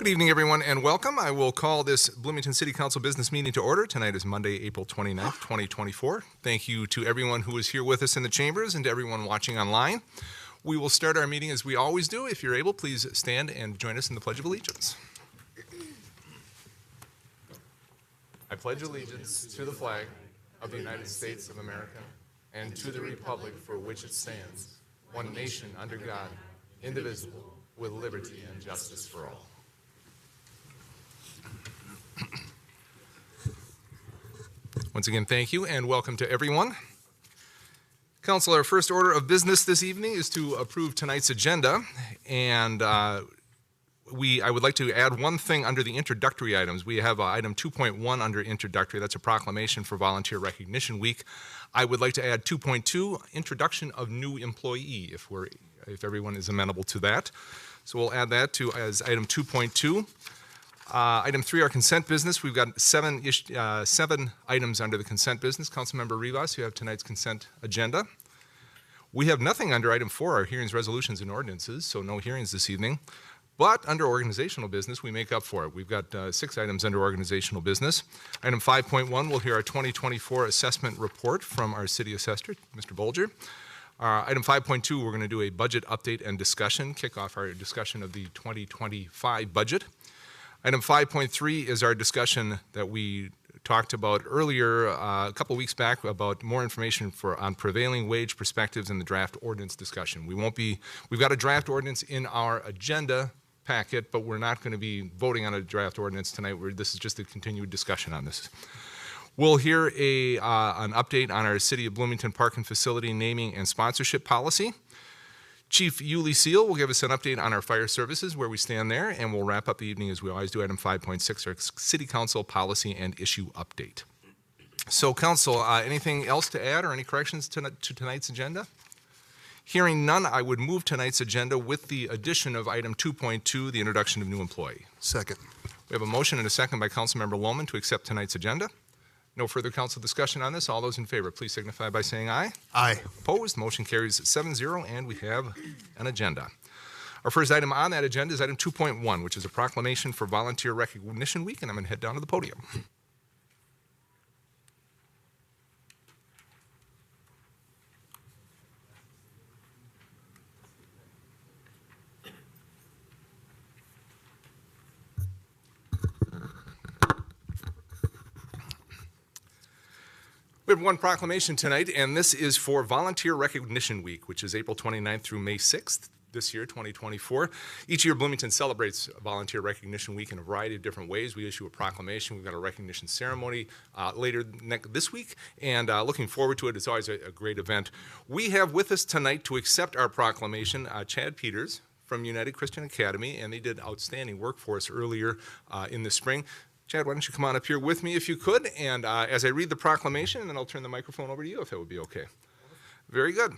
Good evening, everyone, and welcome. I will call this Bloomington City Council business meeting to order. Tonight is Monday, April 29th, 2024. Thank you to everyone who is here with us in the chambers and to everyone watching online. We will start our meeting as we always do. If you're able, please stand and join us in the Pledge of Allegiance. I pledge allegiance to the flag of the United States of America and to the republic for which it stands, one nation under God, indivisible, with liberty and justice for all. Once again, thank you and welcome to everyone. Council, our first order of business this evening is to approve tonight's agenda, and I would like to add one thing under the introductory items. We have item 2.1 under introductory. That's a proclamation for Volunteer Recognition Week. I would like to add 2.2, introduction of new employee, if everyone is amenable to that. So we'll add that as item 2.2. Item 3, our consent business. We've got seven items under the consent business. Councilmember Rivas, you have tonight's consent agenda. We have nothing under item 4, our hearings, resolutions, and ordinances, so no hearings this evening. But under organizational business, we make up for it. We've got 6 items under organizational business. Item 5.1, we'll hear our 2024 assessment report from our city assessor, Mr. Bolger. Item 5.2, we're going to do a budget update and discussion, kick off our discussion of the 2025 budget. Item 5.3 is our discussion that we talked about earlier a couple weeks back about more information on prevailing wage perspectives in the draft ordinance discussion. We've got a draft ordinance in our agenda packet, but we're not going to be voting on a draft ordinance tonight. This is just a continued discussion on this. We'll hear an update on our City of Bloomington Park and Facility naming and sponsorship policy. Chief Yuli Seal will give us an update on our fire services, where we stand there, and we'll wrap up the evening as we always do, item 5.6, our City Council policy and issue update. So, Council, anything else to add or any corrections to tonight's agenda? Hearing none, I would move tonight's agenda with the addition of item 2.2, the introduction of new employee. Second. We have a motion and a second by Councilmember Lohman to accept tonight's agenda. No further council discussion on this. All those in favor, please signify by saying aye. Aye. Opposed, motion carries 7-0, and we have an agenda. Our first item on that agenda is item 2.1, which is a proclamation for Volunteer Recognition Week, and I'm going to head down to the podium. We have one proclamation tonight, and this is for Volunteer Recognition Week, which is April 29th through May 6th this year, 2024. Each year, Bloomington celebrates Volunteer Recognition Week in a variety of different ways. We issue a proclamation. We've got a recognition ceremony later this week, and looking forward to it. It's always a great event. We have with us tonight to accept our proclamation Chad Peters from United Christian Academy, and they did outstanding work for us earlier in the spring. Chad, why don't you come on up here with me if you could, and as I read the proclamation, and then I'll turn the microphone over to you if that would be okay. Very good.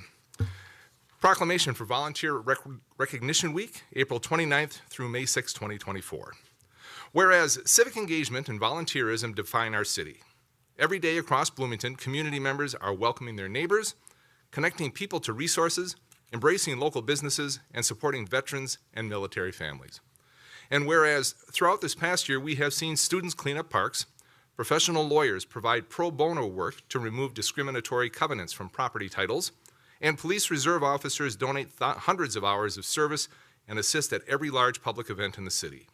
Proclamation for Volunteer Recognition Week, April 29th through May 6, 2024. Whereas civic engagement and volunteerism define our city. Every day across Bloomington, community members are welcoming their neighbors, connecting people to resources, embracing local businesses, and supporting veterans and military families. And whereas throughout this past year, we have seen students clean up parks, professional lawyers provide pro bono work to remove discriminatory covenants from property titles, and police reserve officers donate hundreds of hours of service and assist at every large public event in the city.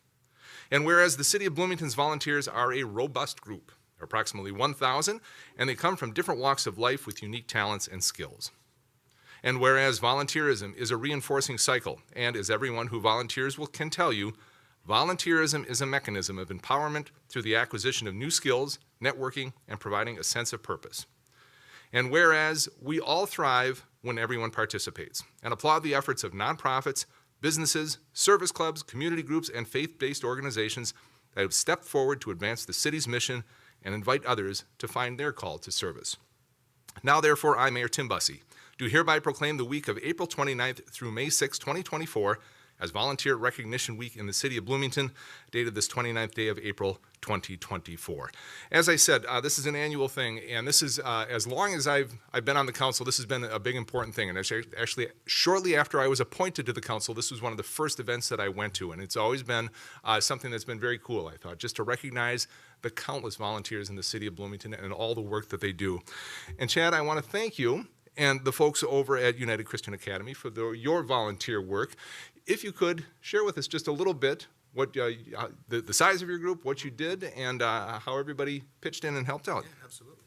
And whereas the City of Bloomington's volunteers are a robust group, approximately 1,000, and they come from different walks of life with unique talents and skills. And whereas volunteerism is a reinforcing cycle, and as everyone who volunteers can tell you, volunteerism is a mechanism of empowerment through the acquisition of new skills, networking, and providing a sense of purpose. And whereas we all thrive when everyone participates, and applaud the efforts of nonprofits, businesses, service clubs, community groups, and faith-based organizations that have stepped forward to advance the city's mission and invite others to find their call to service. Now, therefore, I, Mayor Tim Bussey, do hereby proclaim the week of April 29th through May 6, 2024, as Volunteer Recognition Week in the city of Bloomington, dated this 29th day of April, 2024. As I said, this is an annual thing, and this is, as long as I've been on the council, this has been a big important thing. And actually, shortly after I was appointed to the council, this was one of the first events that I went to, and it's always been something that's been very cool, I thought, just to recognize the countless volunteers in the city of Bloomington and all the work that they do. And Chad, I want to thank you and the folks over at United Christian Academy for your volunteer work. If you could, share with us just a little bit what the size of your group, what you did, and how everybody pitched in and helped out. Yeah, absolutely.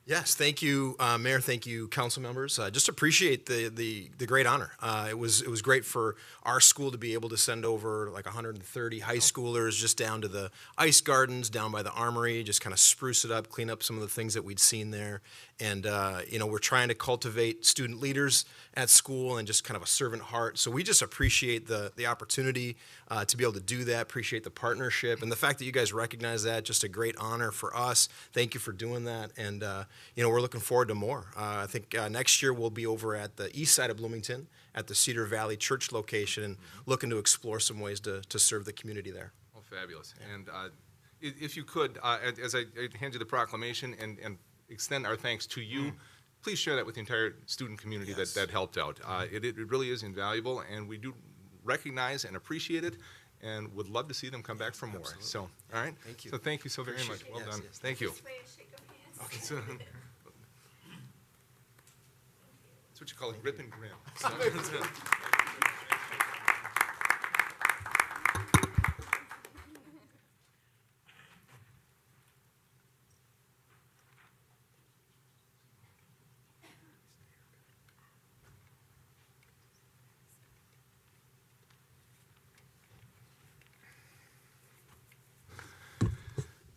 Yes, thank you, Mayor. Thank you, council members. Just appreciate the great honor. It was great for our school to be able to send over like 130 high schoolers just down to the ice gardens, down by the armory, just kind of spruce it up, clean up some of the things that we'd seen there. And we're trying to cultivate student leaders at school and just kind of a servant heart. So we just appreciate the opportunity to be able to do that. Appreciate the partnership and the fact that you guys recognize that. Just a great honor for us. Thank you for doing that. And we're looking forward to more. I think next year we'll be over at the east side of Bloomington at the Cedar Valley Church location and looking to explore some ways to serve the community there. Oh, fabulous. Yeah. And if you could, as I hand you the proclamation and extend our thanks to you, please share that with the entire student community that helped out. It really is invaluable, and we do recognize and appreciate it, and would love to see them come back for more. Absolutely. So, all right? Thank you. So thank you so very much. Well done. Yes. Thank you. Okay. So, that's what you call a grip and grin. So,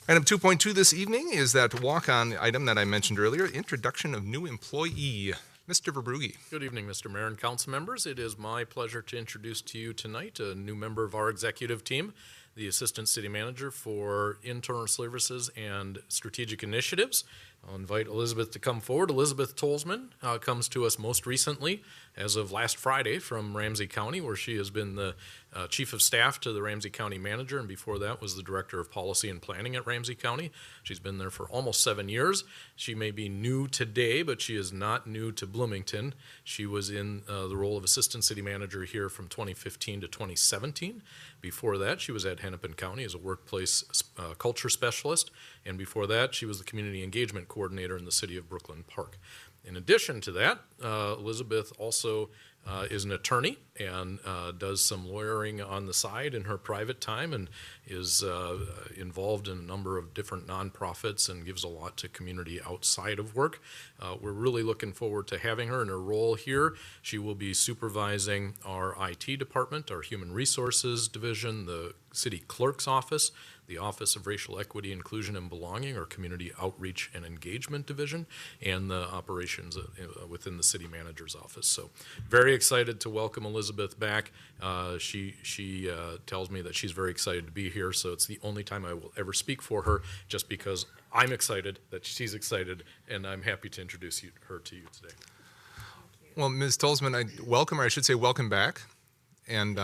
Item 2.2 this evening is that walk-on item that I mentioned earlier, introduction of new employee. Mr. Verbrugge. Good evening, Mr. Mayor and council members. It is my pleasure to introduce to you tonight a new member of our executive team, the Assistant City Manager for Internal Services and Strategic Initiatives. I'll invite Elizabeth to come forward. Elizabeth Tolsman comes to us most recently as of last Friday from Ramsey County, where she has been the Chief of Staff to the Ramsey County Manager, and before that was the Director of Policy and Planning at Ramsey County. She's been there for almost 7 years. She may be new today, but she is not new to Bloomington. She was in the role of Assistant City Manager here from 2015 to 2017. Before that, she was at Hennepin County as a workplace culture specialist, and before that, she was the Community Engagement Coordinator in the city of Brooklyn Park. In addition to that, Elizabeth also is an attorney and does some lawyering on the side in her private time and is involved in a number of different nonprofits and gives a lot to community outside of work. We're really looking forward to having her in her role here. She will be supervising our IT department, our Human Resources Division, the City Clerk's Office, the Office of Racial Equity, Inclusion, and Belonging, our Community Outreach and Engagement Division, and the operations within the City Manager's Office. So very excited to welcome Elizabeth back. She tells me that she's very excited to be here, so it's the only time I will ever speak for her, just because I'm excited that she's excited, and I'm happy to introduce her to you today. Well, Ms. Tolsman, I welcome her. I should say welcome back. And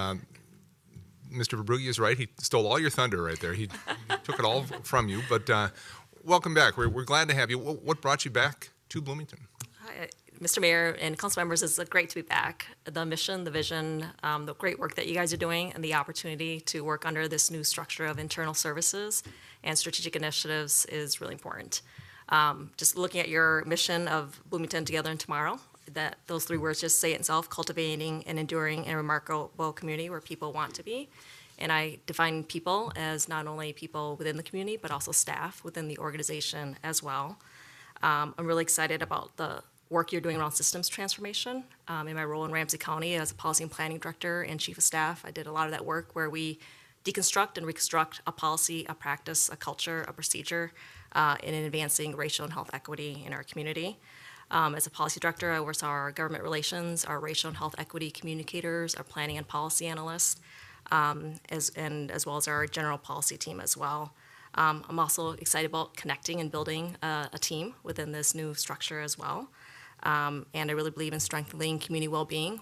Mr. Verbrugge is right. He stole all your thunder right there. He took it all from you. But welcome back. We're glad to have you. What brought you back to Bloomington? Hi, Mr. Mayor and council members, it's great to be back. The mission, the vision, the great work that you guys are doing, and the opportunity to work under this new structure of internal services and strategic initiatives is really important. Just looking at your mission of Bloomington Together and Tomorrow, that those three words just say it itself: cultivating and enduring a remarkable community where people want to be. And I define people as not only people within the community, but also staff within the organization as well. I'm really excited about the work you're doing around systems transformation. In my role in Ramsey County as a policy and planning director and chief of staff, I did a lot of that work where we deconstruct and reconstruct a policy, a practice, a culture, a procedure in advancing racial and health equity in our community. As a policy director, I oversaw our government relations, our racial and health equity communicators, our planning and policy analysts, as well as our general policy team as well. I'm also excited about connecting and building a team within this new structure as well. And I really believe in strengthening community well-being.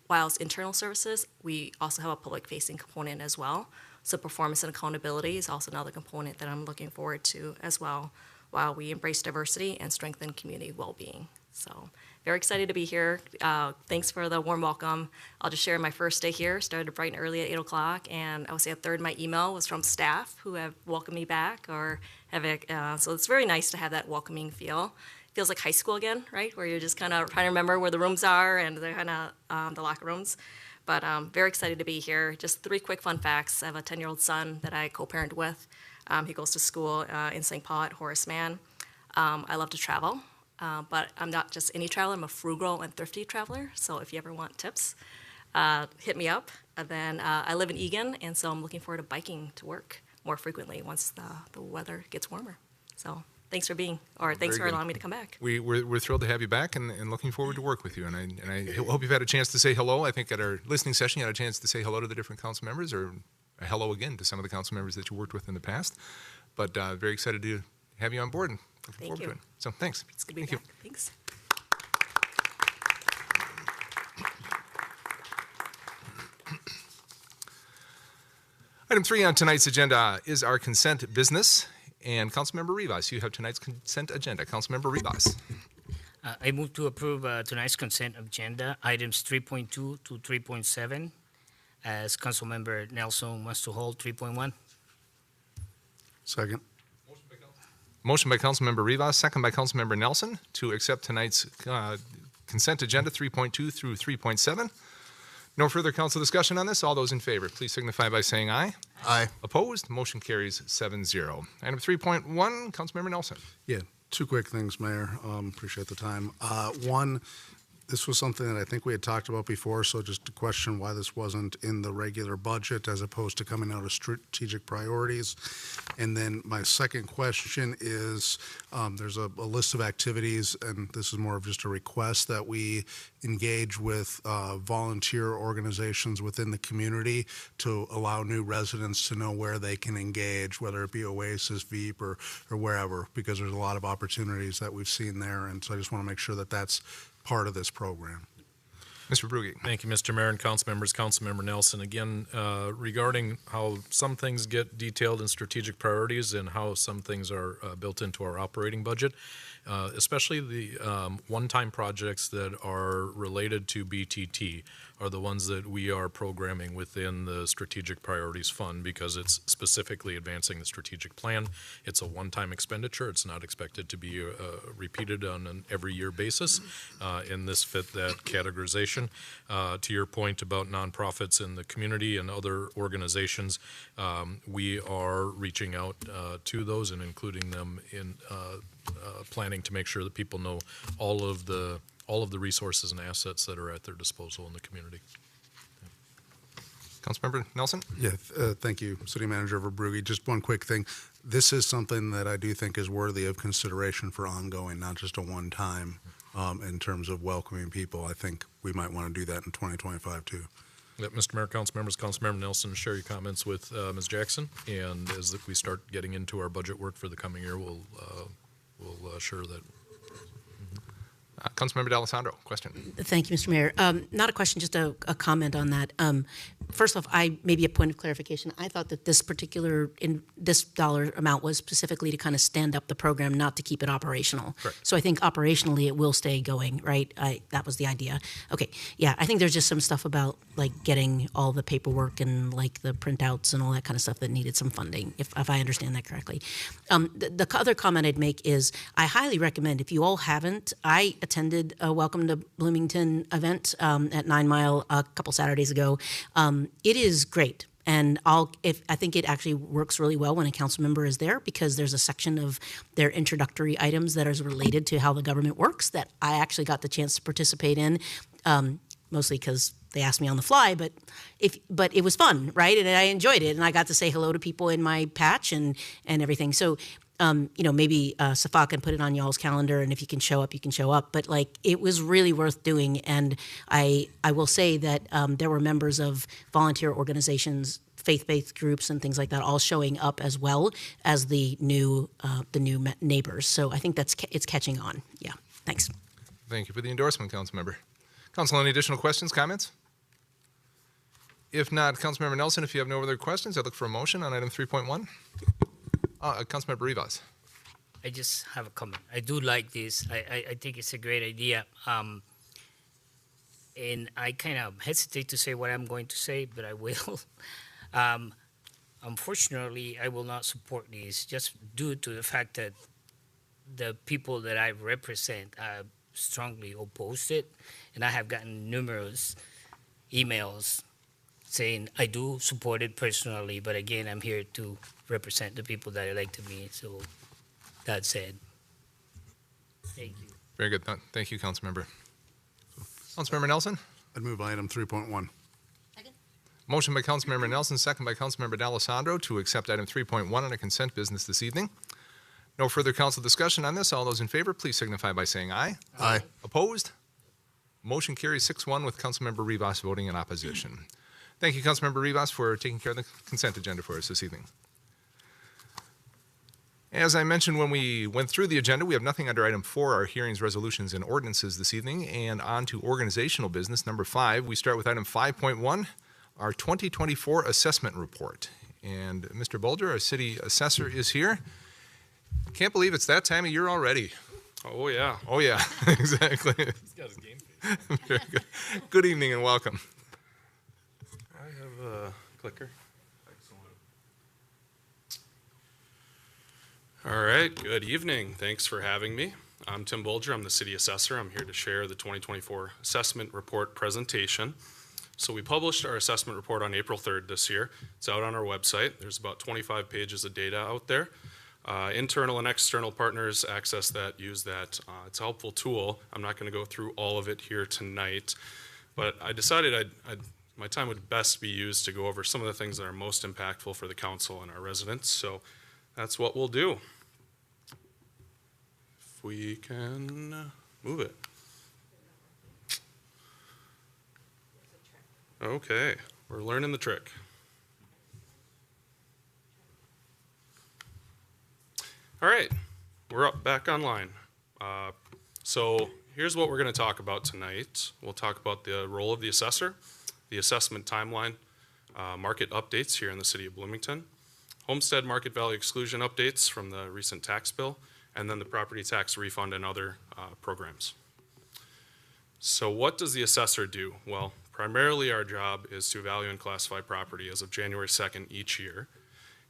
Whilst internal services, we also have a public-facing component as well. So performance and accountability is also another component that I'm looking forward to as well, while we embrace diversity and strengthen community well-being. So very excited to be here. Thanks for the warm welcome. I'll just share my first day here. Started bright and early at 8 o'clock, and I would say a third of my email was from staff who have welcomed me back, or so it's very nice to have that welcoming feel. Feels like high school again, right? Where you're just kind of trying to remember where the rooms are and the kind of the locker rooms. But very excited to be here. Just 3 quick fun facts. I have a 10-year-old son that I co-parent with. He goes to school in St. Paul at Horace Mann. I love to travel, but I'm not just any traveler. I'm a frugal and thrifty traveler. So if you ever want tips, hit me up. And then I live in Eagan, and so I'm looking forward to biking to work more frequently once the weather gets warmer. So thanks for allowing me to come back. We're thrilled to have you back and looking forward to work with you. And I hope you've had a chance to say hello. I think at our listening session, you had a chance to say hello to the different council members, or a hello again to some of the council members that you worked with in the past. But very excited to have you on board and looking forward to it. So thanks. It's good to be back. Thanks. Item 3 on tonight's agenda is our consent business. And Councilmember Rivas, you have tonight's consent agenda. Councilmember Rivas. I move to approve tonight's consent agenda, items 3.2 to 3.7, as Councilmember Nelson wants to hold 3.1. Second. Motion by Councilmember Rivas, second by Councilmember Nelson to accept tonight's consent agenda 3.2 through 3.7. No further council discussion on this. All those in favor, please signify by saying aye. Aye. Opposed? Motion carries 7-0. Item 3.1, Councilmember Nelson. Yeah, 2 quick things, Mayor. Appreciate the time. One, this was something that I think we had talked about before, so just to question why this wasn't in the regular budget as opposed to coming out of strategic priorities. And then my second question is, there's a list of activities, and this is more of just a request that we engage with volunteer organizations within the community to allow new residents to know where they can engage, whether it be Oasis, Veep, or wherever, because there's a lot of opportunities that we've seen there. And so I just want to make sure that that's part of this program. Mr. Brugge. Thank you, Mr. Mayor and council members. Councilmember Nelson, again, regarding how some things get detailed in strategic priorities and how some things are built into our operating budget, especially the one-time projects that are related to BTT are the ones that we are programming within the Strategic Priorities Fund, because it's specifically advancing the strategic plan. It's a one-time expenditure. It's not expected to be repeated on an every year basis. And this fit that categorization. To your point about nonprofits in the community and other organizations, we are reaching out to those and including them in planning to make sure that people know all of the resources and assets that are at their disposal in the community. Councilmember Nelson? Yeah, thank you, City Manager Verbrugge. Just one quick thing. This is something that I do think is worthy of consideration for ongoing, not just a one-time in terms of welcoming people. I think we might want to do that in 2025 too. Yep, Mr. Mayor, council members, Councilmember Nelson, share your comments with Ms. Jackson, and as we start getting into our budget work for the coming year, we'll assure that. Councilmember D'Alessandro, question. Thank you, Mr. Mayor. Not a question, just a comment on that. First off, maybe a point of clarification. I thought that this dollar amount was specifically to kind of stand up the program, not to keep it operational. Correct. So I think operationally it will stay going, right? That was the idea. Okay, yeah, I think there's just some stuff about like getting all the paperwork and like the printouts and all that kind of stuff that needed some funding, if I understand that correctly. The other comment I'd make is I highly recommend, if you all haven't, I attended a Welcome to Bloomington event at 9 Mile a couple Saturdays ago. It is great. And I think it actually works really well when a council member is there, because there's a section of their introductory items that is related to how the government works that I actually got the chance to participate in, mostly because they asked me on the fly, but it was fun, right? And I enjoyed it, and I got to say hello to people in my patch and everything. So, maybe Safa can put it on y'all's calendar, and if you can show up, you can show up. But like, it was really worth doing, and I will say that there were members of volunteer organizations, faith-based groups, and things like that, all showing up as well as the new neighbors. So I think it's catching on. Yeah, thanks. Thank you for the endorsement, Councilmember. Council, any additional questions, comments? If not, Councilmember Nelson, if you have no other questions, I look for a motion on item 3.1. Councilmember Rivas. I just have a comment. I do like this. I think it's a great idea. And I kind of hesitate to say what I'm going to say, but I will. Unfortunately, I will not support this just due to the fact that the people that I represent strongly oppose it. And I have gotten numerous emails saying I do support it personally, but again, I'm here to represent the people that elected me. So that said, thank you. Very good. Thank you, Councilmember. Councilmember Nelson? I'd move item 3.1. Motion by Councilmember Nelson, second by Councilmember D'Alessandro to accept item 3.1 on a consent business this evening. No further council discussion on this. All those in favor, please signify by saying aye. Aye. Opposed? Motion carries 6-1 with Councilmember Rivas voting in opposition. Thank you, Councilmember Rivas, for taking care of the consent agenda for us this evening. As I mentioned when we went through the agenda, we have nothing under item 4, our hearings, resolutions, and ordinances this evening. And on to organizational business, number 5. We start with item 5.1, our 2024 assessment report. And Mr. Bulger, our city assessor, is here. Can't believe it's that time of year already. Oh, yeah. Oh, yeah, exactly. He's got his game face. Very good. Good evening and welcome. I have a clicker. All right, good evening. Thanks for having me. I'm Tim Bulger. I'm the city assessor. I'm here to share the 2024 assessment report presentation. So we published our assessment report on April 3rd this year. It's out on our website. There's about 25 pages of data out there. Internal and external partners access that, use that. It's a helpful tool. I'm not going to go through all of it here tonight, but I decided my time would best be used to go over some of the things that are most impactful for the council and our residents. So that's what we'll do. If we can move it. Okay, we're learning the trick. All right, we're up back online. So here's what we're going to talk about tonight. We'll talk about the role of the assessor, the assessment timeline, market updates here in the city of Bloomington, homestead market value exclusion updates from the recent tax bill, and then the property tax refund and other programs. So what does the assessor do? Well, primarily our job is to evaluate and classify property as of January 2nd each year.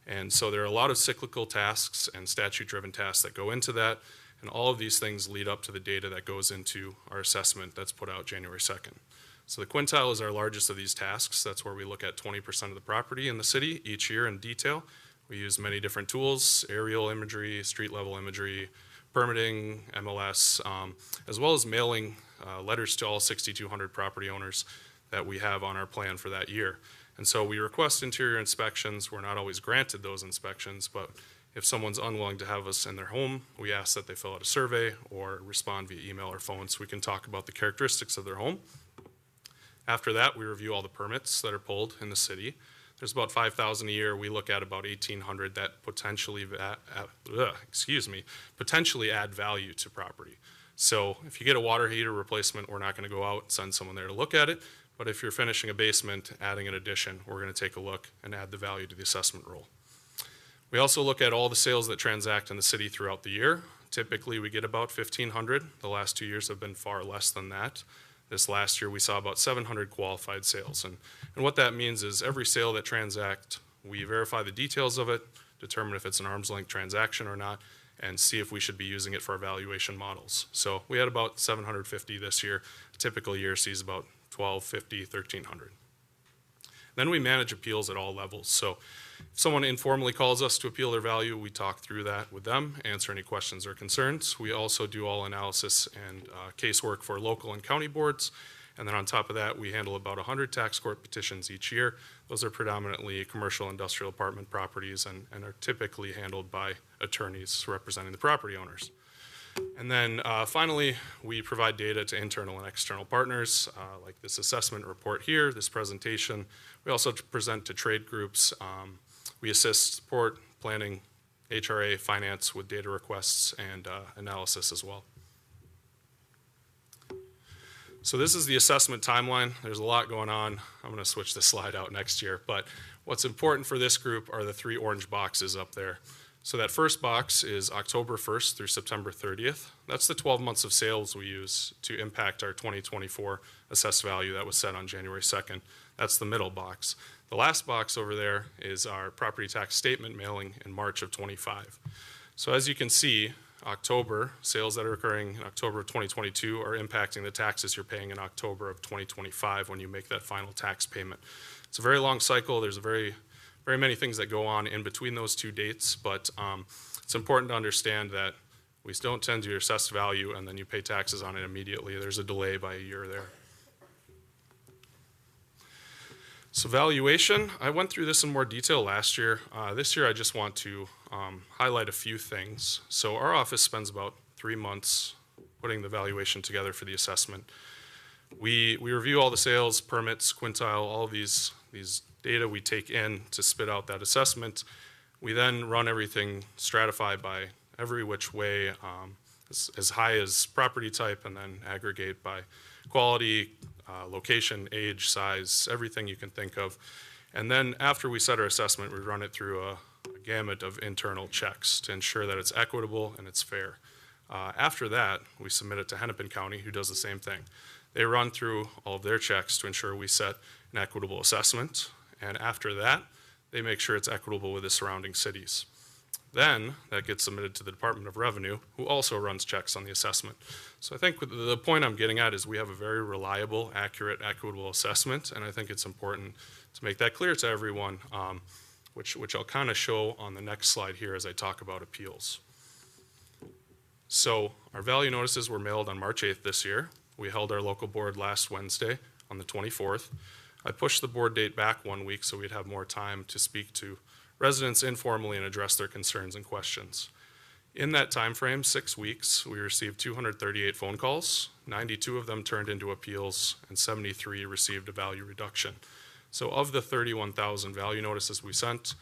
And so there are a lot of cyclical tasks and statute-driven tasks that go into that, and all of these things lead up to the data that goes into our assessment that's put out January 2nd. So the quintile is our largest of these tasks. That's where we look at 20% of the property in the city each year in detail. We use many different tools, aerial imagery, street-level imagery, permitting, MLS, as well as mailing letters to all 6,200 property owners that we have on our plan for that year. And so we request interior inspections. We're not always granted those inspections, but if someone's unwilling to have us in their home, we ask that they fill out a survey or respond via email or phone so we can talk about the characteristics of their home. After that, we review all the permits that are pulled in the city. There's about 5,000 a year. We look at about 1,800 that potentially add value to property. So if you get a water heater replacement, we're not going to go out and send someone there to look at it. But if you're finishing a basement, adding an addition, we're going to take a look and add the value to the assessment roll. We also look at all the sales that transact in the city throughout the year. Typically, we get about 1,500. The last 2 years have been far less than that. This last year, we saw about 700 qualified sales. And what that means is every sale that transacts, we verify the details of it, determine if it's an arm's length transaction or not, and see if we should be using it for our valuation models. So we had about 750 this year. A typical year sees about 1,250, 1,300. Then we manage appeals at all levels. So if someone informally calls us to appeal their value, we talk through that with them, answer any questions or concerns. We also do all analysis and casework for local and county boards. And then on top of that, we handle about 100 tax court petitions each year. Those are predominantly commercial industrial apartment properties and are typically handled by attorneys representing the property owners. And then finally, we provide data to internal and external partners, like this assessment report here, this presentation. We also present to trade groups. We assist, support, planning, HRA, finance with data requests and analysis as well. So this is the assessment timeline. There's a lot going on. I'm going to switch this slide out next year. But what's important for this group are the 3 orange boxes up there. So that first box is October 1st through September 30th. That's the 12 months of sales we use to impact our 2024 assessed value that was set on January 2nd. That's the middle box. The last box over there is our property tax statement mailing in March of 25. So as you can see, October, sales that are occurring in October of 2022 are impacting the taxes you're paying in October of 2025 when you make that final tax payment. It's a very long cycle. There's very many things that go on in between those 2 dates, but it's important to understand that we don't tend to your assessed value and then you pay taxes on it immediately. There's a delay by a year there. So valuation, I went through this in more detail last year. This year I just want to highlight a few things. So our office spends about 3 months putting the valuation together for the assessment. We review all the sales, permits, quintile, all of these data we take in to spit out that assessment. We then run everything stratified by every which way, as high as property type, and then aggregate by quality, location, age, size, everything you can think of. And then after we set our assessment, we run it through a gamut of internal checks to ensure that it's equitable and it's fair. After that, we submit it to Hennepin County, who does the same thing. They run through all of their checks to ensure we set an equitable assessment. And after that, they make sure it's equitable with the surrounding cities. Then that gets submitted to the Department of Revenue, who also runs checks on the assessment. So I think the point I'm getting at is we have a very reliable, accurate, equitable assessment, and I think it's important to make that clear to everyone, which I'll kind of show on the next slide here as I talk about appeals. So our value notices were mailed on March 8th this year. We held our local board last Wednesday on the 24th. I pushed the board date back 1 week so we'd have more time to speak to residents informally and address their concerns and questions. In that time frame, 6 weeks, we received 238 phone calls, 92 of them turned into appeals, and 73 received a value reduction. So of the 31,000 value notices we sent,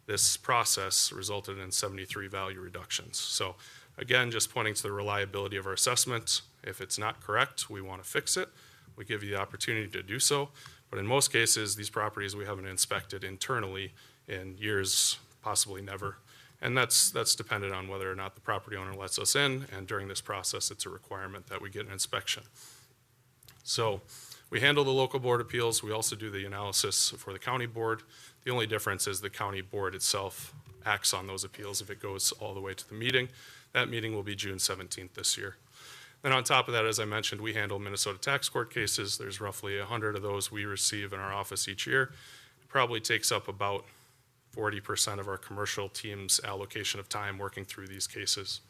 this process resulted in 73 value reductions. So again, just pointing to the reliability of our assessment. If it's not correct, we want to fix it. We give you the opportunity to do so. But in most cases, these properties we haven't inspected internally in years, possibly never. And that's dependent on whether or not the property owner lets us in, and during this process, it's a requirement that we get an inspection. So we handle the local board appeals. We also do the analysis for the county board. The only difference is the county board itself acts on those appeals if it goes all the way to the meeting. That meeting will be June 17th this year. Then on top of that, as I mentioned, we handle Minnesota tax court cases. There's roughly 100 of those we receive in our office each year. It probably takes up about 40% of our commercial team's allocation of time working through these cases.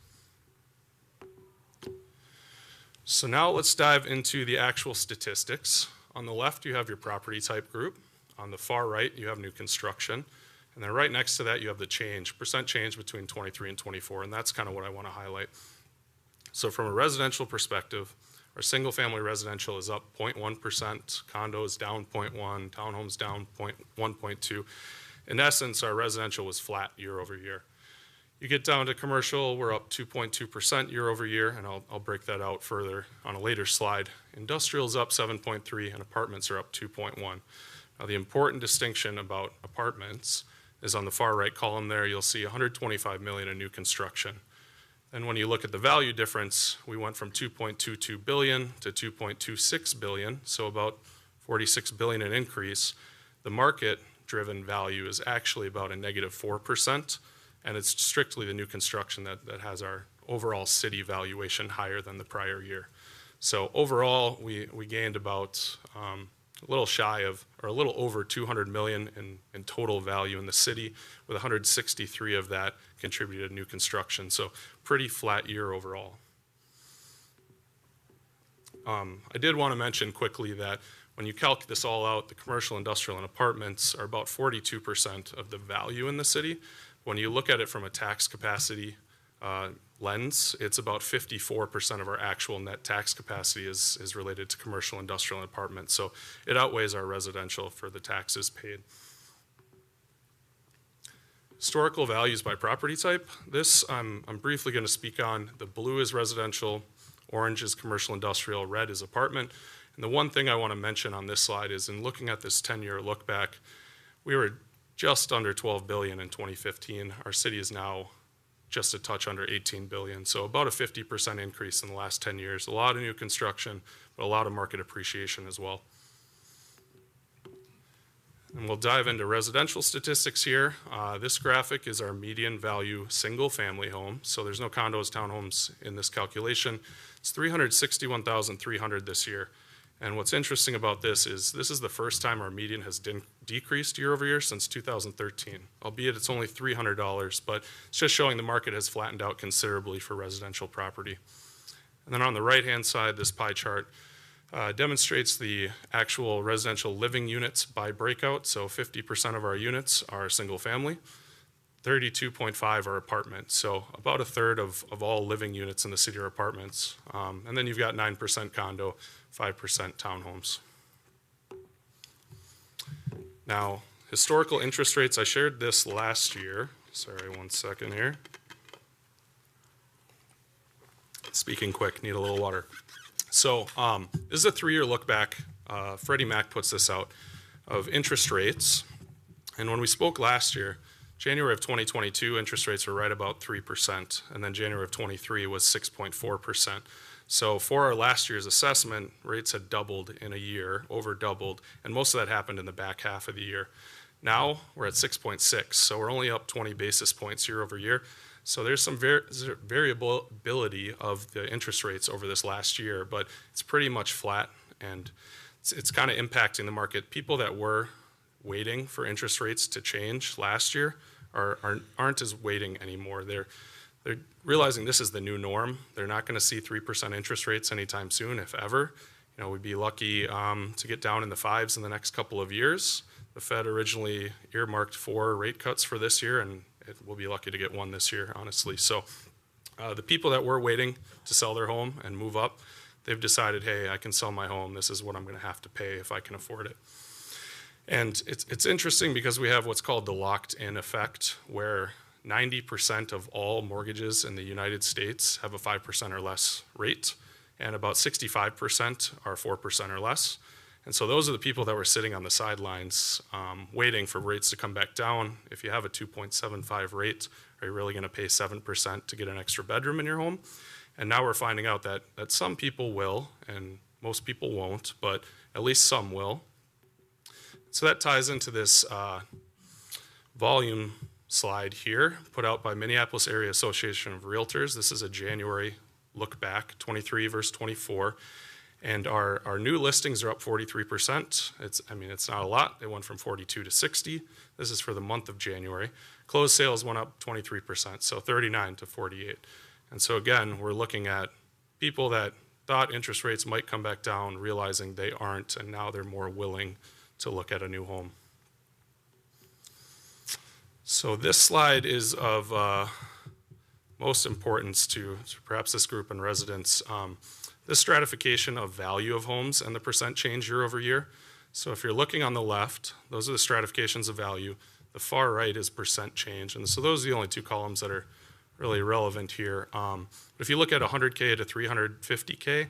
So now let's dive into the actual statistics. On the left, you have your property type group. On the far right, you have new construction. And then right next to that, you have the percent change between 23 and 24, and that's kind of what I want to highlight. So from a residential perspective, our single family residential is up 0.1%, condos down 0.1, townhomes down 1.2. In essence, our residential was flat year over year. You get down to commercial, we're up 2.2% year over year, and I'll break that out further on a later slide. Industrial's up 7.3, and apartments are up 2.1. Now the important distinction about apartments is on the far right column there, you'll see 125 million in new construction. And when you look at the value difference, we went from 2.22 billion to 2.26 billion, so about 46 billion in increase. The market-driven value is actually about a negative 4%, and it's strictly the new construction that has our overall city valuation higher than the prior year. So overall, we gained about a little shy of, or a little over 200 million in total value in the city, with 163 of that contributed to new construction. So pretty flat year overall. I did want to mention quickly that when you calc this all out, the commercial, industrial, and apartments are about 42% of the value in the city. When you look at it from a tax capacity lens, it's about 54% of our actual net tax capacity is related to commercial, industrial, and apartments. So it outweighs our residential for the taxes paid. Historical values by property type. This I'm briefly going to speak on. The blue is residential, orange is commercial industrial, red is apartment. And the one thing I want to mention on this slide is in looking at this 10-year look back, we were just under 12 billion in 2015. Our city is now just a touch under 18 billion. So about a 50% increase in the last 10 years. A lot of new construction, but a lot of market appreciation as well. And we'll dive into residential statistics here. This graphic is our median value single family home. So there's no condos, townhomes in this calculation. It's 361,300 this year. And what's interesting about this is the first time our median has decreased year over year since 2013, albeit it's only $300, but it's just showing the market has flattened out considerably for residential property. And then on the right-hand side, this pie chart demonstrates the actual residential living units by breakout. So 50% of our units are single family, 32.5 are apartments. So about a third of all living units in the city are apartments. And then you've got 9% condo, 5% townhomes. Now, historical interest rates, I shared this last year. Sorry, one second here. Speaking quick, need a little water. So this is a 3-year look back. Freddie Mac puts this out of interest rates. And when we spoke last year, January of 2022, interest rates were right about 3%. And then January of 23 was 6.4%. So for our last year's assessment, rates had doubled in a year, over doubled, and most of that happened in the back half of the year. Now we're at 6.6, so we're only up 20 basis points year over year. So there's some variability of the interest rates over this last year, but it's pretty much flat, and it's kind of impacting the market. People that were waiting for interest rates to change last year aren't as waiting anymore. They're realizing this is the new norm. They're not going to see 3% interest rates anytime soon, if ever. You know, we'd be lucky to get down in the 5s in the next couple of years. The Fed originally earmarked 4 rate cuts for this year, and we'll be lucky to get 1 this year, honestly. So the people that were waiting to sell their home and move up, they've decided, hey, I can sell my home. This is what I'm going to have to pay if I can afford it. And it's interesting because we have what's called the locked-in effect, where 90% of all mortgages in the United States have a 5% or less rate, and about 65% are 4% or less. And so those are the people that were sitting on the sidelines waiting for rates to come back down. If you have a 2.75 rate, are you really going to pay 7% to get an extra bedroom in your home? And now we're finding out that some people will, and most people won't, but at least some will. So that ties into this volume slide here, put out by Minneapolis Area Association of Realtors. This is a January look back, 23 versus 24. And our new listings are up 43%. It's not a lot. They went from 42 to 60. This is for the month of January. Closed sales went up 23%, so 39 to 48. And so again, we're looking at people that thought interest rates might come back down, realizing they aren't, and now they're more willing to look at a new home. So this slide is of most importance to perhaps this group and residents. This stratification of value of homes and the percent change year over year. So if you're looking on the left, those are the stratifications of value. The far right is percent change. And so those are the only 2 columns that are really relevant here. But if you look at 100K to 350K,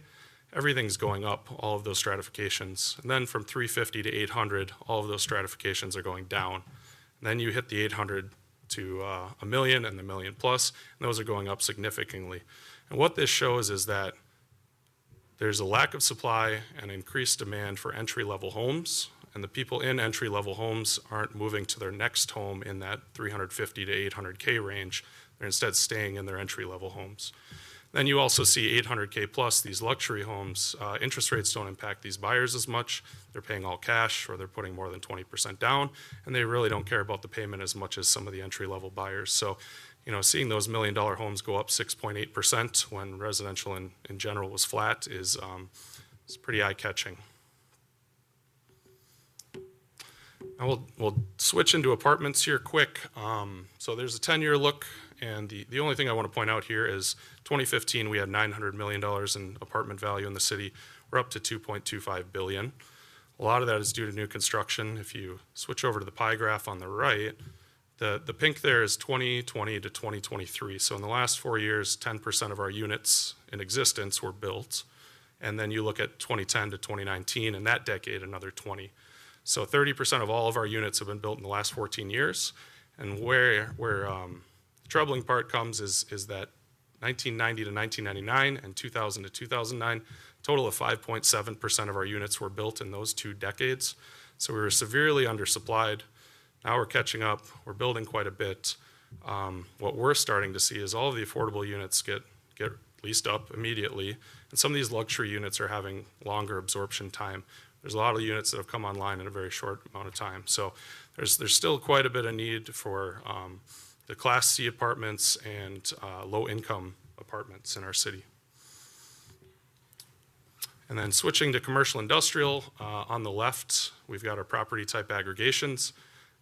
everything's going up, all of those stratifications. And then from 350 to 800, all of those stratifications are going down. And then you hit the 800 to a million and the million plus, and those are going up significantly. And what this shows is that there's a lack of supply and increased demand for entry-level homes, and the people in entry-level homes aren't moving to their next home in that 350 to 800K range. They're instead staying in their entry-level homes. Then you also see 800K plus, these luxury homes. Interest rates don't impact these buyers as much. They're paying all cash, or they're putting more than 20% down, and they really don't care about the payment as much as some of the entry-level buyers. So, you know, seeing those $1 million homes go up 6.8% when residential in general was flat is pretty eye-catching. Now we'll switch into apartments here quick. So there's a 10-year look, and the only thing I want to point out here is 2015 we had $900 million in apartment value in the city. We're up to $2.25 billion. A lot of that is due to new construction. If you switch over to the pie graph on the right, the pink there is 2020 to 2023. So in the last 4 years, 10% of our units in existence were built. And then you look at 2010 to 2019, and that decade, another 20. So 30% of all of our units have been built in the last 14 years. And where the troubling part comes is that 1990 to 1999 and 2000 to 2009, total of 5.7% of our units were built in those 2 decades. So we were severely undersupplied. Now we're catching up. We're building quite a bit. What we're starting to see is all of the affordable units get leased up immediately, and some of these luxury units are having longer absorption time. There's a lot of units that have come online in a very short amount of time. So there's still quite a bit of need for the Class C apartments and low-income apartments in our city. And then switching to commercial industrial, on the left, we've got our property type aggregations.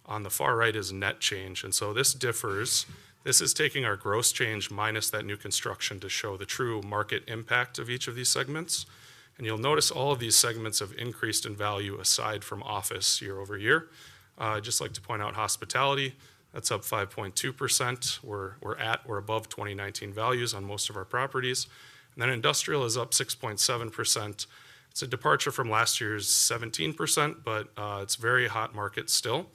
On the far right is net change, and so this differs. This is taking our gross change minus that new construction to show the true market impact of each of these segments. And you'll notice all of these segments have increased in value aside from office year over year. I'd just like to point out hospitality, that's up 5.2%. We're at or above 2019 values on most of our properties. And then industrial is up 6.7%. It's a departure from last year's 17%, but it's very hot market still.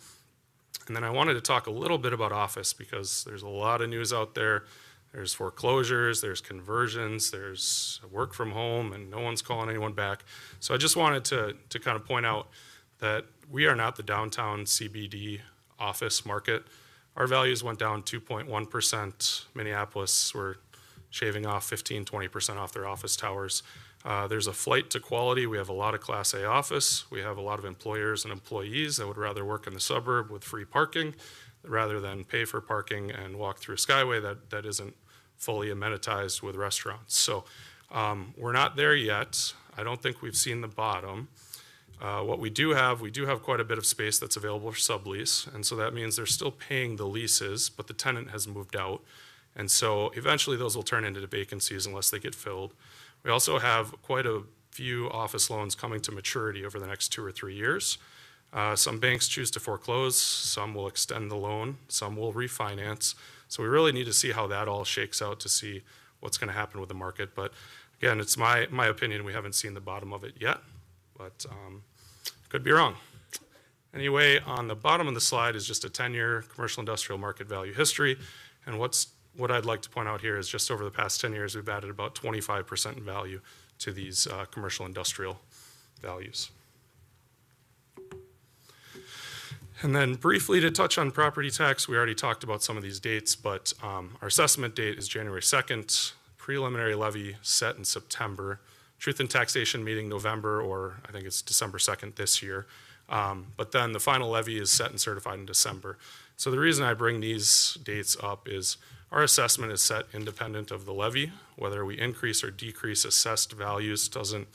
And then I wanted to talk a little bit about office because there's a lot of news out there. There's foreclosures, there's conversions, there's work from home, and no one's calling anyone back. So I just wanted to kind of point out that we are not the downtown CBD office market. Our values went down 2.1%. Minneapolis, we're shaving off 15, 20% off their office towers. There's a flight to quality. We have a lot of Class A office. We have a lot of employers and employees that would rather work in the suburb with free parking rather than pay for parking and walk through a skyway that isn't fully amenitized with restaurants. So we're not there yet. I don't think we've seen the bottom. What we do have quite a bit of space that's available for sublease, and so that means they're still paying the leases, but the tenant has moved out. And so eventually those will turn into vacancies unless they get filled. We also have quite a few office loans coming to maturity over the next 2 or 3 years. Some banks choose to foreclose, some will extend the loan, some will refinance. So we really need to see how that all shakes out to see what's going to happen with the market. But again, it's my opinion, we haven't seen the bottom of it yet, but could be wrong. Anyway, on the bottom of the slide is just a 10-year commercial industrial market value history. And what I'd like to point out here is just over the past 10 years, we've added about 25% in value to these commercial industrial values. And then briefly to touch on property tax, we already talked about some of these dates, but our assessment date is January 2nd, preliminary levy set in September, truth and taxation meeting November, or I think it's December 2nd this year. But then the final levy is set and certified in December. So the reason I bring these dates up is our assessment is set independent of the levy. Whether we increase or decrease assessed values doesn't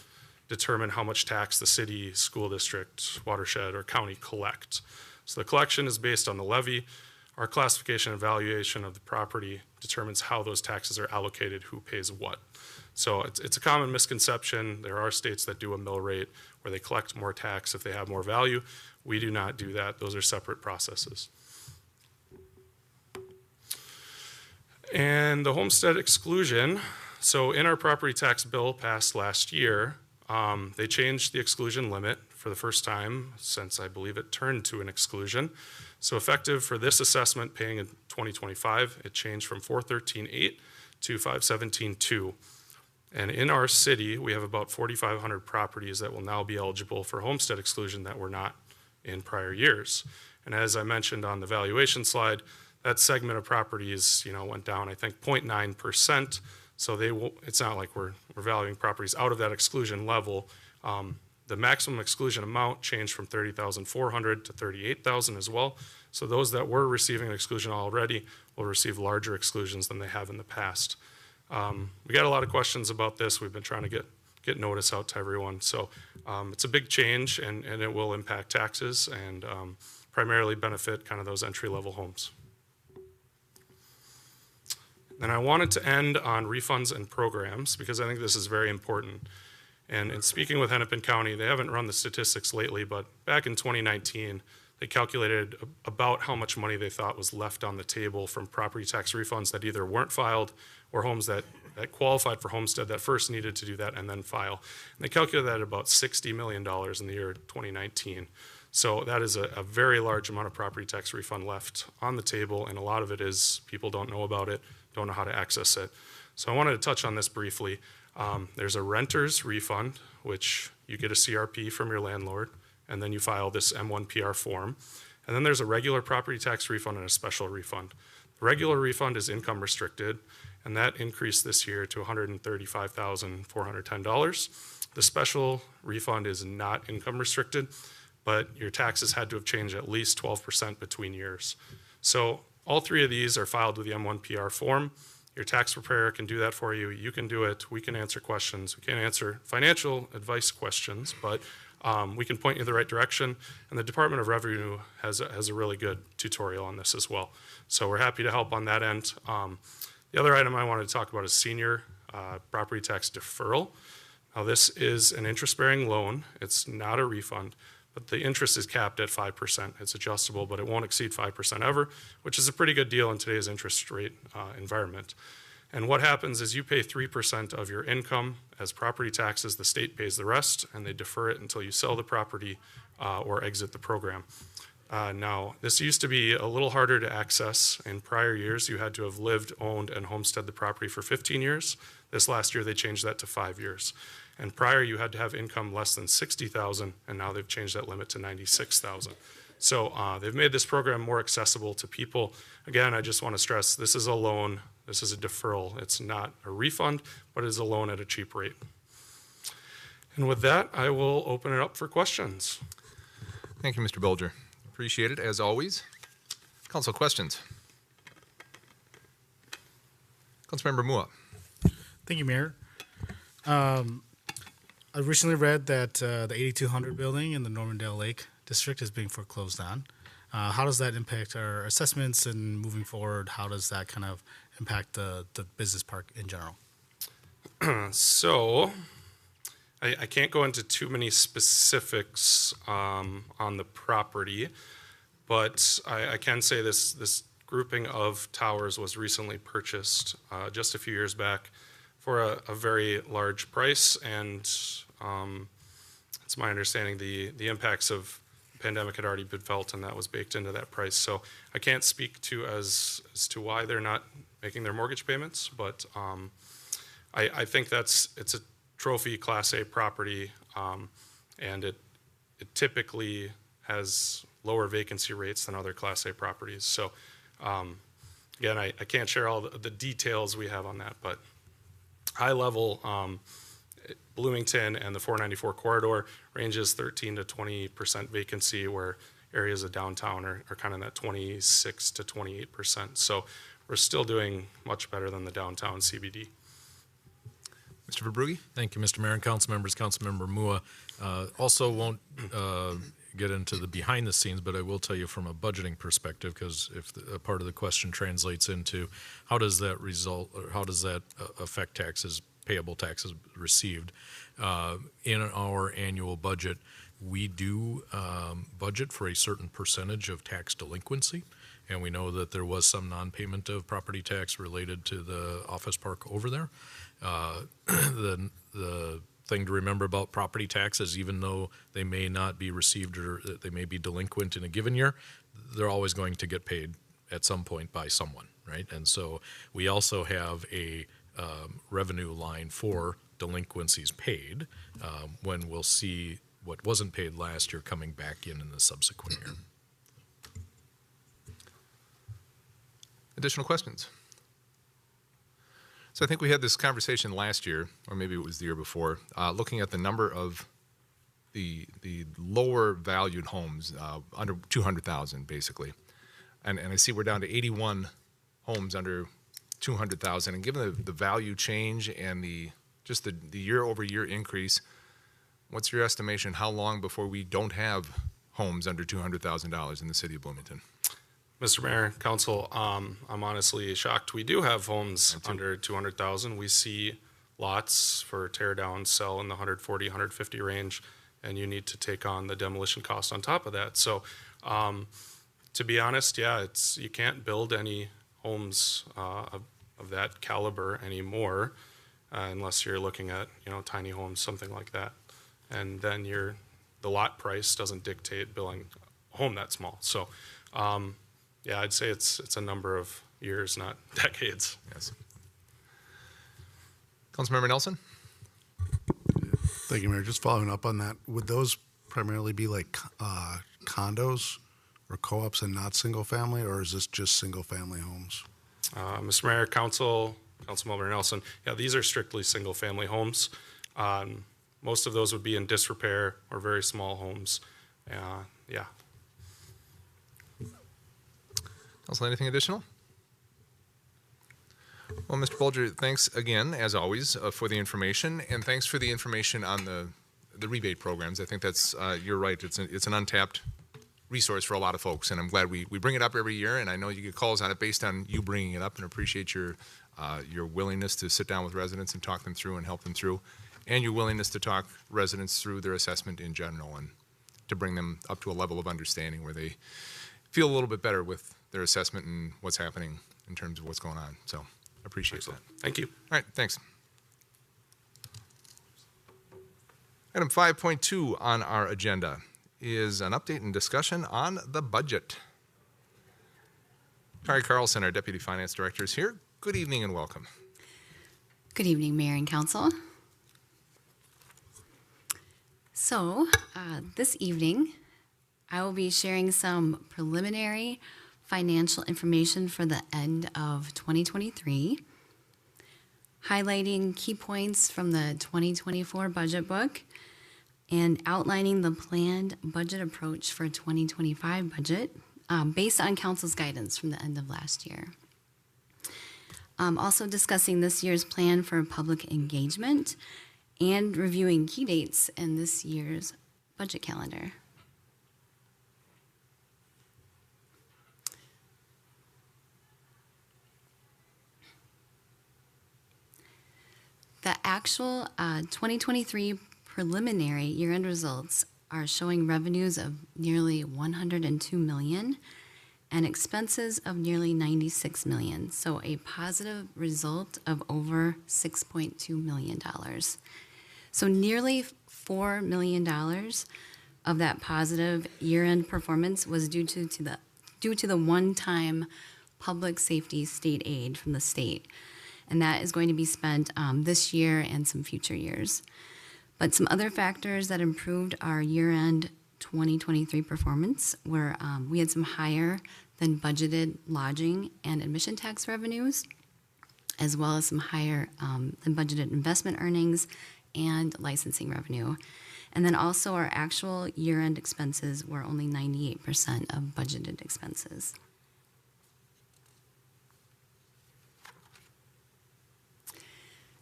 determine how much tax the city, school district, watershed, or county collect. So the collection is based on the levy. Our classification and valuation of the property determines how those taxes are allocated, who pays what. So it's a common misconception. There are states that do a mill rate where they collect more tax if they have more value. We do not do that. Those are separate processes. And the homestead exclusion. So in our property tax bill passed last year, they changed the exclusion limit for the first time since I believe it turned to an exclusion. So effective for this assessment paying in 2025, it changed from 413.8 to 517.2. And in our city, we have about 4,500 properties that will now be eligible for homestead exclusion that were not in prior years. And as I mentioned on the valuation slide, that segment of properties, went down, I think, 0.9%. So it's not like we're valuing properties out of that exclusion level. The maximum exclusion amount changed from $30,400 to $38,000 as well. So those that were receiving an exclusion already will receive larger exclusions than they have in the past. We got a lot of questions about this. We've been trying to get notice out to everyone. So it's a big change, and it will impact taxes and primarily benefit kind of those entry-level homes. Then I wanted to end on refunds and programs because I think this is very important. And in speaking with Hennepin County, they haven't run the statistics lately, but back in 2019, they calculated about how much money they thought was left on the table from property tax refunds that either weren't filed or homes that that qualified for homestead that first needed to do that and then file. And they calculated that at about $60 million in the year 2019. So that is a very large amount of property tax refund left on the table, and a lot of it is people don't know about it, don't know how to access it. So I wanted to touch on this briefly. There's a renter's refund, which you get a CRP from your landlord, and then you file this M1PR form. And then there's a regular property tax refund and a special refund. The regular refund is income restricted, and that increased this year to $135,410. The special refund is not income restricted, but your taxes had to have changed at least 12% between years. So all three of these are filed with the M1PR form. Your tax preparer can do that for you. You can do it. We can answer questions. We can't answer financial advice questions, but we can point you in the right direction. And the Department of Revenue has a really good tutorial on this as well. So we're happy to help on that end. The other item I wanted to talk about is senior property tax deferral. Now this is an interest-bearing loan. It's not a refund, but the interest is capped at 5%. It's adjustable, but it won't exceed 5% ever, which is a pretty good deal in today's interest rate environment. And what happens is you pay 3% of your income as property taxes, the state pays the rest, and they defer it until you sell the property or exit the program. Now, this used to be a little harder to access. In prior years, you had to have lived, owned, and homestead the property for 15 years. This last year, they changed that to 5 years. And prior, you had to have income less than $60,000, and now they've changed that limit to $96,000. So they've made this program more accessible to people. Again, I just want to stress, this is a loan. This is a deferral. It's not a refund, but it is a loan at a cheap rate. And with that, I will open it up for questions. Thank you, Mr. Bulger. Appreciate it, as always. Council questions? Councilmember Mua. Thank you, Mayor. I recently read that the 8200 building in the Normandale Lake District is being foreclosed on. How does that impact our assessments and moving forward? How does that kind of impact the business park in general? So I can't go into too many specifics on the property, but I can say this grouping of towers was recently purchased just a few years back for a very large price, and it's my understanding the impacts of the pandemic had already been felt, and that was baked into that price. So I can't speak to as to why they're not making their mortgage payments, but I think it's a trophy Class A property, and it typically has lower vacancy rates than other Class A properties. So again, I can't share all the details we have on that, but high level, Bloomington and the 494 corridor ranges 13 to 20% vacancy, where areas of downtown are kind of that 26 to 28%. So we're still doing much better than the downtown CBD. Mr. Verbrugge? Thank you, Mr. Mayor and council members. Councilmember Mua also won't get into the behind the scenes, but I will tell you from a budgeting perspective, because if a part of the question translates into how does that result, or how does that affect taxes, payable taxes received, in our annual budget, we do budget for a certain percentage of tax delinquency. And we know that there was some non-payment of property tax related to the office park over there. The thing to remember about property taxes, even though they may not be received or they may be delinquent in a given year, they're always going to get paid at some point by someone, right? And so we also have a revenue line for delinquencies paid when we'll see what wasn't paid last year coming back in the subsequent year. Additional questions? So I think we had this conversation last year, or maybe it was the year before, looking at the number of the lower valued homes under 200,000, basically. And I see we're down to 81 homes under 200,000. And given the value change and the year over year increase, what's your estimation? How long before we don't have homes under $200,000 in the city of Bloomington? Mr. Mayor, Council, I'm honestly shocked. We do have homes under 200,000. We see lots for tear down, sell in the 140, 150 range, and you need to take on the demolition cost on top of that. So, to be honest, yeah, you can't build any homes of that caliber anymore, unless you're looking at, tiny homes, something like that. And then the lot price doesn't dictate building a home that small. So, yeah, I'd say it's a number of years, not decades. Yes. Councilmember Nelson? Thank you, Mayor. Just following up on that, would those primarily be like condos or co-ops and not single-family, or is this just single-family homes? Mr. Mayor, Councilmember Nelson, yeah, these are strictly single-family homes. Most of those would be in disrepair or very small homes. Yeah. Council, anything additional? Well, Mr. Bolger, thanks again, as always, for the information, and thanks for the information on the rebate programs. I think that's, you're right, it's an untapped resource for a lot of folks, and I'm glad we bring it up every year, and I know you get calls on it based on you bringing it up, and appreciate your willingness to sit down with residents and talk them through and help them through, and your willingness to talk residents through their assessment in general and to bring them up to a level of understanding where they feel a little bit better with their assessment and what's happening in terms of what's going on. So appreciate that. Thank you. All right, thanks. Item 5.2 on our agenda is an update and discussion on the budget. Kari Carlson, our Deputy Finance Director, is here. Good evening and welcome. Good evening, Mayor and Council. So, this evening, I will be sharing some preliminary financial information for the end of 2023, highlighting key points from the 2024 budget book, and outlining the planned budget approach for 2025 budget based on Council's guidance from the end of last year. Also discussing this year's plan for public engagement and reviewing key dates in this year's budget calendar. The actual 2023 preliminary year-end results are showing revenues of nearly $102 million and expenses of nearly $96 million. So a positive result of over $6.2 million. So nearly $4 million of that positive year-end performance was due to the one-time public safety state aid from the state. And that is going to be spent this year and some future years. But some other factors that improved our year-end 2023 performance were we had some higher than budgeted lodging and admission tax revenues, as well as some higher than budgeted investment earnings and licensing revenue. And then also our actual year-end expenses were only 98% of budgeted expenses.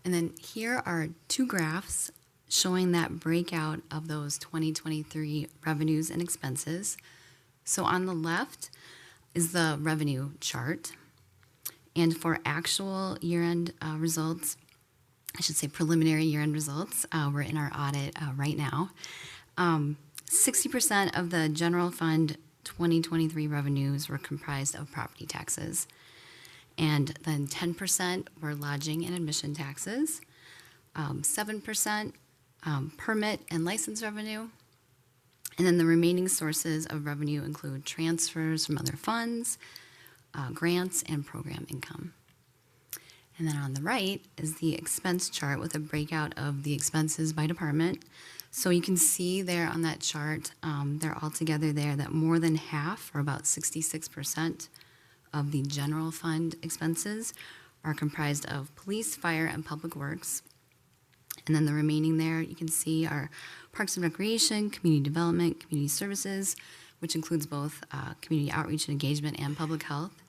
And then here are two graphs showing that breakout of those 2023 revenues and expenses. So on the left is the revenue chart. And for actual year-end results, I should say preliminary year-end results, we're in our audit right now. 60% of the general fund 2023 revenues were comprised of property taxes. And then 10% were lodging and admission taxes, 7% permit and license revenue, and then the remaining sources of revenue include transfers from other funds, grants, and program income. And then on the right is the expense chart with a breakout of the expenses by department. So you can see there on that chart, they're all together there, that more than half, or about 66%, of the general fund expenses are comprised of police, fire, and public works. And then the remaining there, you can see are parks and recreation, community development, community services, which includes both community outreach and engagement and public health,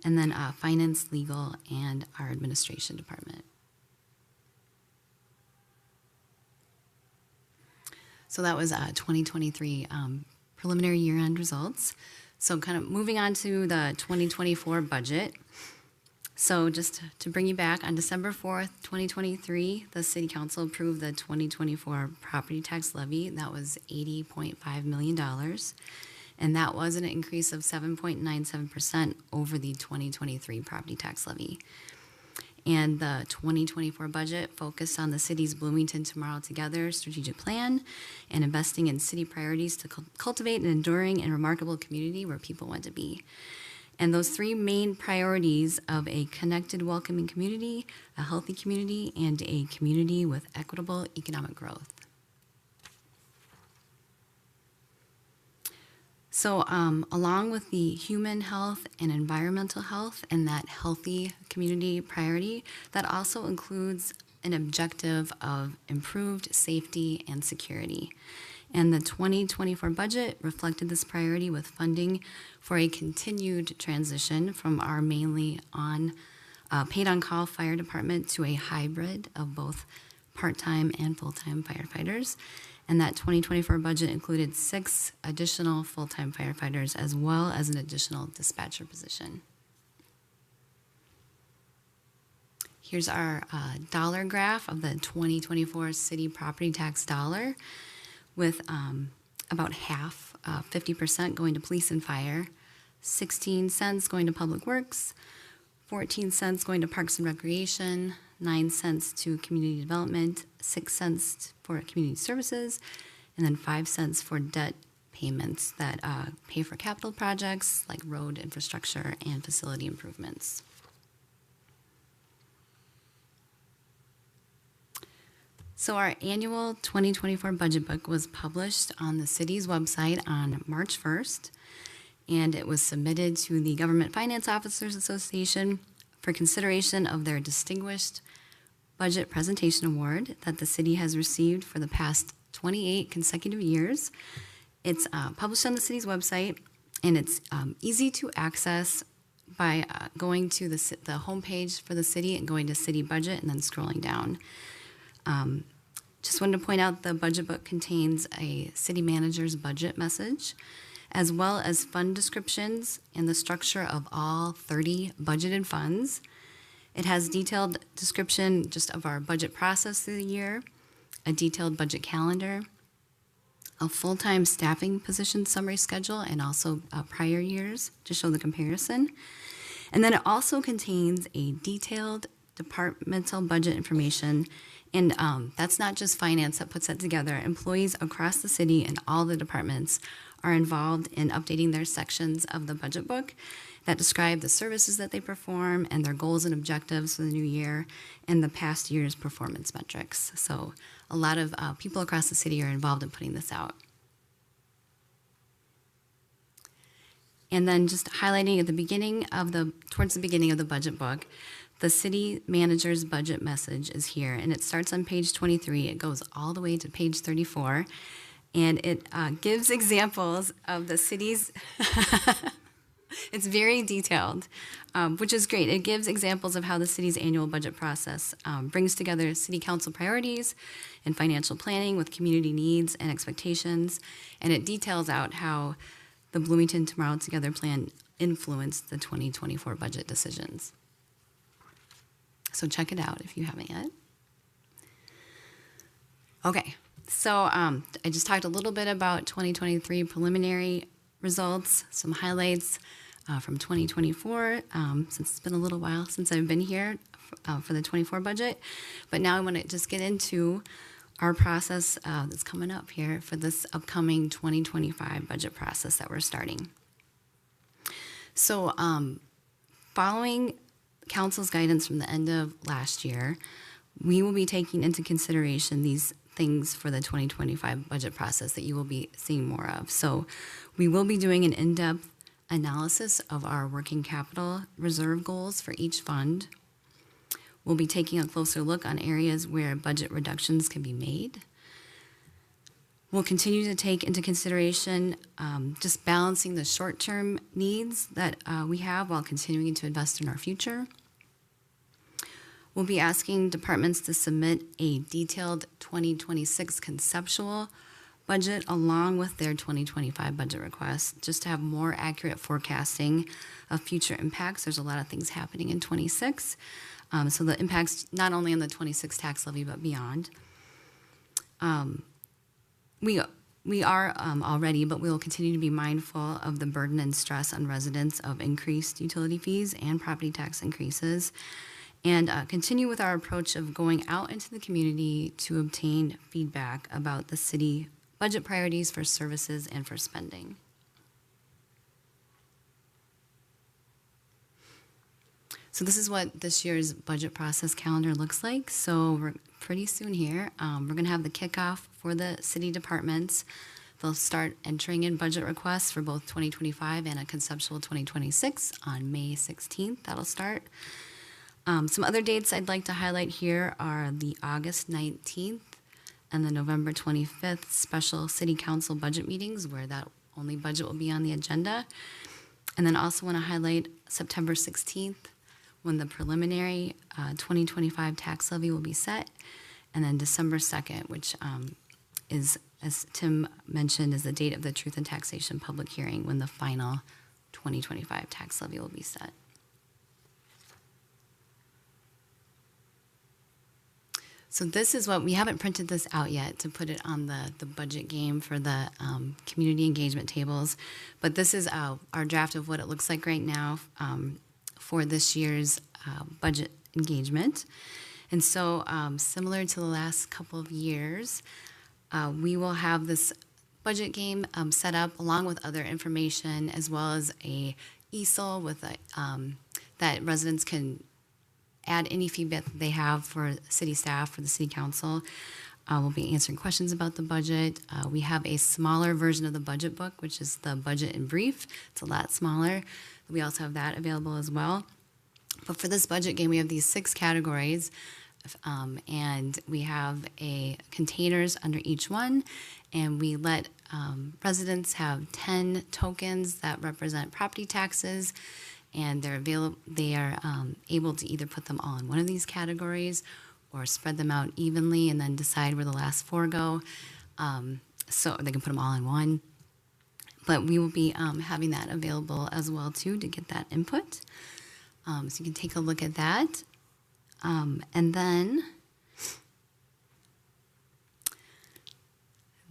and then finance, legal, and our administration department. So that was 2023 preliminary year-end results. So kind of moving on to the 2024 budget. So just to bring you back, on December 4th, 2023, the City Council approved the 2024 property tax levy. That was $80.5 million. And that was an increase of 7.97% over the 2023 property tax levy. And the 2024 budget focused on the city's Bloomington Tomorrow Together strategic plan and investing in city priorities to cultivate an enduring and remarkable community where people want to be. And those three main priorities of a connected, welcoming community, a healthy community, and a community with equitable economic growth. So along with the human health and environmental health and that healthy community priority, that also includes an objective of improved safety and security. And the 2024 budget reflected this priority with funding for a continued transition from our mainly paid-on-call fire department to a hybrid of both part-time and full-time firefighters. And that 2024 budget included 6 additional full-time firefighters as well as an additional dispatcher position. Here's our dollar graph of the 2024 city property tax dollar, with about half, 50% going to police and fire, 16 cents going to public works, 14 cents going to parks and recreation, 9 cents to community development, 6 cents for community services, and then 5 cents for debt payments that pay for capital projects like road infrastructure and facility improvements. So our annual 2024 budget book was published on the city's website on March 1st, and it was submitted to the Government Finance Officers Association for consideration of their Distinguished Budget Presentation Award that the city has received for the past 28 consecutive years. It's published on the city's website, and it's easy to access by going to the homepage for the city and going to city budget and then scrolling down. Just wanted to point out the budget book contains a city manager's budget message, as well as fund descriptions and the structure of all 30 budgeted funds. It has detailed description just of our budget process through the year, a detailed budget calendar, a full-time staffing position summary schedule, and also prior years to show the comparison. And then it also contains a detailed departmental budget information, and that's not just finance that puts that together. Employees across the city and all the departments are involved in updating their sections of the budget book that describe the services that they perform and their goals and objectives for the new year and the past year's performance metrics. So a lot of people across the city are involved in putting this out. And then just highlighting at the beginning of towards the beginning of the budget book, the city manager's budget message is here, and it starts on page 23. It goes all the way to page 34, and it gives examples of the city's, it's very detailed, which is great. It gives examples of how the city's annual budget process brings together city council priorities and financial planning with community needs and expectations, and it details out how the Bloomington Tomorrow Together plan influenced the 2024 budget decisions. So check it out if you haven't yet. Okay, so I just talked a little bit about 2023 preliminary results, some highlights from 2024, since it's been a little while since I've been here for the 24 budget. But now I want to just get into our process that's coming up here for this upcoming 2025 budget process that we're starting. So following Council's guidance from the end of last year, we will be taking into consideration these things for the 2025 budget process that you will be seeing more of. So we will be doing an in-depth analysis of our working capital reserve goals for each fund. We'll be taking a closer look on areas where budget reductions can be made. We'll continue to take into consideration just balancing the short-term needs that we have while continuing to invest in our future. We'll be asking departments to submit a detailed 2026 conceptual budget along with their 2025 budget requests, just to have more accurate forecasting of future impacts. There's a lot of things happening in 26, so the impacts not only on the 26 tax levy but beyond. We are already, but we will continue to be mindful of the burden and stress on residents of increased utility fees and property tax increases. and continue with our approach of going out into the community to obtain feedback about the city budget priorities for services and for spending. So this is what this year's budget process calendar looks like. So we're pretty soon here. We're going to have the kickoff for the city departments. They'll start entering in budget requests for both 2025 and a conceptual 2026 on May 16th. That'll start. Some other dates I'd like to highlight here are the August 19th and the November 25th special city council budget meetings, where that only budget will be on the agenda. And then also want to highlight September 16th, when the preliminary 2025 tax levy will be set, and then December 2nd, which is, as Tim mentioned, is the date of the Truth in Taxation public hearing, when the final 2025 tax levy will be set. So this is what, we haven't printed this out yet to put it on the budget game for the community engagement tables, but this is our draft of what it looks like right now for this year's budget engagement. And so similar to the last couple of years, we will have this budget game set up along with other information, as well as a easel with that residents can add any feedback that they have for city staff, for the city council. We'll be answering questions about the budget. We have a smaller version of the budget book, which is the budget in brief. It's a lot smaller. We also have that available as well. But for this budget game, we have these 6 categories, and we have containers under each one, and we let residents have 10 tokens that represent property taxes, and they are able to either put them all in one of these categories or spread them out evenly and then decide where the last 4 go. So they can put them all in one. But we will be having that available as well too, to get that input. So you can take a look at that. And then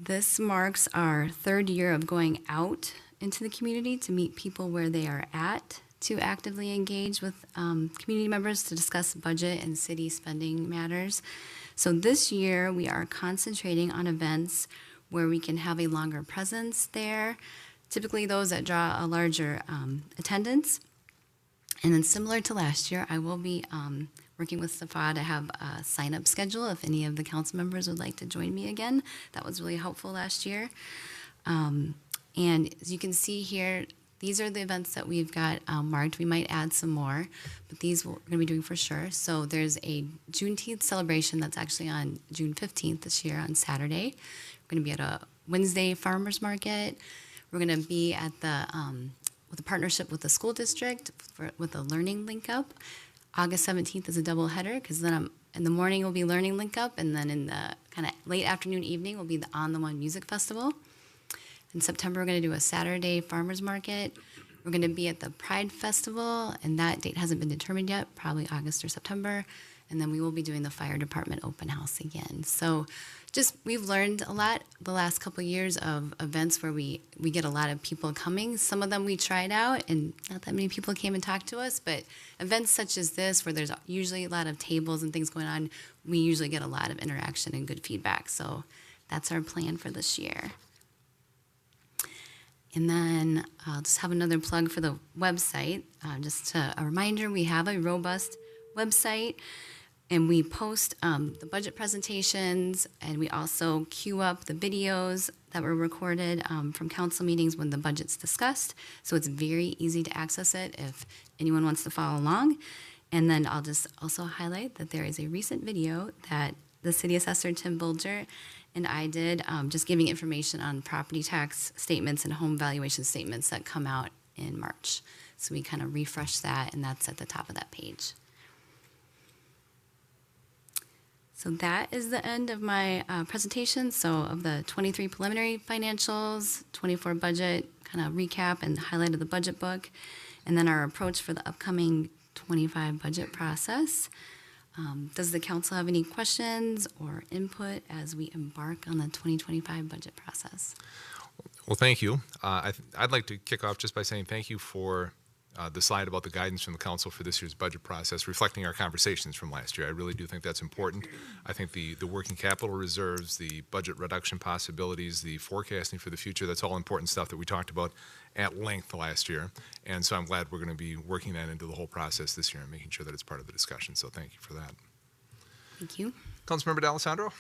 this marks our 3rd year of going out into the community to meet people where they are at, to actively engage with community members to discuss budget and city spending matters. So this year we are concentrating on events where we can have a longer presence there, typically those that draw a larger attendance. And then similar to last year, I will be working with Safa to have a sign-up schedule if any of the council members would like to join me again. That was really helpful last year. And as you can see here, these are the events that we've got marked. We might add some more, but these we're going to be doing for sure. So there's a Juneteenth celebration that's actually on June 15th this year on Saturday. We're going to be at a Wednesday farmers market. We're going to be at with a partnership with the school district with a learning link up. August 17th is a double header, because then in the morning will be learning link up, and then in the kind of late afternoon evening will be the On the One Music Festival. In September, we're going to do a Saturday farmers market. We're going to be at the Pride Festival, and that date hasn't been determined yet, probably August or September. And then we will be doing the fire department open house again. So we've learned a lot the last couple of years of events where we get a lot of people coming. Some of them we tried out, and not that many people came and talked to us, but events such as this, where there's usually a lot of tables and things going on, we usually get a lot of interaction and good feedback. So that's our plan for this year. And then I'll just have another plug for the website. Just a reminder, we have a robust website, and we post the budget presentations, and we also queue up the videos that were recorded from council meetings when the budget's discussed. So it's very easy to access it if anyone wants to follow along. And then I'll just also highlight that there is a recent video that the city assessor, Tim Bulger, and I did, just giving information on property tax statements and home valuation statements that come out in March. So we kind of refresh that, and that's at the top of that page. So that is the end of my presentation. So of the 23 preliminary financials, 24 budget, kind of recap and highlight of the budget book, and then our approach for the upcoming 25 budget process. Does the council have any questions or input as we embark on the 2025 budget process? Well, thank you. I'd like to kick off just by saying thank you for the slide about the guidance from the council for this year's budget process, reflecting our conversations from last year. I really do think that's important. I think the working capital reserves, the budget reduction possibilities, the forecasting for the future, that's all important stuff that we talked about at length last year. And so I'm glad we're going to be working that into the whole process this year and making sure that it's part of the discussion. So thank you for that. Thank you. Councilmember D'Alessandro?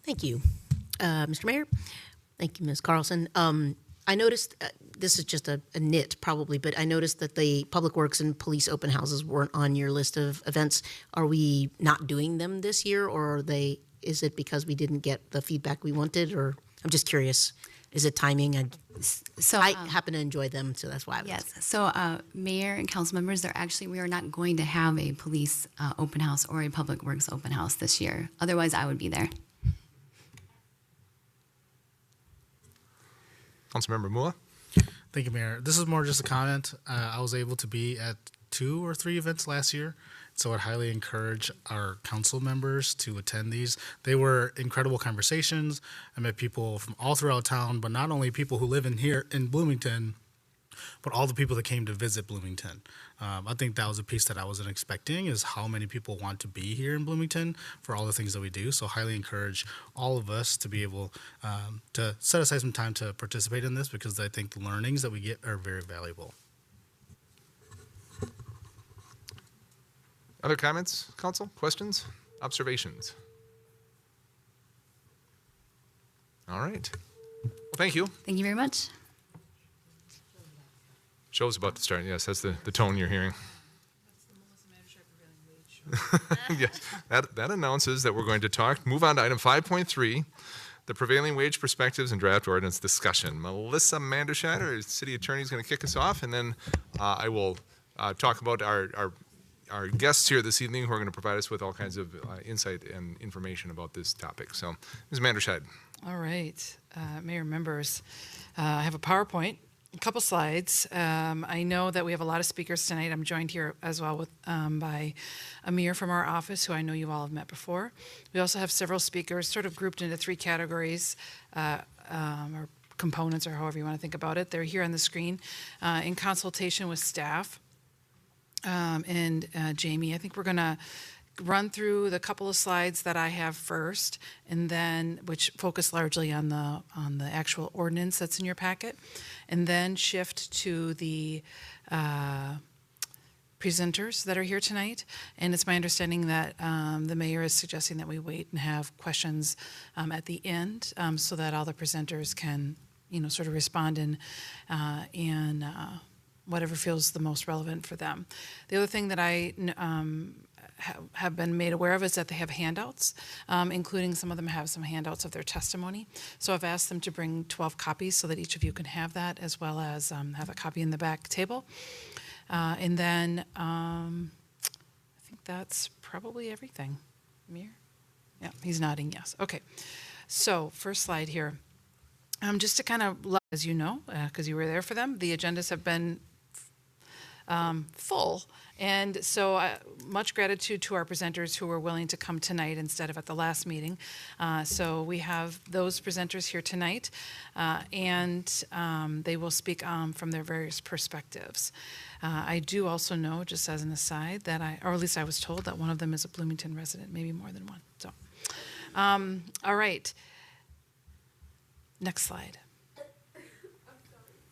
Thank you, Mr. Mayor. Thank you, Ms. Carlson. I noticed, this is just a nit probably, but I noticed that the Public Works and Police open houses weren't on your list of events. Are we not doing them this year, or is it because we didn't get the feedback we wanted, or I'm just curious. Is it timing? I happen to enjoy them, so that's why I was asking. Yes. So, Mayor and council members, we are not going to have a police open house or a Public Works open house this year. Otherwise, I would be there. Councilmember Mula? Thank you, Mayor. This is more just a comment. I was able to be at 2 or 3 events last year, so I'd highly encourage our council members to attend these. They were incredible conversations. I met people from all throughout town, but not only people who live in here in Bloomington, but all the people that came to visit Bloomington. I think that was a piece that I wasn't expecting, is how many people want to be here in Bloomington for all the things that we do. So highly encourage all of us to be able to set aside some time to participate in this, because I think the learnings that we get are very valuable. Other comments, council? Questions? Observations? All right. Well, thank you. Thank you very much. Show's about to start. Yes, that's the tone you're hearing. Yes, that announces that we're going to move on to item 5.3, the prevailing wage perspectives and draft ordinance discussion. Melissa Manderscheid, our city attorney, is going to kick us off, and then I will talk about our guests here this evening who are going to provide us with all kinds of insight and information about this topic. So, Ms. Manderscheid. All right, Mayor, members, I have a PowerPoint. A couple slides. I know that we have a lot of speakers tonight. I'm joined here as well with by Amir from our office, who I know you all have met before. We also have several speakers sort of grouped into 3 categories or components, or however you want to think about it. They're here on the screen in consultation with staff. And Jamie, I think we're going to run through the couple of slides that I have first, and then which focus largely on the actual ordinance that's in your packet, and then shift to the presenters that are here tonight. And it's my understanding that the mayor is suggesting that we wait and have questions at the end, so that all the presenters can, sort of respond in whatever feels the most relevant for them. The other thing that I have been made aware of is that they have handouts, including some of them have some handouts of their testimony. So I've asked them to bring 12 copies so that each of you can have that, as well as have a copy in the back table. And then I think that's probably everything. Amir? Yeah, he's nodding yes. Okay. So first slide here. Just to kind of, as you know, because you were there for them, the agendas have been full. And so much gratitude to our presenters who were willing to come tonight instead of at the last meeting. So we have those presenters here tonight, and they will speak from their various perspectives. I do also know, just as an aside, that or at least I was told, that one of them is a Bloomington resident, maybe more than one. So, all right. Next slide.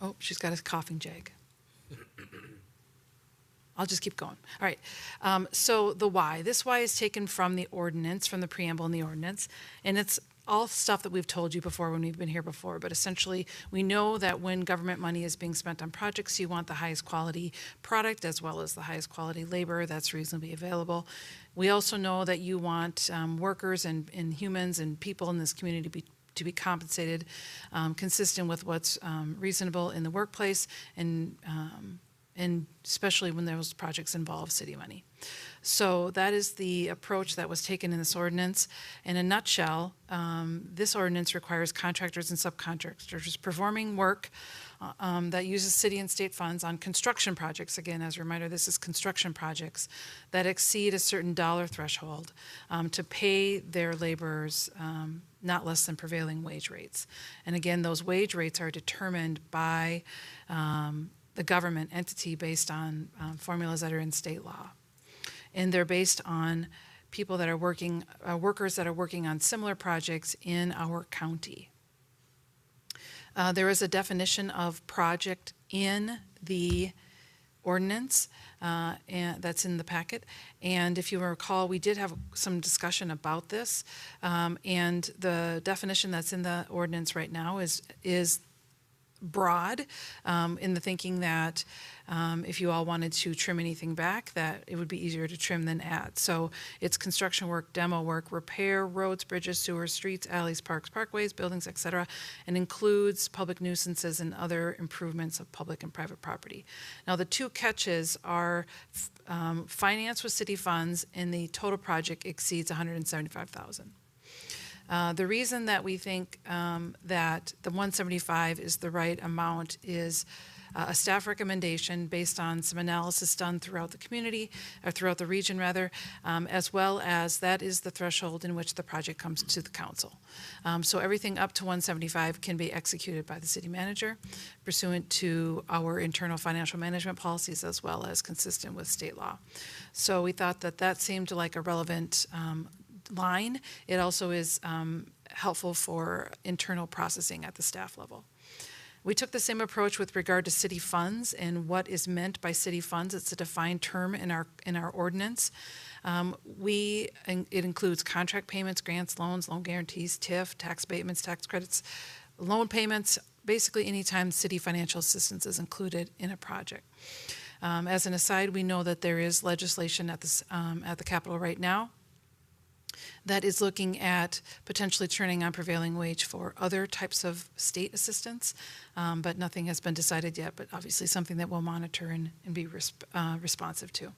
Oh, she's got a coughing jag. I'll just keep going. All right. So the why. This why is taken from the ordinance, from the preamble in the ordinance. And it's all stuff that we've told you before when we've been here before. But essentially, we know that when government money is being spent on projects, you want the highest quality product as well as the highest quality labor that's reasonably available. We also know that you want workers and humans and people in this community to be compensated consistent with what's reasonable in the workplace, and especially when those projects involve city money. So that is the approach that was taken in this ordinance. In a nutshell, this ordinance requires contractors and subcontractors performing work that uses city and state funds on construction projects. Again, as a reminder, this is construction projects that exceed a certain dollar threshold to pay their laborers not less than prevailing wage rates. And again, those wage rates are determined by the government entity based on formulas that are in state law. And they're based on people that are working, workers that are working on similar projects in our county. There is a definition of project in the ordinance, and that's in the packet. And if you recall, we did have some discussion about this. And the definition that's in the ordinance right now is broad, in the thinking that if you all wanted to trim anything back, that it would be easier to trim than add. So it's construction work, demo work, repair roads, bridges, sewers, streets, alleys, parks, parkways, buildings, etc., and includes public nuisances and other improvements of public and private property. Now, the two catches are financed with city funds, and the total project exceeds $175,000. The reason that we think that the 175 is the right amount is a staff recommendation based on some analysis done throughout the community, or throughout the region rather, as well as that is the threshold in which the project comes to the council. So everything up to 175 can be executed by the city manager pursuant to our internal financial management policies as well as consistent with state law. So we thought that that seemed like a relevant line. It also is helpful for internal processing at the staff level. We took the same approach with regard to city funds and what is meant by city funds. It's a defined term in our ordinance. It includes contract payments, grants, loans, loan guarantees, TIF, tax abatements, tax credits, loan payments, basically anytime city financial assistance is included in a project. As an aside, we know that there is legislation at the Capitol right now that is looking at potentially turning on prevailing wage for other types of state assistance, but nothing has been decided yet, but obviously something that we'll monitor and be responsive to.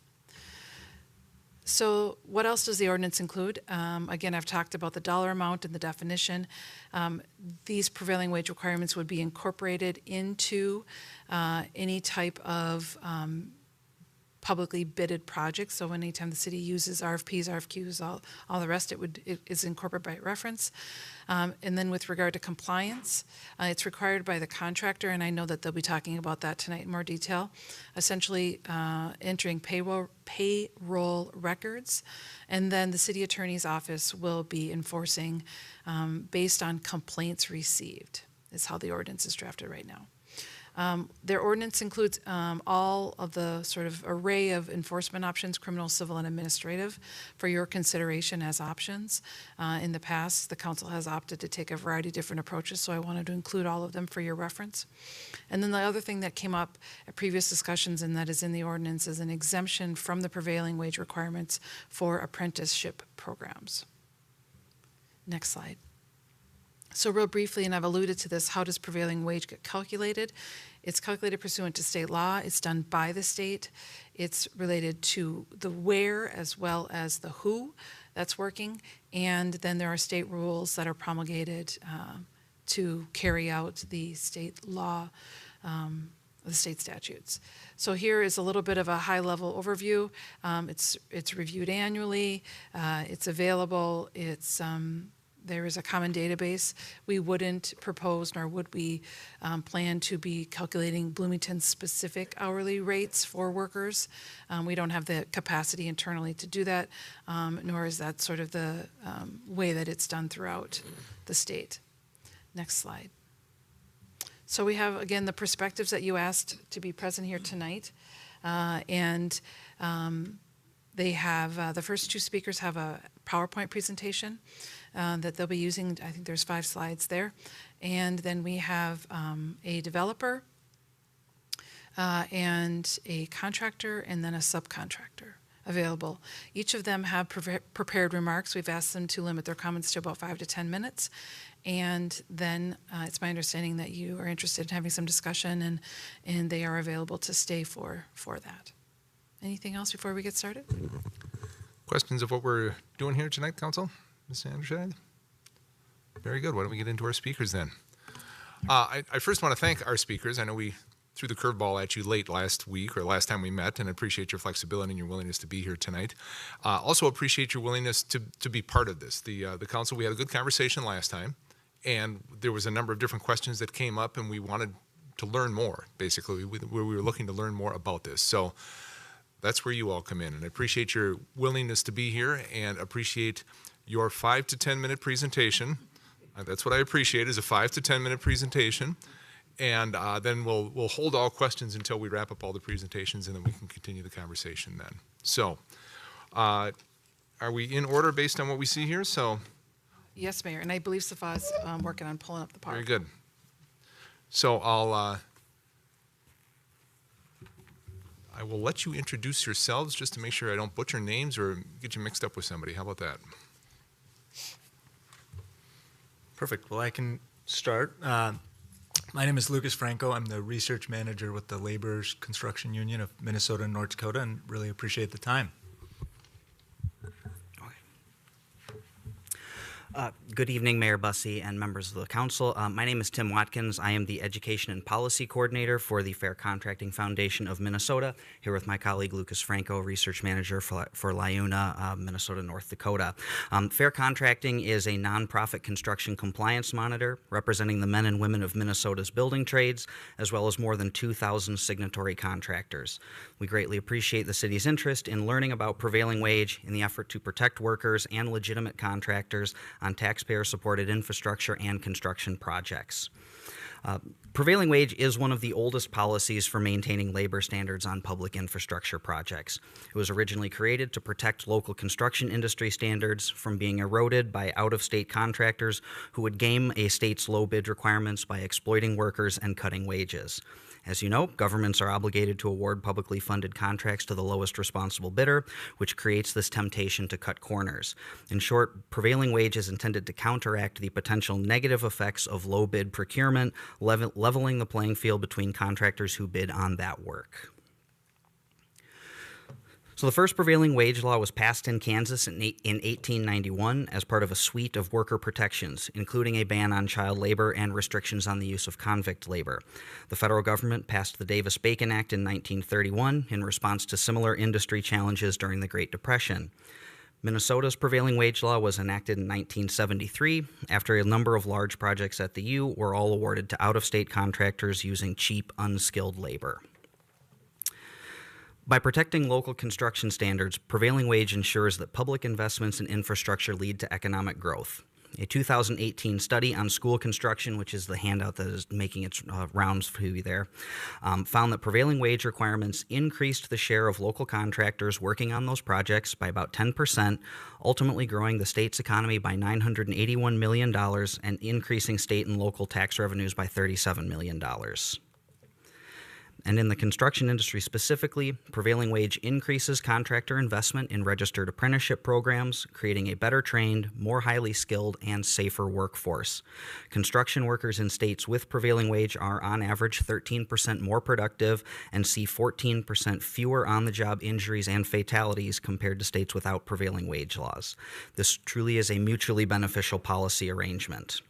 So what else does the ordinance include? Again, I've talked about the dollar amount and the definition. These prevailing wage requirements would be incorporated into any type of publicly bidded projects. So anytime the city uses RFPs, RFQs, all the rest, it is incorporated by reference. And then with regard to compliance, it's required by the contractor, and I know that they'll be talking about that tonight in more detail. Essentially entering payroll records, and then the city attorney's office will be enforcing based on complaints received, is how the ordinance is drafted right now. Their ordinance includes all of the sort of array of enforcement options, criminal, civil, and administrative, for your consideration as options. In the past, the council has opted to take a variety of different approaches, so I wanted to include all of them for your reference. And then the other thing that came up at previous discussions, and that is in the ordinance, is an exemption from the prevailing wage requirements for apprenticeship programs. Next slide. So real briefly, and I've alluded to this, how does prevailing wage get calculated? It's calculated pursuant to state law. It's done by the state. It's related to the where as well as the who that's working. And then there are state rules that are promulgated to carry out the state law, the state statutes. So here is a little bit of a high-level overview. It's reviewed annually. It's available. There is a common database. We wouldn't propose, nor would we plan to be calculating Bloomington-specific hourly rates for workers. We don't have the capacity internally to do that, nor is that sort of the way that it's done throughout the state. Next slide. So we have, again, the perspectives that you asked to be present here tonight. And they have, the first two speakers have a PowerPoint presentation that they'll be using. I think there's 5 slides there. And then we have a developer and a contractor and then a subcontractor available. Each of them have prepared remarks. We've asked them to limit their comments to about 5 to 10 minutes. And then it's my understanding that you are interested in having some discussion, and they are available to stay for that. Anything else before we get started? Questions of what we're doing here tonight, Council? Ms. Anderson? Very good. Why don't we get into our speakers then? I first want to thank our speakers. I know we threw the curveball at you late last week or last time we met, and I appreciate your flexibility and your willingness to be here tonight. Also appreciate your willingness to be part of this. The council, we had a good conversation last time, and there was a number of different questions that came up, and we wanted learn more, basically. We were looking to learn more about this. So that's where you all come in. And I appreciate your willingness to be here and appreciate your 5 to 10 minute presentation. That's what I appreciate, is a 5 to 10 minute presentation. And then we'll hold all questions until we wrap up all the presentations, and then we can continue the conversation then. So are we in order based on what we see here? So Yes, Mayor, and I believe Safa's working on pulling up the PowerPoint. very good. So I will let you introduce yourselves just to make sure I don't butcher names or get you mixed up with somebody. How about that? Perfect. Well, I can start. My name is Lucas Franco. I'm the research manager with the Laborers Construction Union of Minnesota and North Dakota, and really appreciate the time. Good evening, Mayor Bussey and members of the council. My name is Tim Watkins. I am the Education and Policy Coordinator for the Fair Contracting Foundation of Minnesota, here with my colleague Lucas Franco, Research Manager for LIUNA, Minnesota, North Dakota. Fair Contracting is a nonprofit construction compliance monitor representing the men and women of Minnesota's building trades, as well as more than 2,000 signatory contractors. We greatly appreciate the city's interest in learning about prevailing wage in the effort to protect workers and legitimate contractors on taxpayer-supported infrastructure and construction projects. Prevailing wage is one of the oldest policies for maintaining labor standards on public infrastructure projects. It was originally created to protect local construction industry standards from being eroded by out-of-state contractors who would game a state's low bid requirements by exploiting workers and cutting wages. As you know, governments are obligated to award publicly funded contracts to the lowest responsible bidder, which creates this temptation to cut corners. In short, prevailing wage is intended to counteract the potential negative effects of low bid procurement, leveling the playing field between contractors who bid on that work. So the first prevailing wage law was passed in Kansas in 1891 as part of a suite of worker protections, including a ban on child labor and restrictions on the use of convict labor. The federal government passed the Davis-Bacon Act in 1931 in response to similar industry challenges during the Great Depression. Minnesota's prevailing wage law was enacted in 1973 after a number of large projects at the U were all awarded to out-of-state contractors using cheap, unskilled labor. By protecting local construction standards, prevailing wage ensures that public investments in infrastructure lead to economic growth. A 2018 study on school construction, which is the handout that is making its rounds for you there, found that prevailing wage requirements increased the share of local contractors working on those projects by about 10%, ultimately growing the state's economy by $981 million and increasing state and local tax revenues by $37 million. And in the construction industry specifically, prevailing wage increases contractor investment in registered apprenticeship programs, creating a better trained, more highly skilled, and safer workforce. Construction workers in states with prevailing wage are on average 13% more productive and see 14% fewer on-the-job injuries and fatalities compared to states without prevailing wage laws. This truly is a mutually beneficial policy arrangement.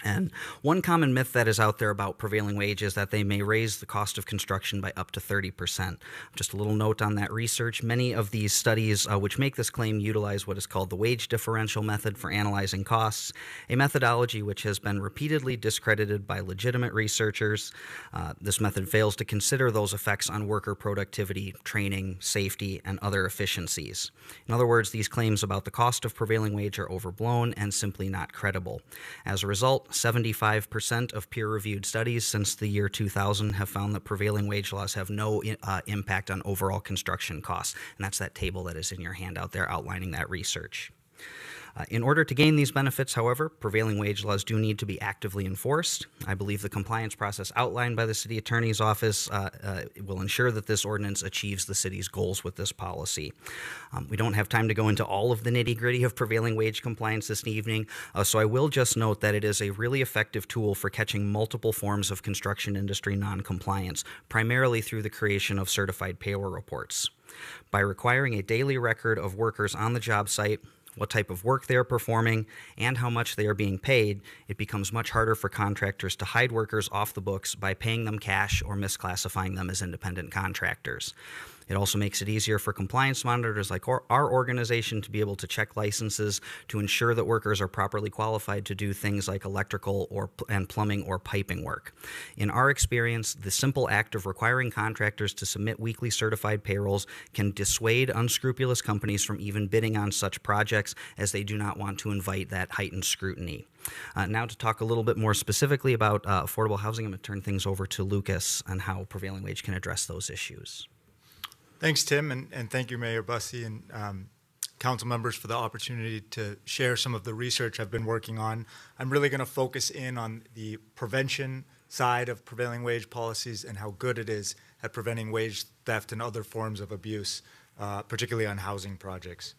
And one common myth that is out there about prevailing wage is that they may raise the cost of construction by up to 30%. Just a little note on that research. Many of these studies which make this claim utilize what is called the wage differential method for analyzing costs, a methodology which has been repeatedly discredited by legitimate researchers. This method fails to consider those effects on worker productivity, training, safety, and other efficiencies. In other words, these claims about the cost of prevailing wage are overblown and simply not credible. As a result, 75% of peer-reviewed studies since the year 2000 have found that prevailing wage laws have no impact on overall construction costs. And that's that table that is in your handout there outlining that research. In order to gain these benefits, however, prevailing wage laws do need to be actively enforced. I believe the compliance process outlined by the City Attorney's Office will ensure that this ordinance achieves the city's goals with this policy. We don't have time to go into all of the nitty-gritty of prevailing wage compliance this evening, so I will just note that it is a really effective tool for catching multiple forms of construction industry noncompliance, primarily through the creation of certified payroll reports. By requiring a daily record of workers on the job site, what type of work they are performing, and how much they are being paid, it becomes much harder for contractors to hide workers off the books by paying them cash or misclassifying them as independent contractors. It also makes it easier for compliance monitors like our organization to be able to check licenses to ensure that workers are properly qualified to do things like electrical and plumbing or piping work. In our experience, the simple act of requiring contractors to submit weekly certified payrolls can dissuade unscrupulous companies from even bidding on such projects, as they do not want to invite that heightened scrutiny. Now to talk a little bit more specifically about affordable housing, I'm going to turn things over to Lucas on how prevailing wage can address those issues. Thanks, Tim, and thank you, Mayor Bussey and council members, for the opportunity to share some of the research I've been working on. I'm really going to focus in on the prevention side of prevailing wage policies and how good it is at preventing wage theft and other forms of abuse, particularly on housing projects.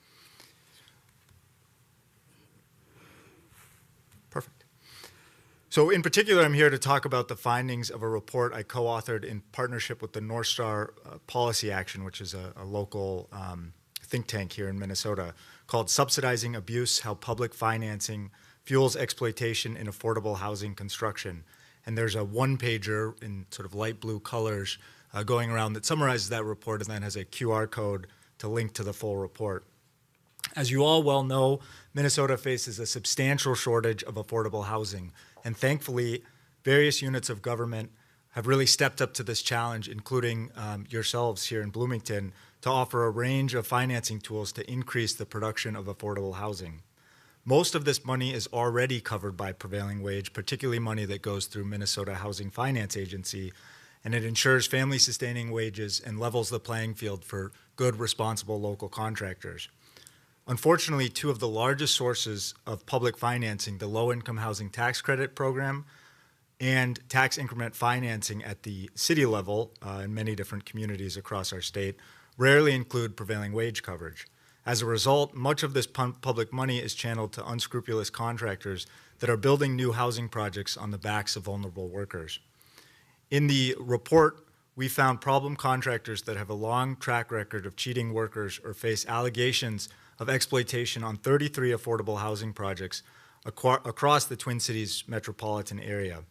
Perfect. So in particular, I'm here to talk about the findings of a report I co-authored in partnership with the North Star Policy Action, which is a local think tank here in Minnesota, called Subsidizing Abuse, How Public Financing Fuels Exploitation in Affordable Housing Construction. And there's a one-pager in sort of light blue colors going around that summarizes that report and then has a QR code to link to the full report. As you all well know, Minnesota faces a substantial shortage of affordable housing. And thankfully, various units of government have really stepped up to this challenge, including yourselves here in Bloomington, to offer a range of financing tools to increase the production of affordable housing. Most of this money is already covered by prevailing wage, particularly money that goes through Minnesota Housing Finance Agency, and it ensures family-sustaining wages and levels the playing field for good, responsible local contractors. Unfortunately, two of the largest sources of public financing, the Low-Income Housing Tax Credit Program and tax increment financing at the city level in many different communities across our state, rarely include prevailing wage coverage. As a result, much of this public money is channeled to unscrupulous contractors that are building new housing projects on the backs of vulnerable workers. In the report, we found problem contractors that have a long track record of cheating workers or face allegations of exploitation on 33 affordable housing projects across the Twin Cities metropolitan area.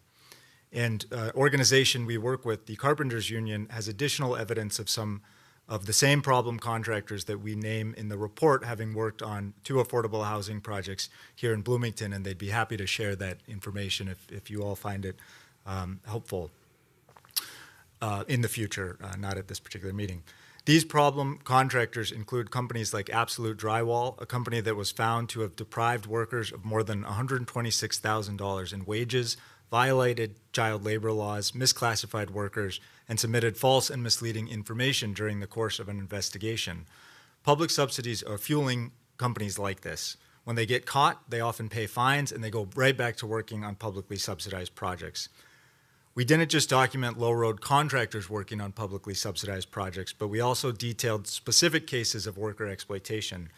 And organization we work with, the Carpenters Union, has additional evidence of some of the same problem contractors that we name in the report, having worked on 2 affordable housing projects here in Bloomington, and they'd be happy to share that information if you all find it helpful in the future, not at this particular meeting. These problem contractors include companies like Absolute Drywall, a company that was found to have deprived workers of more than $126,000 in wages, violated child labor laws, misclassified workers, and submitted false and misleading information during the course of an investigation. Public subsidies are fueling companies like this. When they get caught, they often pay fines and they go right back to working on publicly subsidized projects. We didn't just document low-road contractors working on publicly subsidized projects, but we also detailed specific cases of worker exploitation.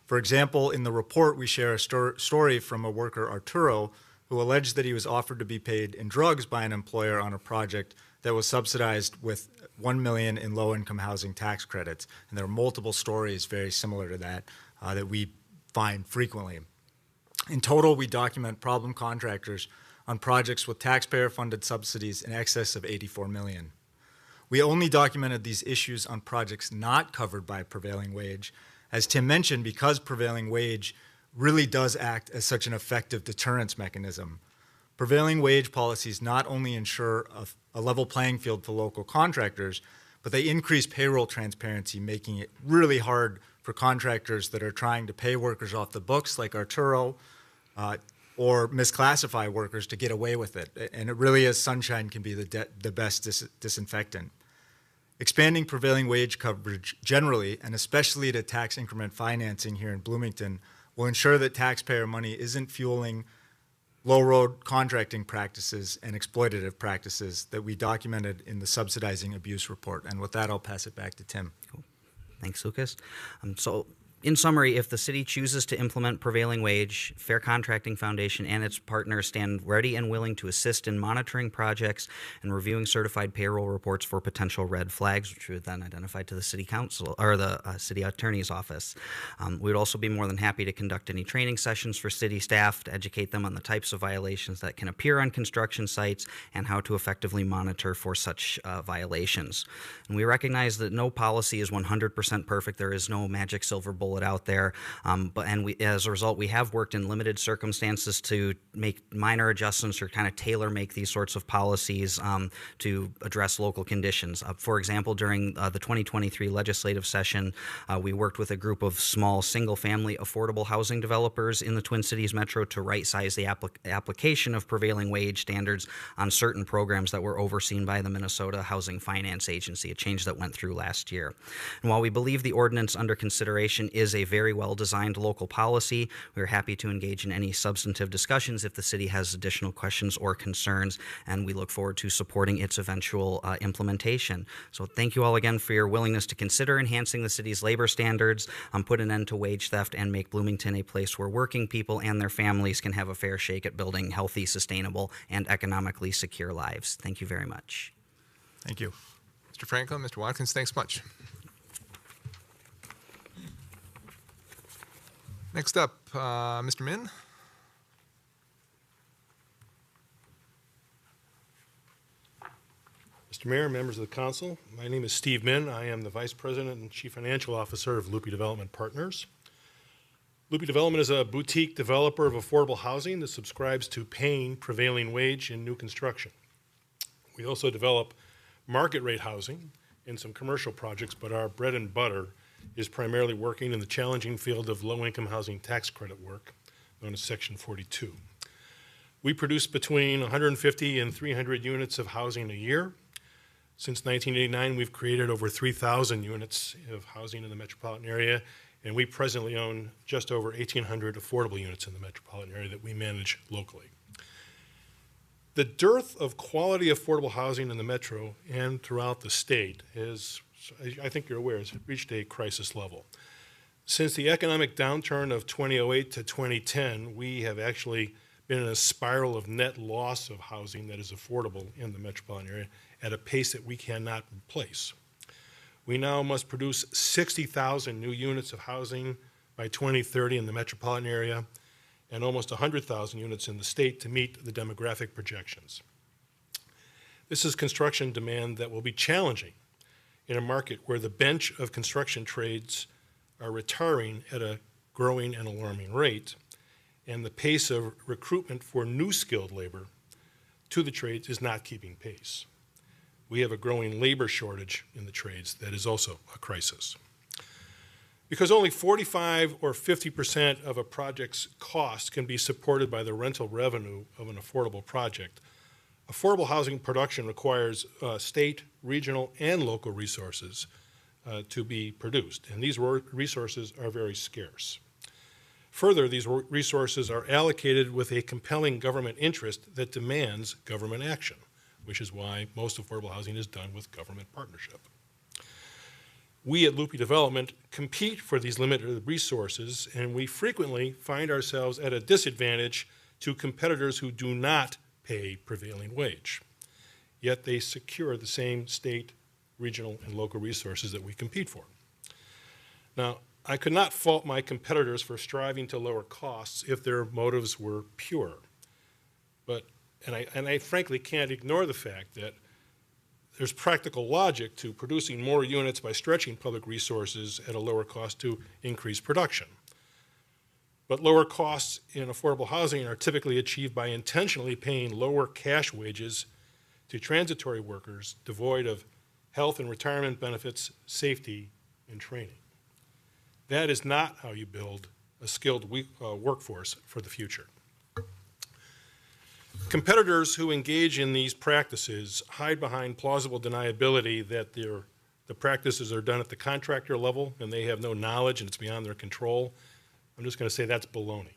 For example, in the report, we share a story from a worker, Arturo, who alleged that he was offered to be paid in drugs by an employer on a project that was subsidized with $1 million in low-income housing tax credits. And there are multiple stories very similar to that that we find frequently. In total, we document problem contractors on projects with taxpayer-funded subsidies in excess of $84 million. We only documented these issues on projects not covered by prevailing wage. As Tim mentioned, because prevailing wage really does act as such an effective deterrence mechanism. Prevailing wage policies not only ensure a level playing field for local contractors, but they increase payroll transparency, making it really hard for contractors that are trying to pay workers off the books, like Arturo, or misclassify workers to get away with it. And it really is, sunshine can be the best disinfectant. Expanding prevailing wage coverage generally, and especially to tax increment financing here in Bloomington, will ensure that taxpayer money isn't fueling low-road contracting practices and exploitative practices that we documented in the Subsidizing Abuse report. And with that, I'll pass it back to Tim. Cool. Thanks, Lucas. So In summary, if the city chooses to implement prevailing wage, Fair Contracting Foundation and its partners stand ready and willing to assist in monitoring projects and reviewing certified payroll reports for potential red flags, which we would then identify to the city council or the city attorney's office. We would also be more than happy to conduct any training sessions for city staff to educate them on the types of violations that can appear on construction sites and how to effectively monitor for such violations. And we recognize that no policy is 100% perfect. There is no magic silver bullet out there, as a result, we have worked in limited circumstances to make minor adjustments or kind of tailor make these sorts of policies to address local conditions. For example, during the 2023 legislative session, we worked with a group of small single-family affordable housing developers in the Twin Cities Metro to right-size the application of prevailing wage standards on certain programs that were overseen by the Minnesota Housing Finance Agency, a change that went through last year. And while we believe the ordinance under consideration is a very well-designed local policy, we are happy to engage in any substantive discussions if the city has additional questions or concerns, and we look forward to supporting its eventual implementation. So thank you all again for your willingness to consider enhancing the city's labor standards, put an end to wage theft, and make Bloomington a place where working people and their families can have a fair shake at building healthy, sustainable, and economically secure lives. Thank you very much. Thank you. Mr. Franklin, Mr. Watkins, thanks much. Next up, Mr. Min. Mr. Mayor, members of the council, my name is Steve Min. I am the Vice President and Chief Financial Officer of Loopy Development Partners. Loopy Development is a boutique developer of affordable housing that subscribes to paying prevailing wage in new construction. We also develop market rate housing in some commercial projects, but our bread and butter is primarily working in the challenging field of low-income housing tax credit work, known as Section 42. We produce between 150 and 300 units of housing a year. Since 1989, we've created over 3,000 units of housing in the metropolitan area, and we presently own just over 1,800 affordable units in the metropolitan area that we manage locally. The dearth of quality affordable housing in the metro and throughout the state is, I think you're aware, has reached a crisis level. Since the economic downturn of 2008 to 2010, we have actually been in a spiral of net loss of housing that is affordable in the metropolitan area at a pace that we cannot replace. We now must produce 60,000 new units of housing by 2030 in the metropolitan area and almost 100,000 units in the state to meet the demographic projections. This is construction demand that will be challenging in a market where the bench of construction trades are retiring at a growing and alarming rate, and the pace of recruitment for new skilled labor to the trades is not keeping pace. We have a growing labor shortage in the trades that is also a crisis. Because only 45 or 50% of a project's cost can be supported by the rental revenue of an affordable project, affordable housing production requires state, regional, and local resources to be produced, and these resources are very scarce. Further, these resources are allocated with a compelling government interest that demands government action, which is why most affordable housing is done with government partnership. We at Loopy Development compete for these limited resources, and we frequently find ourselves at a disadvantage to competitors who do not pay prevailing wage. Yet they secure the same state, regional, and local resources that we compete for. Now, I could not fault my competitors for striving to lower costs if their motives were pure. And I frankly can't ignore the fact that there's practical logic to producing more units by stretching public resources at a lower cost to increase production. But lower costs in affordable housing are typically achieved by intentionally paying lower cash wages to transitory workers devoid of health and retirement benefits, safety, and training. That is not how you build a skilled workforce for the future. Competitors who engage in these practices hide behind plausible deniability that the practices are done at the contractor level and they have no knowledge and it's beyond their control. I'm just going to say that's baloney.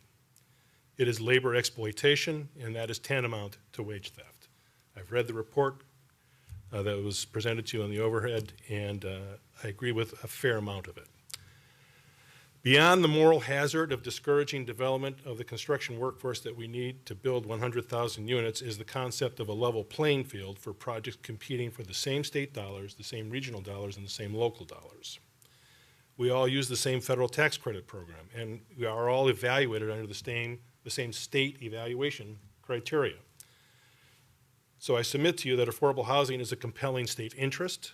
It is labor exploitation, and that is tantamount to wage theft. I've read the report that was presented to you on the overhead, and I agree with a fair amount of it. Beyond the moral hazard of discouraging development of the construction workforce that we need to build 100,000 units is the concept of a level playing field for projects competing for the same state dollars, the same regional dollars, and the same local dollars. We all use the same federal tax credit program, and we are all evaluated under the same state evaluation criteria. So I submit to you that affordable housing is a compelling state interest,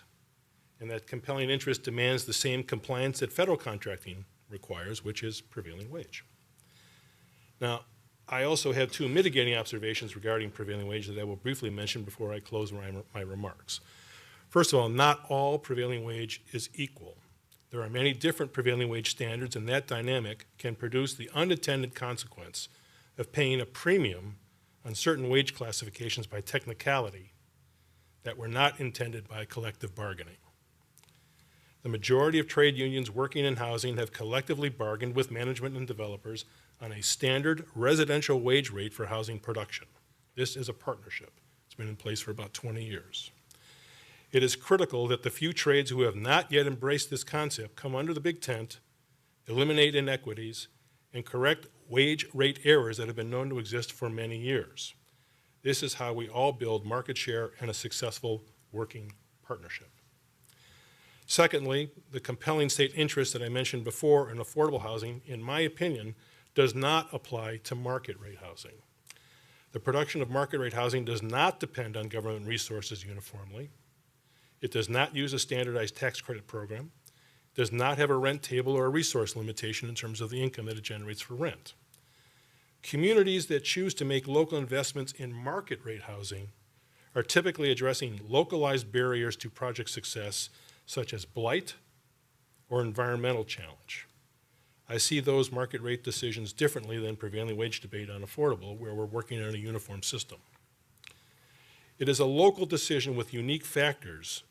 and that compelling interest demands the same compliance that federal contracting requires, which is prevailing wage. Now, I also have two mitigating observations regarding prevailing wage that I will briefly mention before I close my remarks. First of all, not all prevailing wage is equal. There are many different prevailing wage standards, and that dynamic can produce the unintended consequence of paying a premium on certain wage classifications by technicality that were not intended by collective bargaining. The majority of trade unions working in housing have collectively bargained with management and developers on a standard residential wage rate for housing production. This is a partnership. It's been in place for about 20 years. It is critical that the few trades who have not yet embraced this concept come under the big tent, eliminate inequities, and correct wage rate errors that have been known to exist for many years. This is how we all build market share and a successful working partnership. Secondly, the compelling state interest that I mentioned before in affordable housing, in my opinion, does not apply to market rate housing. The production of market rate housing does not depend on government resources uniformly. It does not use a standardized tax credit program, does not have a rent table or a resource limitation in terms of the income that it generates for rent. Communities that choose to make local investments in market rate housing are typically addressing localized barriers to project success, such as blight or environmental challenge. I see those market rate decisions differently than prevailing wage debate on affordable, where we're working on a uniform system. It is a local decision with unique factors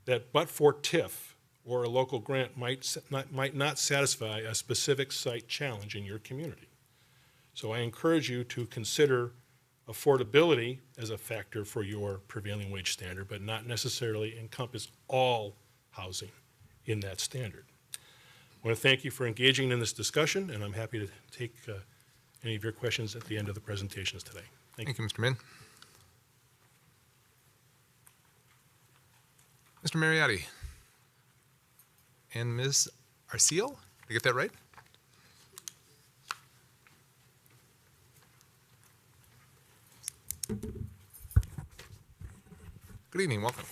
that, but for TIF or a local grant, might not satisfy a specific site challenge in your community. So I encourage you to consider affordability as a factor for your prevailing wage standard, but not necessarily encompass all housing in that standard. I want to thank you for engaging in this discussion, and I'm happy to take any of your questions at the end of the presentations today. Thank you, Mr. Min. Mr. Mariotti and Ms. Arceel, did I get that right? Good evening, welcome.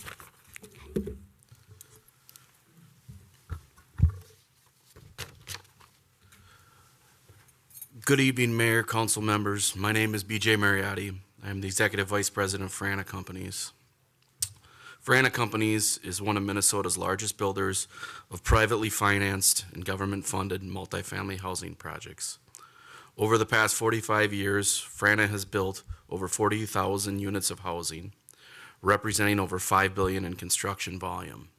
Good evening, Mayor, Council members. My name is BJ Mariotti. I am the Executive Vice President of Frana Companies. Frana Companies is one of Minnesota's largest builders of privately financed and government-funded multifamily housing projects. Over the past 45 years, Frana has built over 40,000 units of housing, representing over $5 billion in construction volume.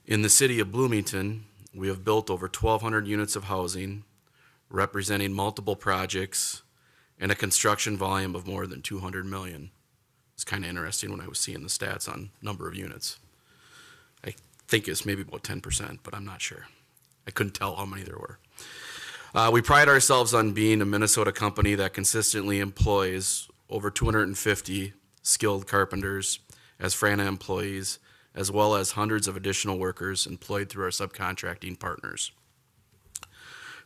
In the city of Bloomington, we have built over 1,200 units of housing, representing multiple projects and a construction volume of more than 200 million. It's kind of interesting when I was seeing the stats on number of units. I think it's maybe about 10%, but I'm not sure. I couldn't tell how many there were. We pride ourselves on being a Minnesota company that consistently employs over 250 skilled carpenters as Frana employees, as well as hundreds of additional workers employed through our subcontracting partners.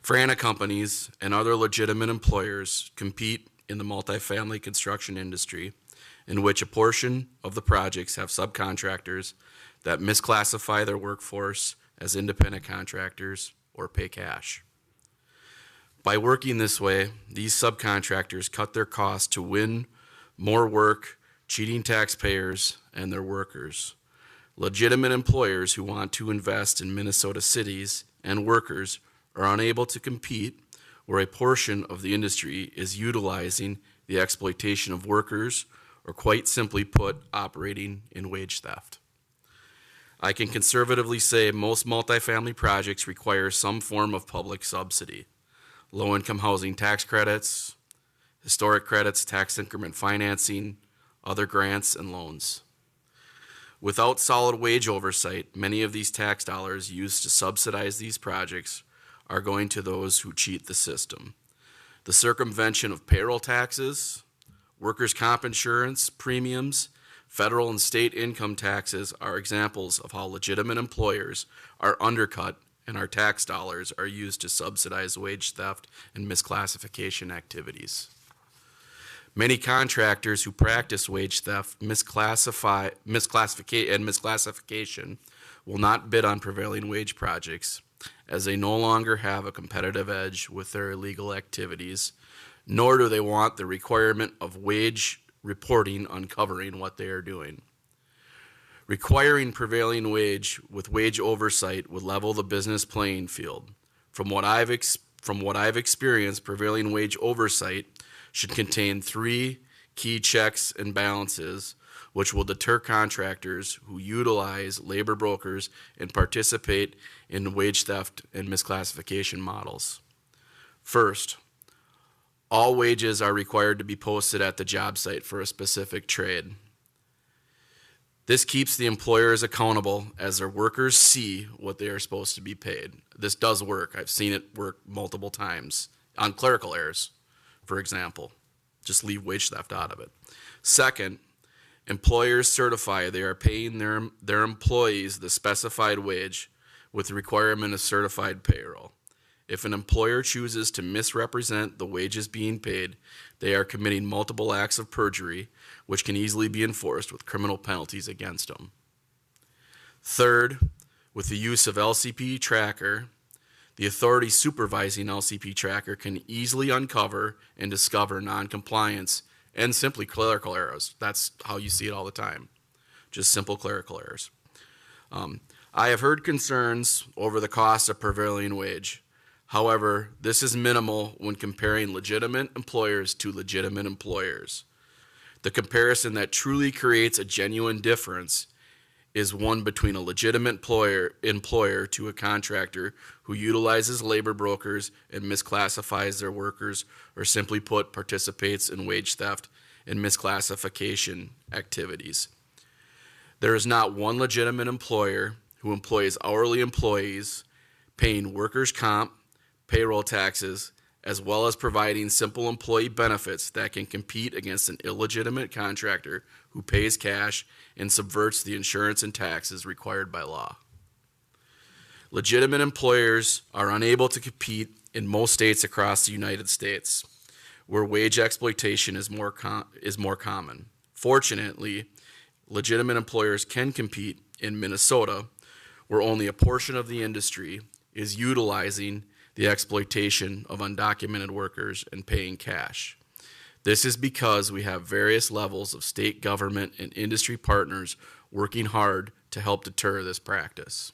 Frana companies and other legitimate employers compete in the multifamily construction industry, in which a portion of the projects have subcontractors that misclassify their workforce as independent contractors or pay cash. By working this way, these subcontractors cut their costs to win more work, cheating taxpayers and their workers. Legitimate employers who want to invest in Minnesota cities and workers are unable to compete where a portion of the industry is utilizing the exploitation of workers, or quite simply put, operating in wage theft. I can conservatively say most multifamily projects require some form of public subsidy. Low-income housing tax credits, historic credits, tax increment financing, other grants, and loans. Without solid wage oversight, many of these tax dollars used to subsidize these projects are going to those who cheat the system. The circumvention of payroll taxes, workers' comp insurance, premiums, federal and state income taxes are examples of how legitimate employers are undercut and our tax dollars are used to subsidize wage theft and misclassification activities. Many contractors who practice wage theft, misclassification will not bid on prevailing wage projects as they no longer have a competitive edge with their illegal activities, nor do they want the requirement of wage reporting uncovering what they are doing. Requiring prevailing wage with wage oversight would level the business playing field. From what I've experienced, prevailing wage oversight should contain 3 key checks and balances, which will deter contractors who utilize labor brokers and participate in wage theft and misclassification models. First, all wages are required to be posted at the job site for a specific trade. This keeps the employers accountable as their workers see what they are supposed to be paid. This does work. I've seen it work multiple times on clerical errors, for example. Just leave wage theft out of it. Second, employers certify they are paying their employees the specified wage with the requirement of certified payroll. If an employer chooses to misrepresent the wages being paid, they are committing multiple acts of perjury, which can easily be enforced with criminal penalties against them. Third, with the use of LCP Tracker, the authority supervising LCP Tracker can easily uncover and discover noncompliance and simply clerical errors. That's how you see it all the time, just simple clerical errors. I have heard concerns over the cost of prevailing wage. However, this is minimal when comparing legitimate employers to legitimate employers. The comparison that truly creates a genuine difference is one between a legitimate employer to a contractor who utilizes labor brokers and misclassifies their workers, or simply put, participates in wage theft and misclassification activities. There is not one legitimate employer who employs hourly employees, paying workers' comp, payroll taxes, as well as providing simple employee benefits that can compete against an illegitimate contractor who pays cash and subverts the insurance and taxes required by law. Legitimate employers are unable to compete in most states across the United States, where wage exploitation is more common. Fortunately, legitimate employers can compete in Minnesota, where only a portion of the industry is utilizing the exploitation of undocumented workers and paying cash. This is because we have various levels of state government and industry partners working hard to help deter this practice.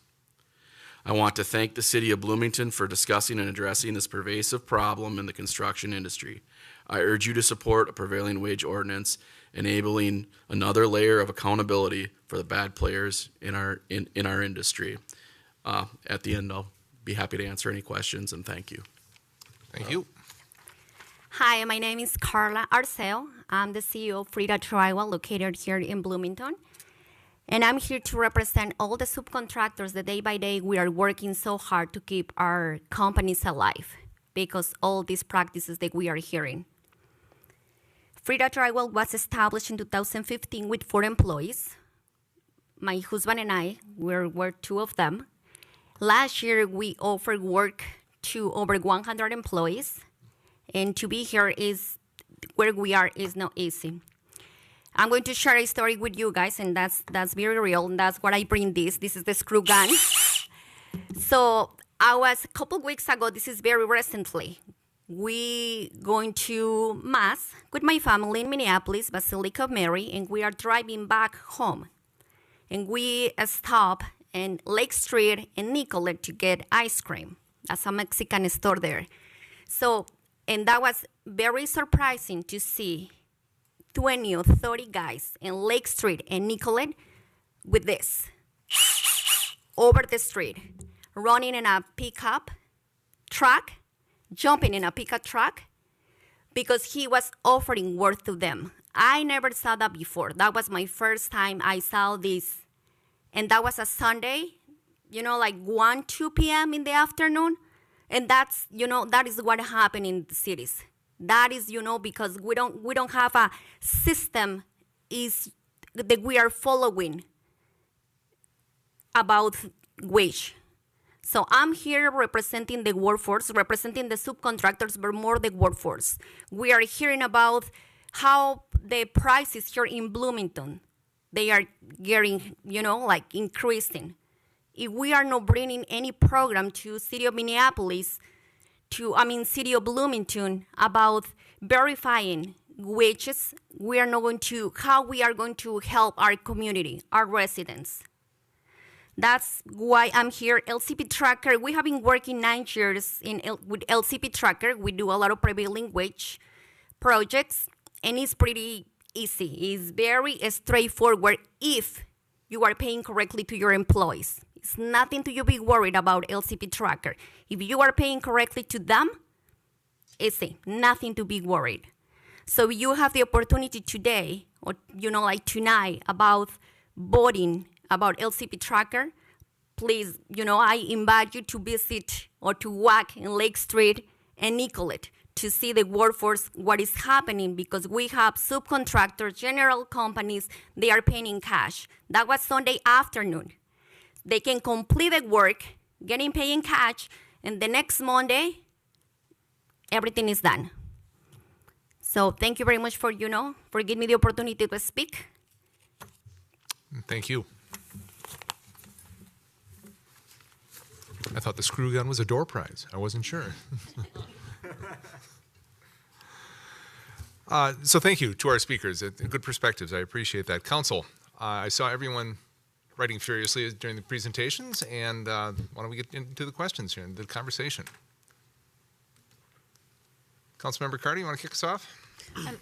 I want to thank the City of Bloomington for discussing and addressing this pervasive problem in the construction industry. I urge you to support a prevailing wage ordinance, enabling another layer of accountability for the bad players in our industry. At the end, I'll be happy to answer any questions, and thank you. Thank you. Hi, my name is Carla Arceo. I'm the CEO of Frida Tribal, located here in Bloomington. And I'm here to represent all the subcontractors that day by day we are working so hard to keep our companies alive because all these practices that we are hearing. Frida Tribal was established in 2015 with 4 employees. My husband and I were 2 of them. Last year, we offered work to over 100 employees, and to be here is where we are is not easy. I'm going to share a story with you guys, and that's very real, and that's what I bring this. This is the screw gun. So I was, a couple weeks ago, this is very recently, we going to Mass with my family in Minneapolis, Basilica of Mary, and we are driving back home. And we stop in Lake Street in Nicollet to get ice cream. That's a Mexican store there. So, and that was very surprising to see 20 or 30 guys in Lake Street and Nicollet with this over the street, running in a pickup truck, jumping in a pickup truck, because he was offering work to them. I never saw that before. That was my first time I saw this and that was a Sunday, like 1, 2 p.m. in the afternoon. And that's, that is what happened in the cities. That is, because we don't have a system that we are following about wage. So I'm here representing the workforce, representing the subcontractors, but more the workforce. We are hearing about how the prices here in Bloomington, they are getting, increasing. If we are not bringing any program to City of Minneapolis, City of Bloomington about verifying wages, how we are going to help our community, our residents. That's why I'm here. LCP Tracker, we have been working 9 years with LCP Tracker. We do a lot of prevailing wage projects, and it's pretty easy. It's very straightforward if you are paying correctly to your employees. It's nothing to you be worried about LCP Tracker. If you are paying correctly to them, easy, nothing to be worried. So you have the opportunity today, or tonight, about voting about LCP Tracker. Please, I invite you to visit or to walk in Lake Street and Nicollet to see the workforce, what is happening, because we have subcontractors, general companies, they are paying in cash. That was Sunday afternoon. They can complete the work, getting paid in cash, and the next Monday, everything is done. So thank you very much for giving me the opportunity to speak. Thank you. I thought the screw gun was a door prize. I wasn't sure. So thank you to our speakers. Good perspectives. I appreciate that. Council, I saw everyone writing furiously during the presentations, and why don't we get into the questions here and the conversation? Councilmember Carter, you want to kick us off?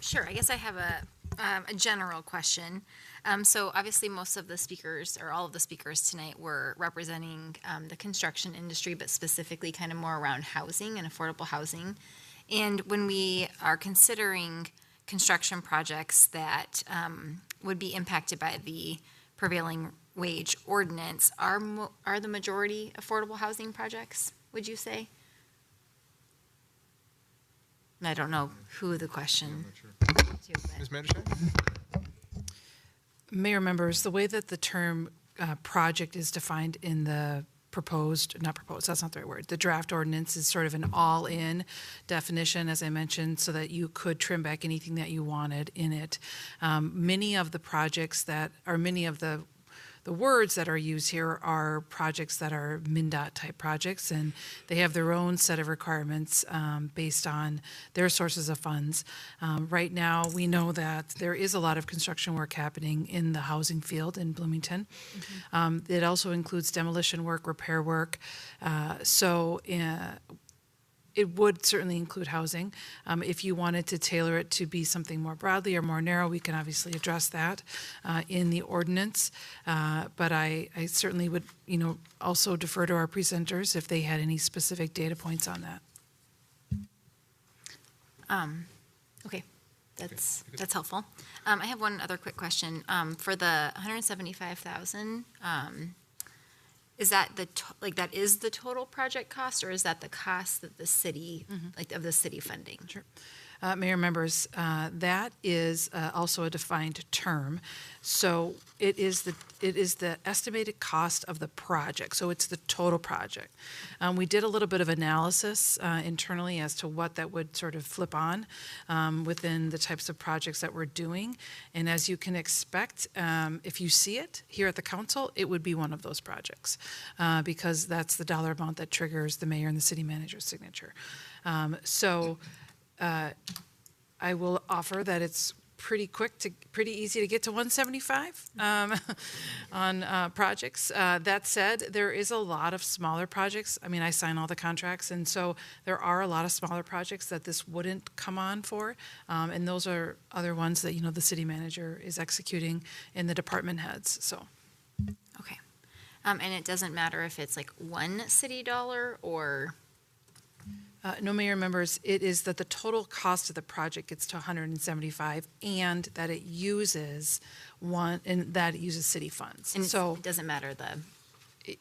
Sure. I guess I have a general question. So obviously most of the speakers, or all of the speakers tonight, were representing the construction industry, but specifically kind of more around housing and affordable housing. And when we are considering construction projects that would be impacted by the prevailing wage ordinance, are the majority affordable housing projects, would you say? I don't know who the question to, Ms. Manderscheid? Mayor members, the way that the term project is defined in the that's not the right word. The draft ordinance is sort of an all-in definition, as I mentioned, so that you could trim back anything that you wanted in it. Many of the words that are used here are projects that are MnDOT type projects, and they have their own set of requirements based on their sources of funds. Right now, we know that there is a lot of construction work happening in the housing field in Bloomington. Mm-hmm. It also includes demolition work, repair work. It would certainly include housing. If you wanted to tailor it to be something more broadly or more narrow, we can obviously address that in the ordinance. But I certainly would, also defer to our presenters if they had any specific data points on that. Okay, that's helpful. I have one other quick question. For the $175,000, is that that is the total project cost, or is that the cost that the city, of the city funding? Sure. Mayor members, that is also a defined term. So it is the estimated cost of the project. So it's the total project. We did a little bit of analysis internally as to what that would sort of flip on within the types of projects that we're doing. And as you can expect, if you see it here at the council, it would be one of those projects because that's the dollar amount that triggers the mayor and the city manager's signature. I will offer that it's pretty easy to get to 175 on projects. That said, there is a lot of smaller projects. I mean, I sign all the contracts, and so there are a lot of smaller projects that this wouldn't come on for, and those are other ones that the city manager is executing and the department heads. So, okay, and it doesn't matter if it's like one city dollar or. No, Mayor, members, it is that the total cost of the project gets to 175, and that it uses city funds. And So it doesn't matter the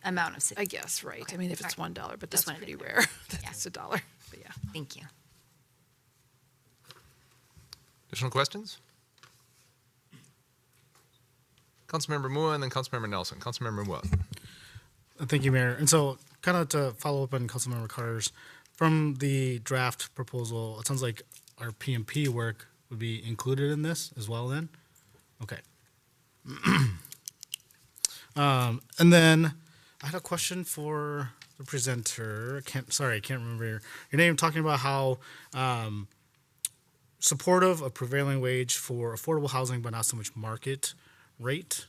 amount of city. I guess, right. Okay. I mean, if it's All right. $1, but Just that's wanted pretty to- rare. Yeah. That's $1, but yeah. Thank you. Additional questions? Councilmember Mua and then Councilmember Nelson. Councilmember Mua. Thank you, Mayor. And so, kind of to follow up on Councilmember Carter's, from the draft proposal, it sounds like our PMP work would be included in this as well. Then, okay. And then I had a question for the presenter. I can't remember your name. Talking about how supportive of prevailing wage for affordable housing, but not so much market rate.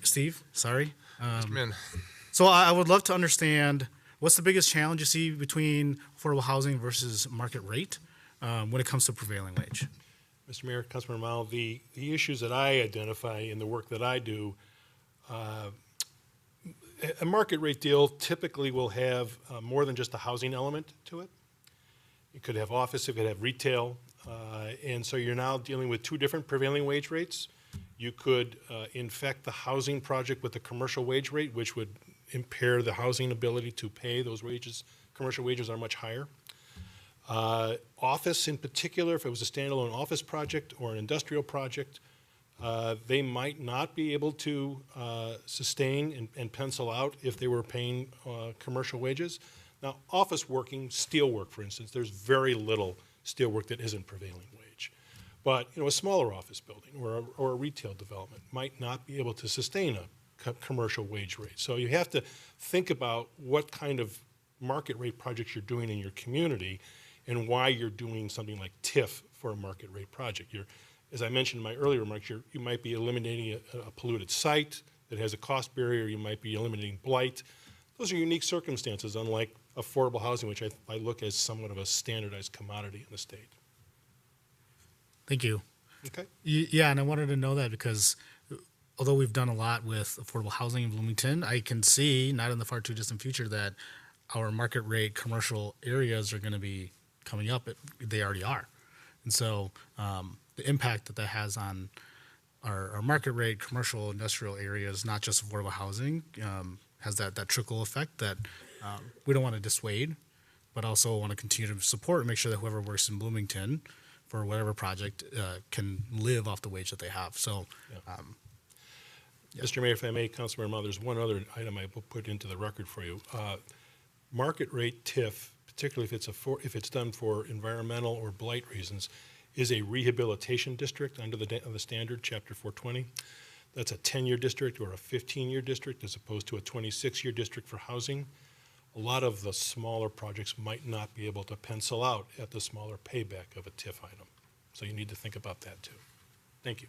Steve, sorry. Mr. Min. So I would love to understand what's the biggest challenge you see between affordable housing versus market rate when it comes to prevailing wage? Mr. Mayor, Councilmember Mao, the issues that I identify in the work that I do, a market rate deal typically will have more than just a housing element to it. It could have office, it could have retail, and so you're now dealing with two different prevailing wage rates. You could infect the housing project with the commercial wage rate, which would impair the housing ability to pay those wages. Commercial wages are much higher. Office in particular, if it was a standalone office project or an industrial project, they might not be able to sustain and pencil out if they were paying commercial wages. Now, office working, steel work, for instance, there's very little steel work that isn't prevailing wage. But a smaller office building or a retail development might not be able to sustain a commercial wage rate. So you have to think about what kind of market rate projects you're doing in your community and why you're doing something like TIF for a market rate project. As I mentioned in my earlier remarks, you might be eliminating a polluted site that has a cost barrier. You might be eliminating blight. Those are unique circumstances, unlike affordable housing, which I look as somewhat of a standardized commodity in the state. Thank you. Okay. Yeah, and I wanted to know that because although we've done a lot with affordable housing in Bloomington, I can see, not in the far too distant future, that our market rate commercial areas are going to be coming up. They already are. And so the impact that has on our market rate commercial industrial areas, not just affordable housing, has that trickle effect that we don't want to dissuade, but also want to continue to support and make sure that whoever works in Bloomington for whatever project can live off the wage that they have. So, Mr. Mayor, if I may, Councilmember Mao, there's one other item I will put into the record for you. Market rate TIF, particularly if it's done for environmental or blight reasons, is a rehabilitation district under the standard, Chapter 420. That's a 10-year district or a 15-year district as opposed to a 26-year district for housing. A lot of the smaller projects might not be able to pencil out at the smaller payback of a TIF item. So you need to think about that too. Thank you.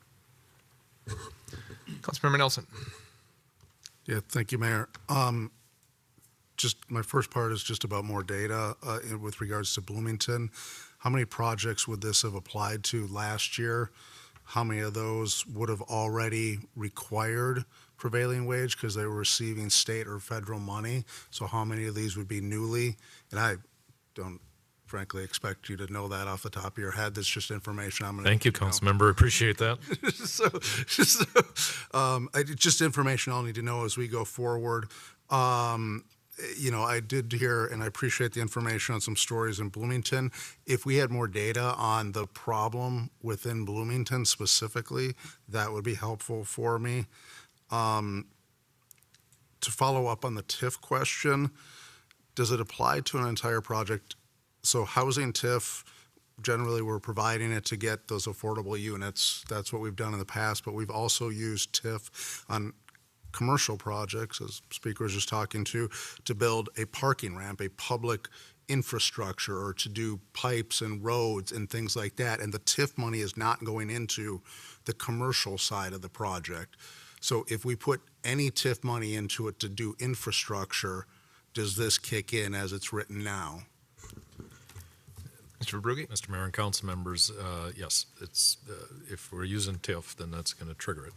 Councilmember Nelson. Yeah, thank you, Mayor. Just my first part is just about more data with regards to Bloomington. How many projects would this have applied to last year? How many of those would have already required prevailing wage because they were receiving state or federal money? So how many of these would be newly? And I don't frankly expect you to know that off the top of your head. That's just information I'm going to. Thank you, Councilmember. Appreciate that. Just information I'll need to know as we go forward. I did hear, and I appreciate the information on some stories in Bloomington. If we had more data on the problem within Bloomington specifically, that would be helpful for me. To follow up on the TIF question, does it apply to an entire project? So housing TIF, generally we're providing it to get those affordable units. That's what we've done in the past, but we've also used TIF on commercial projects, as Speaker was just talking to build a parking ramp, a public infrastructure, or to do pipes and roads and things like that. And the TIF money is not going into the commercial side of the project. So if we put any TIF money into it to do infrastructure, does this kick in as it's written now? Mr. Verbrugge? Mr. Mayor and council members, yes, it's if we're using TIF, then that's going to trigger it.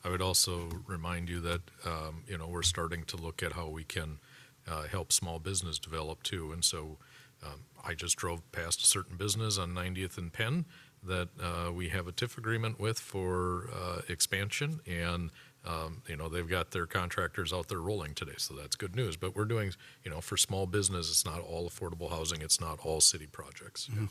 I would also remind you that we're starting to look at how we can help small business develop too, and so I just drove past a certain business on 90th and Penn that we have a TIF agreement with for expansion, and they've got their contractors out there rolling today, so that's good news. But we're doing, for small business, it's not all affordable housing, it's not all city projects. Mm-hmm.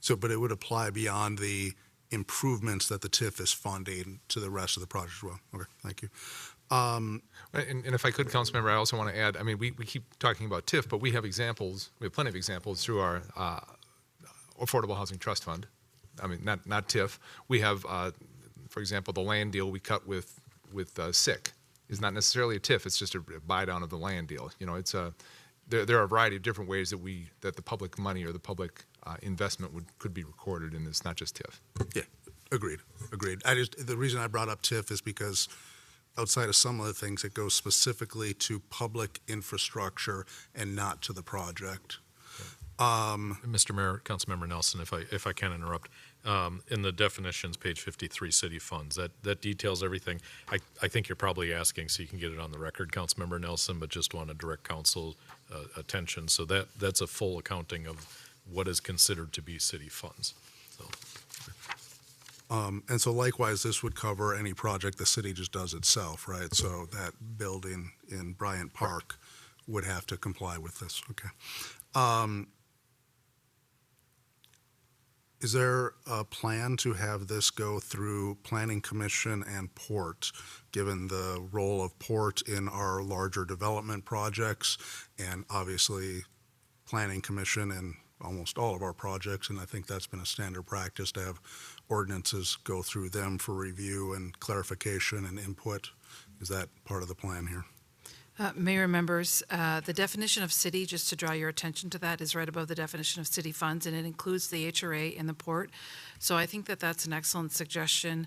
So, but it would apply beyond the improvements that the TIF is funding to the rest of the project as well. Okay, thank you. And if I could, Councilmember, I also want to add, I mean, we keep talking about TIF, but we have examples, we have plenty of examples through our Affordable Housing Trust Fund. I mean, not TIF. We have, for example, the land deal we cut with SIC is not necessarily a TIF, it's just a buy down of the land deal. It's there are a variety of different ways that the public money or the public investment could be recorded in this, not just TIF. Yeah, agreed. The reason I brought up TIF is because outside of some of the things, it goes specifically to public infrastructure and not to the project. Mr. Mayor, Councilmember Nelson, if I can interrupt, in the definitions, page 53, city funds, that details everything. I think you're probably asking so you can get it on the record, Councilmember Nelson, but just want to direct council attention. So that's a full accounting of what is considered to be city funds. So. And so likewise, this would cover any project the city just does itself, right? So that building in Bryant Park would have to comply with this, okay. Is there a plan to have this go through Planning Commission and Port, given the role of Port in our larger development projects, and obviously Planning Commission in almost all of our projects, and I think that's been a standard practice to have ordinances go through them for review and clarification and input. Is that part of the plan here? Mayor and members, the definition of city, just to draw your attention to that, is right above the definition of city funds, and it includes the HRA and the port. So I think that that's an excellent suggestion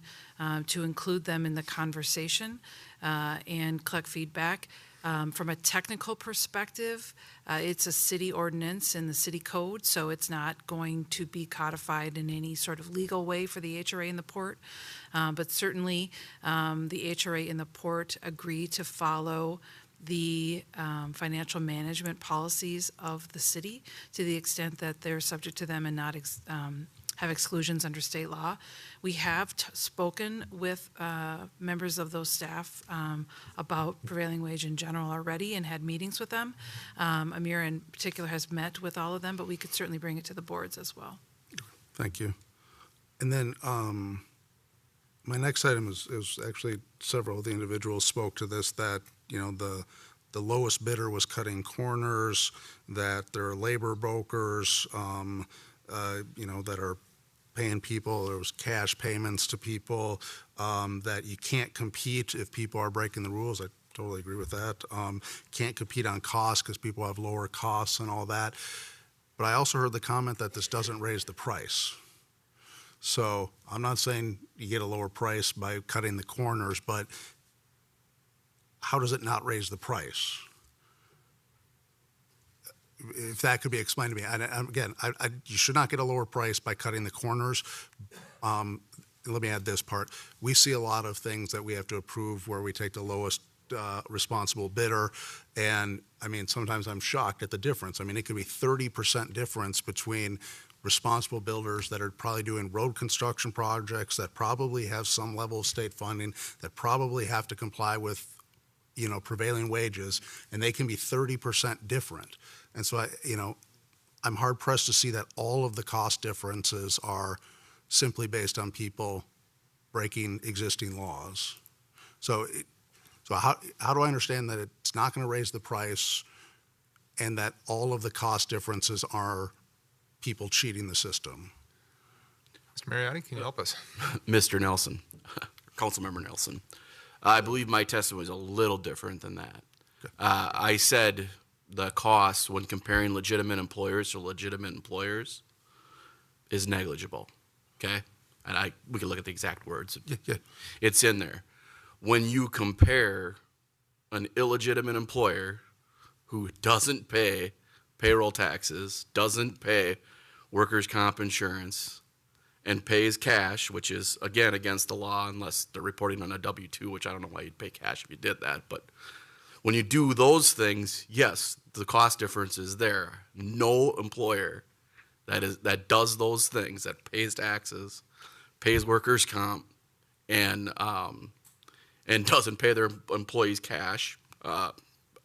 to include them in the conversation and collect feedback. From a technical perspective, it's a city ordinance in the city code, so it's not going to be codified in any sort of legal way for the HRA and the port. But certainly, the HRA and the port agree to follow the financial management policies of the city to the extent that they're subject to them and not have exclusions under state law. We have spoken with members of those staff about prevailing wage in general already and had meetings with them. Amir in particular has met with all of them, but we could certainly bring it to the boards as well. Thank you. And then my next item is actually several of the individuals spoke to this, that the lowest bidder was cutting corners, that there are labor brokers, that are paying people. There was cash payments to people, that you can't compete if people are breaking the rules. I totally agree with that. Can't compete on cost because people have lower costs and all that. But I also heard the comment that this doesn't raise the price. So I'm not saying you get a lower price by cutting the corners, but how does it not raise the price? If that could be explained to me. And again, you should not get a lower price by cutting the corners. Let me add this part. We see a lot of things that we have to approve where we take the lowest responsible bidder. And I mean, sometimes I'm shocked at the difference. I mean, it could be 30% difference between responsible builders that are probably doing road construction projects that probably have some level of state funding, that probably have to comply with, prevailing wages, and they can be 30% different. And so I'm hard pressed to see that all of the cost differences are simply based on people breaking existing laws. So how do I understand that it's not going to raise the price and that all of the cost differences are people cheating the system? Mr. Mariotti, can you help us? Mr. Nelson, Councilmember Nelson, I believe my testimony is a little different than that. I said the cost when comparing legitimate employers to legitimate employers is negligible, okay? And we can look at the exact words. Yeah. It's in there. When you compare an illegitimate employer who doesn't pay payroll taxes, doesn't pay workers' comp insurance, and pays cash, which is, again, against the law unless they're reporting on a W-2, which I don't know why you'd pay cash if you did that. But When you do those things, yes, the cost difference is there. No employer that does those things, that pays taxes, pays workers' comp, and doesn't pay their employees cash,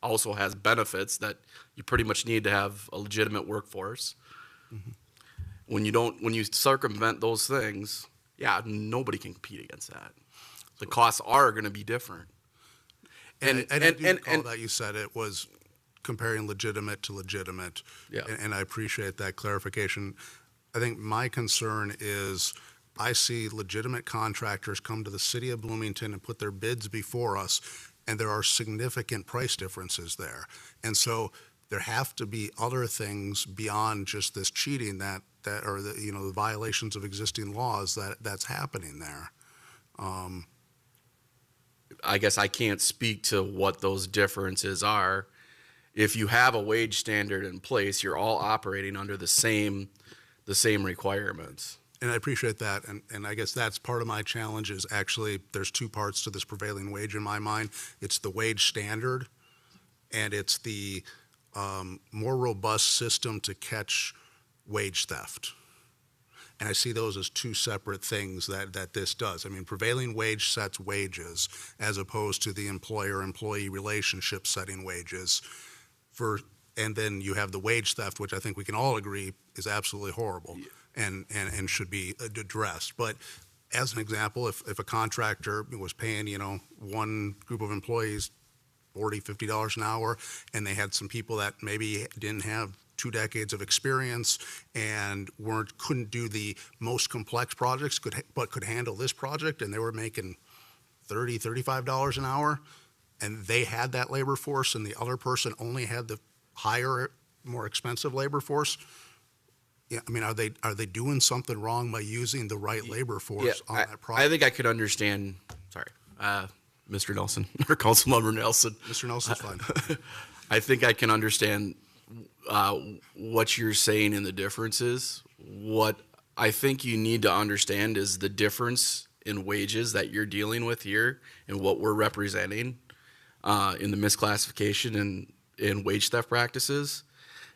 also has benefits that you pretty much need to have a legitimate workforce. When you circumvent those things, yeah, nobody can compete against that. The costs are going to be different. And I do recall that you said it was comparing legitimate to legitimate. Yeah. And I appreciate that clarification. I think my concern is I see legitimate contractors come to the city of Bloomington and put their bids before us, and there are significant price differences there. And so there have to be other things beyond just this cheating that or the violations of existing laws that's happening there. I guess I can't speak to what those differences are. If you have a wage standard in place, you're all operating under the same requirements. And I appreciate that. And I guess that's part of my challenge is actually there's two parts to this prevailing wage in my mind. It's the wage standard, and it's the more robust system to catch wage theft. And I see those as two separate things that this does. I mean, prevailing wage sets wages as opposed to the employer-employee relationship setting wages. And then you have the wage theft, which I think we can all agree is absolutely horrible and should be addressed. But as an example, if a contractor was paying, one group of employees $40, $50 an hour, and they had some people that maybe didn't have 2 decades of experience and couldn't do the most complex projects, but could handle this project, and they were making $30, $35 an hour, and they had that labor force, and the other person only had the higher, more expensive labor force. Yeah, I mean, are they doing something wrong by using the right labor force on that project? I think I could understand. Sorry, Mr. Nelson or Councilmember Nelson. Mr. Nelson's fine. I think I can understand what you're saying in the differences. What I think you need to understand is the difference in wages that you're dealing with here and what we're representing in the misclassification and in wage theft practices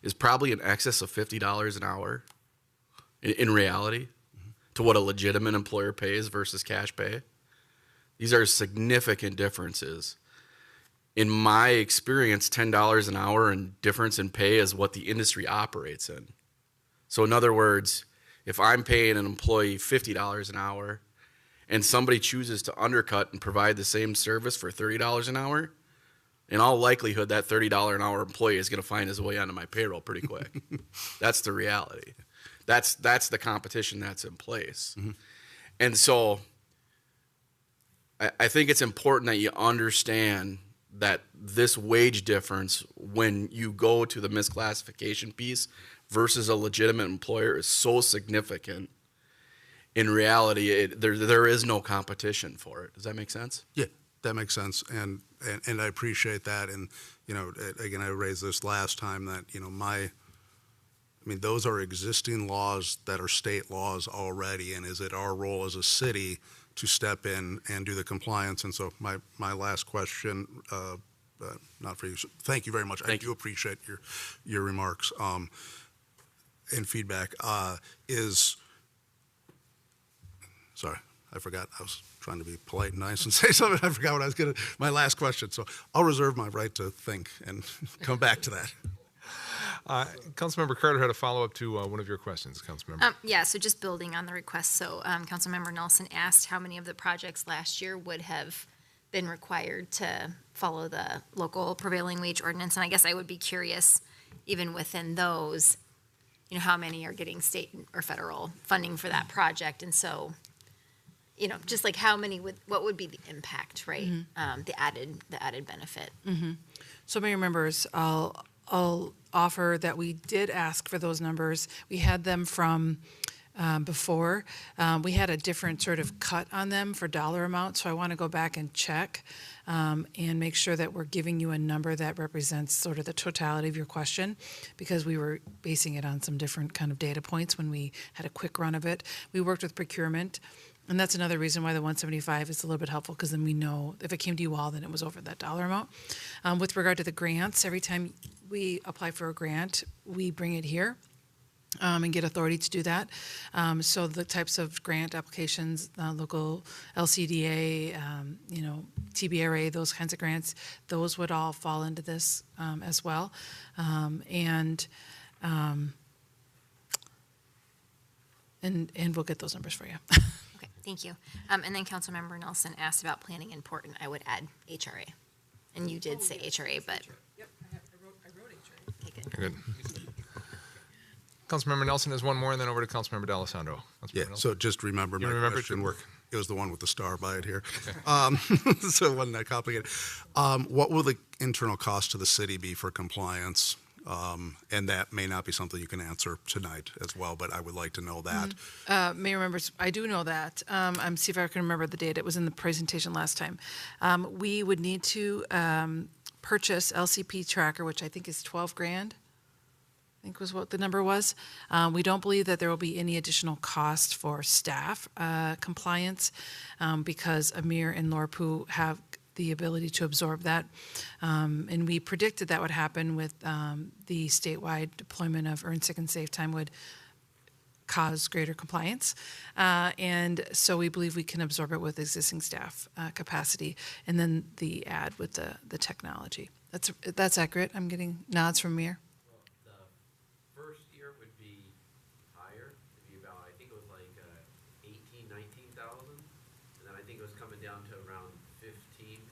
is probably in excess of $50 an hour in reality to what a legitimate employer pays versus cash pay. These are significant differences. In my experience, $10 an hour and difference in pay is what the industry operates in. So in other words, if I'm paying an employee $50 an hour and somebody chooses to undercut and provide the same service for $30 an hour, in all likelihood, that $30 an hour employee is going to find his way onto my payroll pretty quick. That's the reality. That's the competition that's in place. Mm-hmm. And so I think it's important that you understand that this wage difference when you go to the misclassification piece versus a legitimate employer is so significant. In reality, there is no competition for it. Does that make sense? Yeah, that makes sense, and I appreciate that. And again, I raised this last time that those are existing laws that are state laws already, and is it our role as a city to step in and do the compliance? And so my last question, not for you. So thank you very much. I do appreciate your remarks and feedback. Sorry, I forgot. I was trying to be polite and nice and say something. I forgot what I was going to. My last question. So I'll reserve my right to think and come back to that. Councilmember Carter had a follow-up to one of your questions, Councilmember. Yeah, so just building on the request. So Councilmember Nelson asked how many of the projects last year would have been required to follow the local prevailing wage ordinance. And I guess I would be curious, even within those, how many are getting state or federal funding for that project. And so, just like how many what would be the impact, right? Mm-hmm. The added benefit. Mm-hmm. So many members, I'll offer that we did ask for those numbers. We had them from before. We had a different sort of cut on them for dollar amount, so I want to go back and check and make sure that we're giving you a number that represents sort of the totality of your question, because we were basing it on some different kind of data points when we had a quick run of it. We worked with procurement And that's another reason why the 175 is a little bit helpful, because then we know if it came to you all, then it was over that dollar amount. With regard to the grants, every time we apply for a grant, we bring it here. And get authority to do that. So the types of grant applications, local LCDA, TBRA, those kinds of grants, those would all fall into this as well. And we'll get those numbers for you. Okay, thank you. And then Councilmember Nelson asked about planning important. I would add HRA. And you did say HRA, but. Yep, I wrote HRA. Okay, good. Good. Councilmember Nelson has one more, and then over to Councilmember D'Alessandro. Yeah, so just remember You my remember it? question. Good work. It was the one with the star by it here. So it wasn't that complicated. What will the internal cost to the city be for compliance? And that may not be something you can answer tonight as well, but I would like to know that. Mayor members, I do know that. I'm see if I can remember the date. It was in the presentation last time. We would need to purchase LCP tracker, which I think is 12 grand. I think was what the number was. We don't believe that there will be any additional cost for staff compliance because Amir and Lorpu have the ability to absorb that. And we predicted that would happen with the statewide deployment of Earn Sick and Safe Time would cause greater compliance. And so we believe we can absorb it with existing staff capacity and then the add with the technology. That's accurate. I'm getting nods from Amir.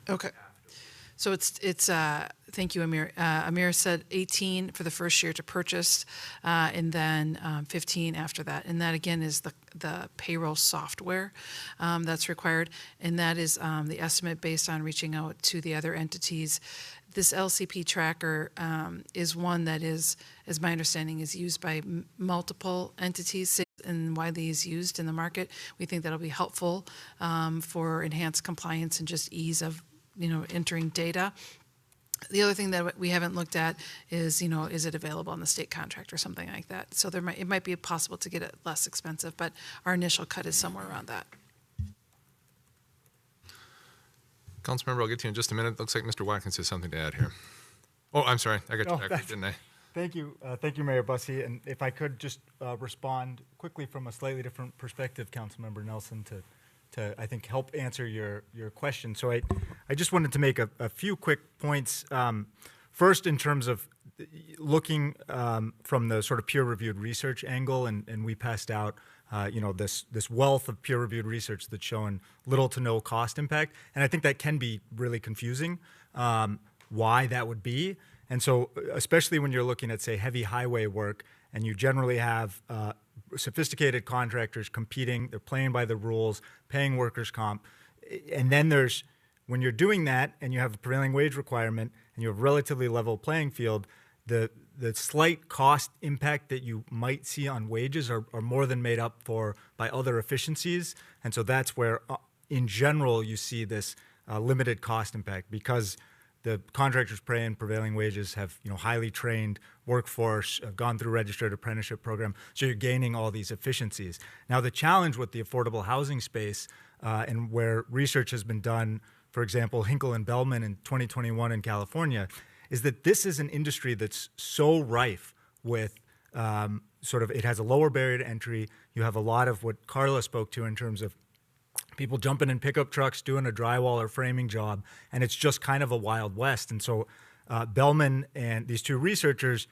Okay. So it's thank you, Amir. Amir said 18 for the first year to purchase, and then 15 after that. And that again is the payroll software that's required, and that is the estimate based on reaching out to the other entities. This LCP tracker is one that is, as my understanding, is used by multiple entities and widely is used in the market. We think that'll be helpful for enhanced compliance and just ease of entering data. The other thing that we haven't looked at is, is it available on the state contract or something like that? So it might be possible to get it less expensive, but our initial cut is somewhere around that. Councilmember, I'll get to you in just a minute. Looks like Mr. Watkins has something to add here. Oh, I'm sorry. I got you back, didn't I? Thank you, Mayor Bussey. And if I could just respond quickly from a slightly different perspective, Councilmember Nelson, to I think help answer your question. So I just wanted to make a few quick points. First, in terms of looking from the sort of peer-reviewed research angle, and we passed out this wealth of peer-reviewed research that's shown little to no cost impact, and I think that can be really confusing. Why that would be, and so especially when you're looking at, say, heavy highway work, and you generally have sophisticated contractors competing, they're playing by the rules, paying workers' comp. And then when you're doing that and you have a prevailing wage requirement and you have a relatively level playing field, the slight cost impact that you might see on wages are more than made up for by other efficiencies. And so that's where, in general, you see this limited cost impact because the contractors paying prevailing wages have highly trained workforce, have gone through registered apprenticeship program, so you're gaining all these efficiencies. Now the challenge with the affordable housing space and where research has been done, for example, Hinkle and Bellman in 2021 in California, is that this is an industry that's so rife with it has a lower barrier to entry. You have a lot of what Carla spoke to in terms of people jumping in pickup trucks, doing a drywall or framing job, and it's just kind of a Wild West. And so Bellman and these two researchers,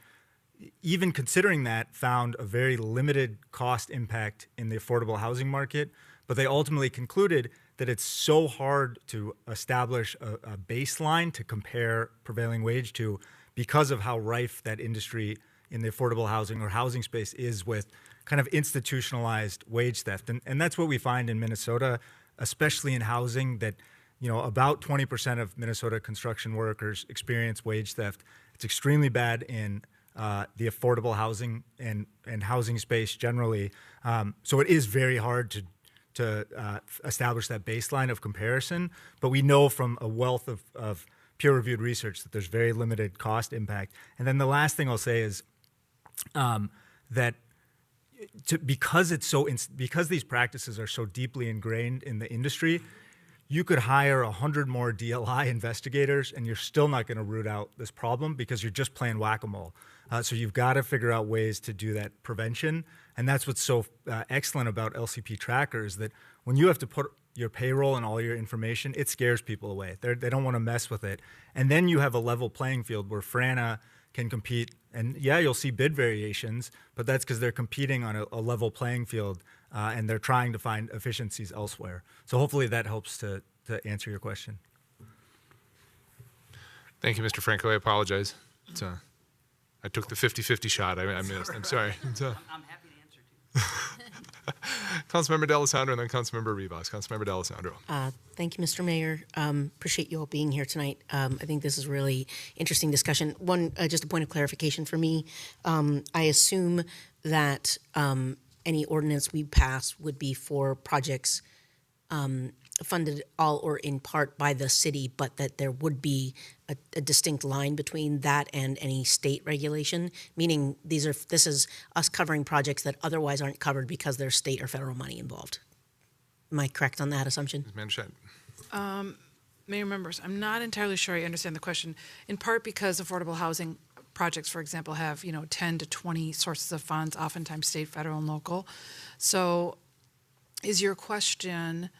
even considering that, found a very limited cost impact in the affordable housing market, but they ultimately concluded that it's so hard to establish a baseline to compare prevailing wage to because of how rife that industry in the affordable housing or housing space is with kind of institutionalized wage theft. And that's what we find in Minnesota, especially in housing, that about 20% of Minnesota construction workers experience wage theft. It's extremely bad in the affordable housing and housing space generally. So it is very hard to establish that baseline of comparison, but we know from a wealth of peer-reviewed research that there's very limited cost impact. And then the last thing I'll say is that because these practices are so deeply ingrained in the industry, you could hire 100 more DLI investigators and you're still not going to root out this problem because you're just playing whack-a-mole. So you've got to figure out ways to do that prevention. And that's what's so excellent about LCP Tracker is that when you have to put your payroll and all your information, it scares people away. They don't want to mess with it. And then you have a level playing field where Frana can compete. And yeah, you'll see bid variations, but that's because they're competing on a level playing field and they're trying to find efficiencies elsewhere. So hopefully that helps to answer your question. Thank you, Mr. Franco. I apologize. I took the 50-50 shot. I missed. I'm sorry. I'm happy to answer too. Councilmember D'Alessandro and then Councilmember Rivas. Councilmember D'Alessandro. Thank you, Mr. Mayor. Appreciate you all being here tonight. I think this is a really interesting discussion. One, just a point of clarification for me. I assume that any ordinance we pass would be for projects funded all or in part by the city, but that there would be a distinct line between that and any state regulation, meaning this is us covering projects that otherwise aren't covered because there's state or federal money involved. Am I correct on that assumption? Ms. Mayor members, I'm not entirely sure I understand the question, in part because affordable housing projects, for example, have 10 to 20 sources of funds, oftentimes state, federal, and local. So is your question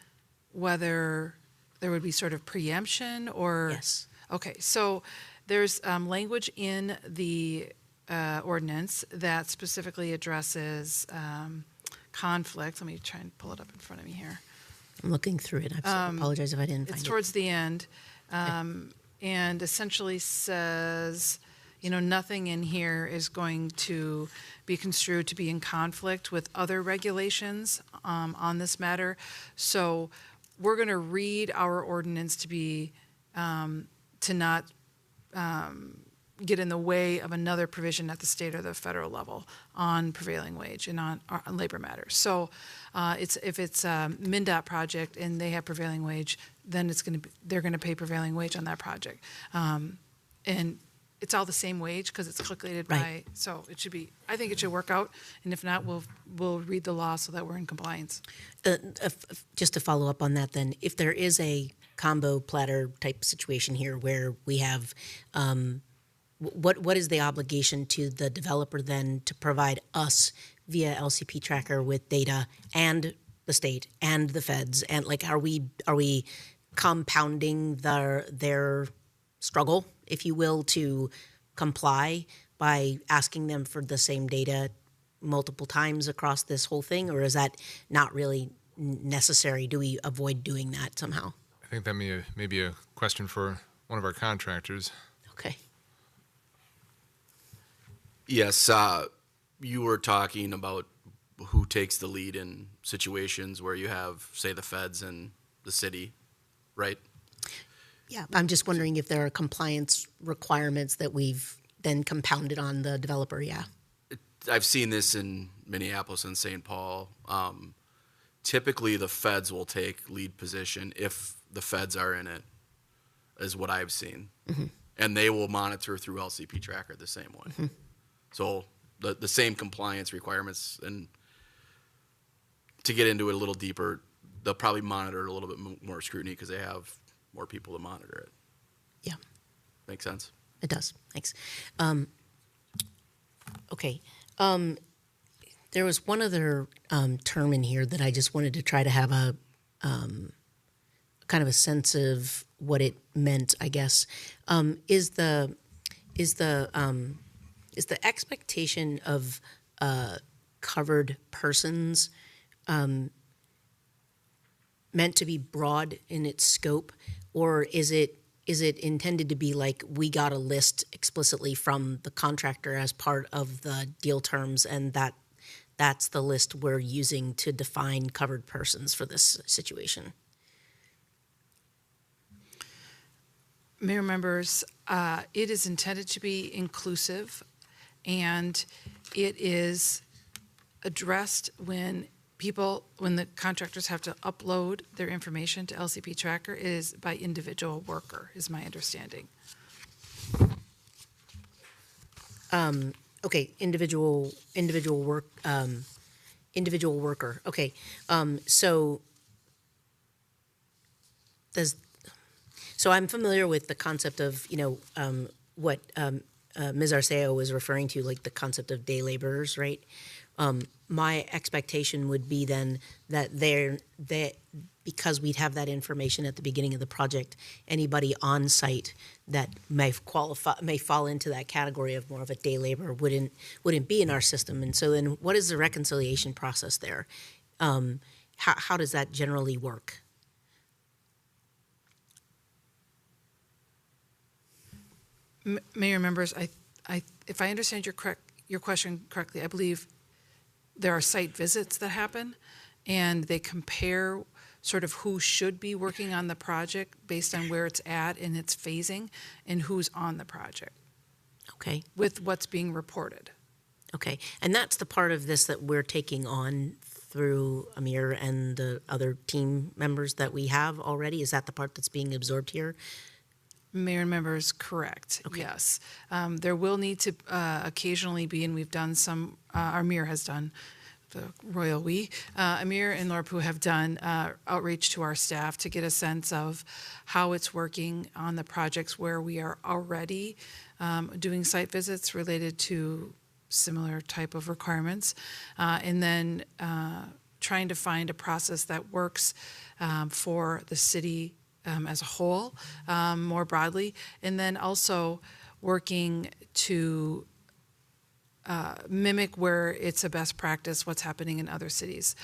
whether there would be sort of preemption or? Yes. Okay, so there's language in the ordinance that specifically addresses conflict. Let me try and pull it up in front of me here. I'm looking through it. I apologize if I didn't find it. It's towards the end, and essentially says, nothing in here is going to be construed to be in conflict with other regulations on this matter. So we're going to read our ordinance to be to not get in the way of another provision at the state or the federal level on prevailing wage and on labor matters. So if it's a MnDOT project and they have prevailing wage, then they're going to pay prevailing wage on that project. And it's all the same wage because it's calculated by, so it should be, I think it should work out. And if not, we'll read the law so that we're in compliance. Just to follow up on that then, if there is a combo platter type situation here where we have, what is the obligation to the developer then to provide us via LCP Tracker with data and the state and the feds? And are we compounding their struggle, if you will, to comply by asking them for the same data multiple times across this whole thing, or is that not really necessary? Do we avoid doing that somehow? I think that may be a question for one of our contractors. Okay. Yes, you were talking about who takes the lead in situations where you have, say, the feds and the city, right? Yeah, I'm just wondering if there are compliance requirements that we've then compounded on the developer, yeah. I've seen this in Minneapolis and St. Paul. Typically, the feds will take lead position if the feds are in it, is what I've seen. Mm-hmm. And they will monitor through LCP Tracker the same way. Mm-hmm. So the same compliance requirements, and to get into it a little deeper, they'll probably monitor it a little bit more scrutiny because they have more people to monitor it. Yeah. Makes sense? It does. Thanks. Okay. There was one other term in here that I just wanted to try to have a kind of a sense of what it meant, I guess. Is the expectation of covered persons meant to be broad in its scope, or is it intended to be like we got a list explicitly from the contractor as part of the deal terms, and that's the list we're using to define covered persons for this situation? Mayor members, it is intended to be inclusive, and it is addressed when the contractors have to upload their information to LCP Tracker, is by individual worker, is my understanding. Okay, individual work. individual worker. Okay, so so I'm familiar with the concept of, what Ms. Arceo was referring to, like the concept of day laborers, right? My expectation would be then that because we'd have that information at the beginning of the project, anybody on site that may fall into that category of more of a day laborer wouldn't be in our system. And so then what is the reconciliation process there? How does that generally work? Mayor, members, if I understand your question correctly, I believe there are site visits that happen, and they compare sort of who should be working on the project based on where it's at in its phasing and who's on the project. Okay. With what's being reported. Okay, and that's the part of this that we're taking on through Amir and the other team members that we have already? Is that the part that's being absorbed here? Mayor and members, correct. Okay. Yes. There will need to occasionally be, and we've done some, Amir has done, the royal we, Amir and Lorpu have done outreach to our staff to get a sense of how it's working on the projects where we are already doing site visits related to similar type of requirements, and then trying to find a process that works for the city as a whole, more broadly, and then also working to mimic where it's a best practice, what's happening in other cities,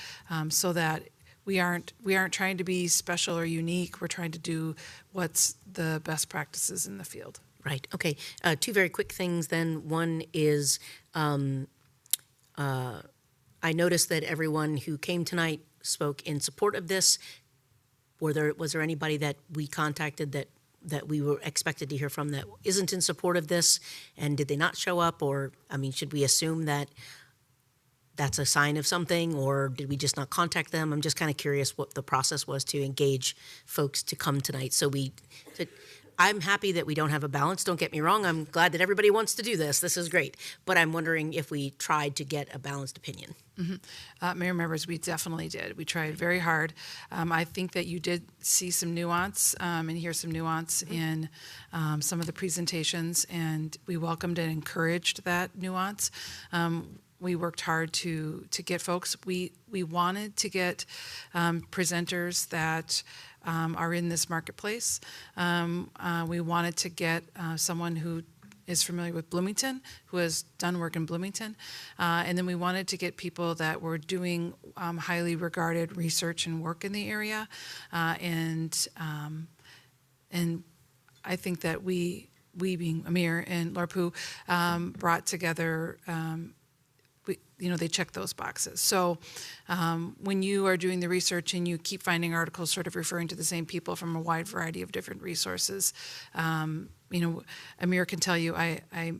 so that we aren't trying to be special or unique. We're trying to do what's the best practices in the field. Right. Okay. Two very quick things then. One is I noticed that everyone who came tonight spoke in support of this. Was there anybody that we contacted that we were expected to hear from that isn't in support of this? And did they not show up? Or, I mean, should we assume that that's a sign of something, or did we just not contact them? I'm just kind of curious what the process was to engage folks to come tonight. I'm happy that we don't have a balance. Don't get me wrong. I'm glad that everybody wants to do this. This is great. But I'm wondering if we tried to get a balanced opinion. Mm-hmm. Mayor, members, we definitely did. We tried very hard. I think that you did see some nuance and hear some nuance in some of the presentations, and we welcomed and encouraged that nuance. We worked hard to get folks. We wanted to get presenters that are in this marketplace. We wanted to get someone who is familiar with Bloomington, who has done work in Bloomington. And then we wanted to get people that were doing highly regarded research and work in the area. And I think that we being Amir and Larpu, brought together they check those boxes. So when you are doing the research and you keep finding articles sort of referring to the same people from a wide variety of different resources, Amir can tell you, I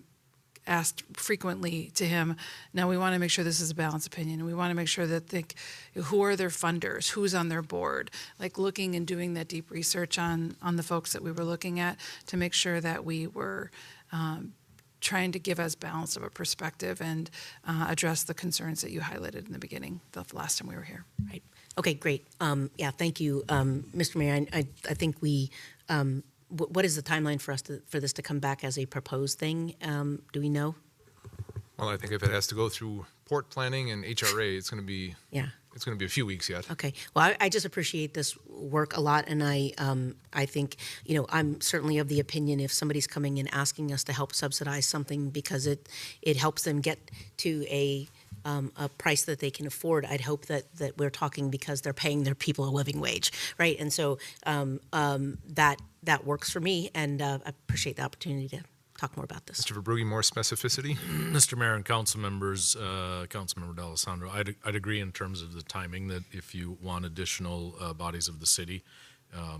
asked frequently to him, now we want to make sure this is a balanced opinion, and we want to make sure that who are their funders, who's on their board, like looking and doing that deep research on the folks that we were looking at to make sure that we were trying to give as balanced of a perspective and address the concerns that you highlighted in the beginning, the last time we were here. Right. Okay, great. Yeah, thank you. Mr. Mayor, I think we, what is the timeline for this to come back as a proposed thing? Do we know? Well, I think if it has to go through port planning and HRA, it's going to be it's going to be a few weeks yet. Okay. Well, I just appreciate this work a lot, and I think I'm certainly of the opinion if somebody's coming and asking us to help subsidize something because it helps them get to a price that they can afford, I'd hope that we're talking because they're paying their people a living wage, right? And so that works for me, and I appreciate the opportunity to talk more about this. Mr. Verbrugge, more specificity? Mr. Mayor and council members, Councilmember D'Alessandro, I'd agree in terms of the timing that if you want additional bodies of the city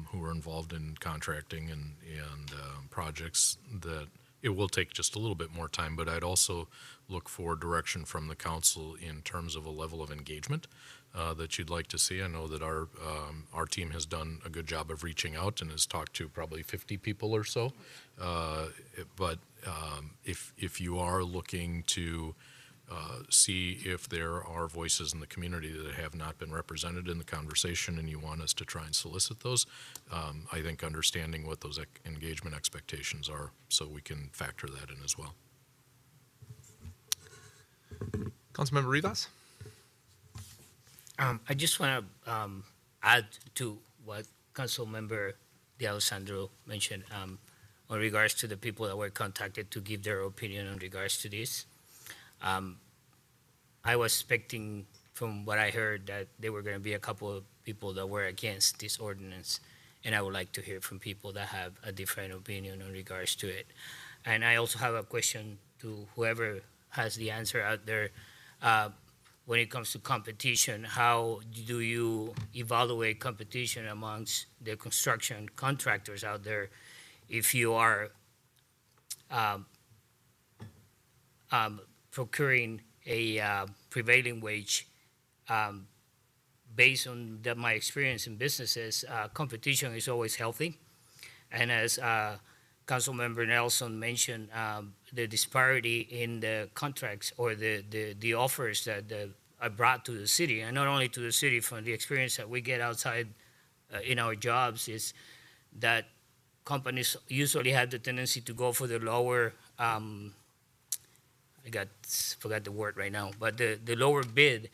who are involved in contracting and projects, that it will take just a little bit more time, but I'd also look for direction from the council in terms of a level of engagement that you'd like to see. I know that our team has done a good job of reaching out and has talked to probably 50 people or so. But if you are looking to see if there are voices in the community that have not been represented in the conversation and you want us to try and solicit those. I think understanding what those engagement expectations are so we can factor that in as well. Councilmember Rivas? I just want to add to what Councilmember D'Alessandro mentioned in regards to the people that were contacted to give their opinion in regards to this. I was expecting, from what I heard, that there were going to be a couple of people that were against this ordinance, and I would like to hear from people that have a different opinion in regards to it. And I also have a question to whoever has the answer out there. When it comes to competition, how do you evaluate competition amongst the construction contractors out there if you are procuring a prevailing wage? Based on my experience in businesses, competition is always healthy. And as Councilmember Nelson mentioned, the disparity in the contracts or the offers that are brought to the city, and not only to the city, from the experience that we get outside in our jobs, is that companies usually have the tendency to go for the lower, forgot the word right now, but the lower bid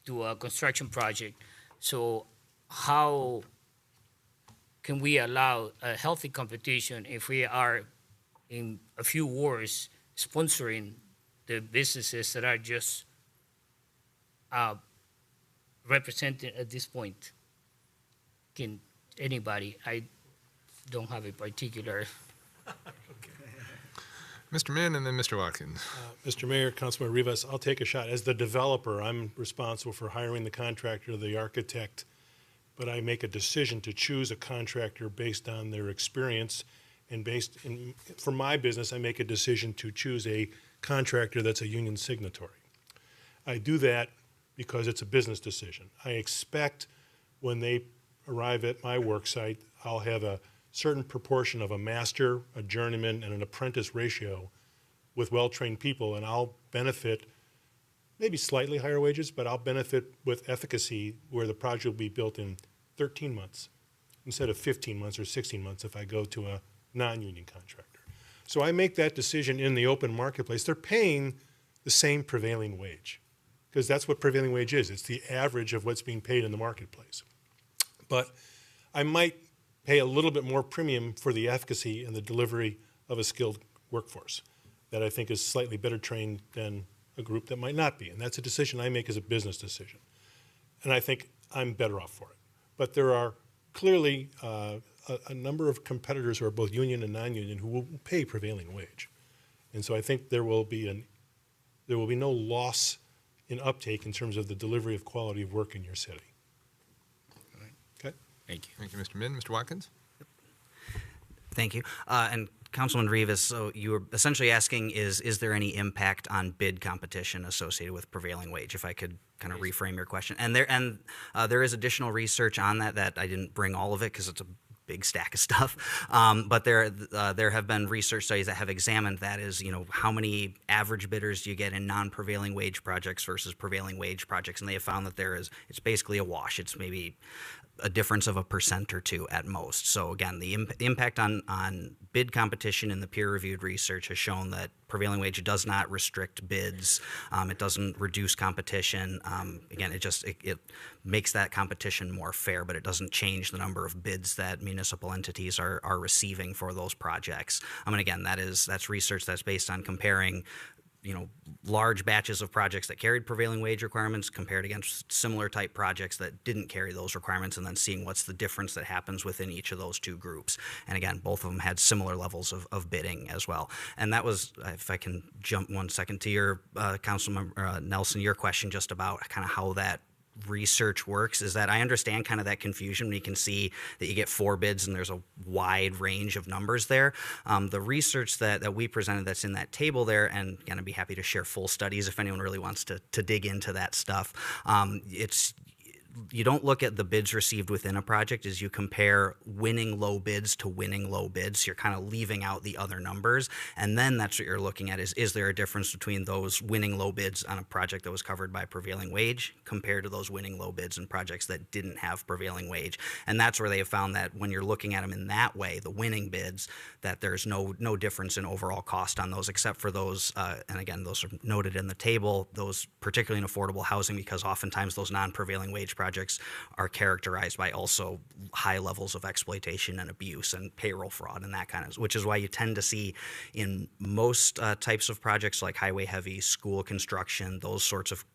to a construction project. So how can we allow a healthy competition if we are, in a few words, sponsoring the businesses that are just represented at this point? Can anybody? I don't have a particular. Mr. Min and then Mr. Watkins. Mr. Mayor, Councilman Rivas, I'll take a shot. As the developer, I'm responsible for hiring the contractor, the architect, but I make a decision to choose a contractor based on their experience, and for my business, I make a decision to choose a contractor that's a union signatory. I do that because it's a business decision. I expect when they arrive at my work site, I'll have a certain proportion of a master, a journeyman, and an apprentice ratio with well-trained people, and I'll benefit maybe slightly higher wages, but I'll benefit with efficacy where the project will be built in 13 months instead of 15 months or 16 months if I go to a non-union contractor. So I make that decision in the open marketplace. They're paying the same prevailing wage because that's what prevailing wage is. It's the average of what's being paid in the marketplace. But I might pay a little bit more premium for the efficacy and the delivery of a skilled workforce that I think is slightly better trained than a group that might not be. And that's a decision I make as a business decision. And I think I'm better off for it. But there are clearly a number of competitors who are both union and non-union who will pay prevailing wage. And so I think there will be no loss in uptake in terms of the delivery of quality of work in your city. Okay? Thank you. Thank you, Mr. Min. Mr. Watkins? Thank you. And Councilman Rivas, so you were essentially asking, is there any impact on bid competition associated with prevailing wage? If I could kind of reframe your question. And there is additional research on that I didn't bring all of it because it's a big stack of stuff. But there have been research studies that have examined that is, how many average bidders do you get in non-prevailing wage projects versus prevailing wage projects, and they have found that it's basically a wash. It's maybe a difference of 1% or 2% at most. So again, the impact on bid competition in the peer-reviewed research has shown that prevailing wage does not restrict bids. It doesn't reduce competition. Again, it makes that competition more fair, but it doesn't change the number of bids that municipal entities are receiving for those projects. And again, that's research that's based on comparing large batches of projects that carried prevailing wage requirements compared against similar type projects that didn't carry those requirements, and then seeing what's the difference that happens within each of those two groups. And again, both of them had similar levels of bidding as well. And that was, if I can jump 1 second to your Councilmember Nelson, your question just about kind of how that research works, is that I understand kind of that confusion when you can see that you get 4 bids and there's a wide range of numbers there. The research that we presented that's in that table there, and again, I'd be happy to share full studies if anyone really wants to dig into that stuff. It's you don't look at the bids received within a project as you compare winning low bids to winning low bids. You're kind of leaving out the other numbers. And then that's what you're looking at is there a difference between those winning low bids on a project that was covered by prevailing wage compared to those winning low bids in projects that didn't have prevailing wage. And that's where they have found that when you're looking at them in that way, the winning bids, that there's no difference in overall cost on those except for those, and again, those are noted in the table, those particularly in affordable housing, because oftentimes those non-prevailing wage projects are characterized by also high levels of exploitation and abuse and payroll fraud and that kind of, which is why you tend to see in most types of projects like highway heavy, school construction, those sorts of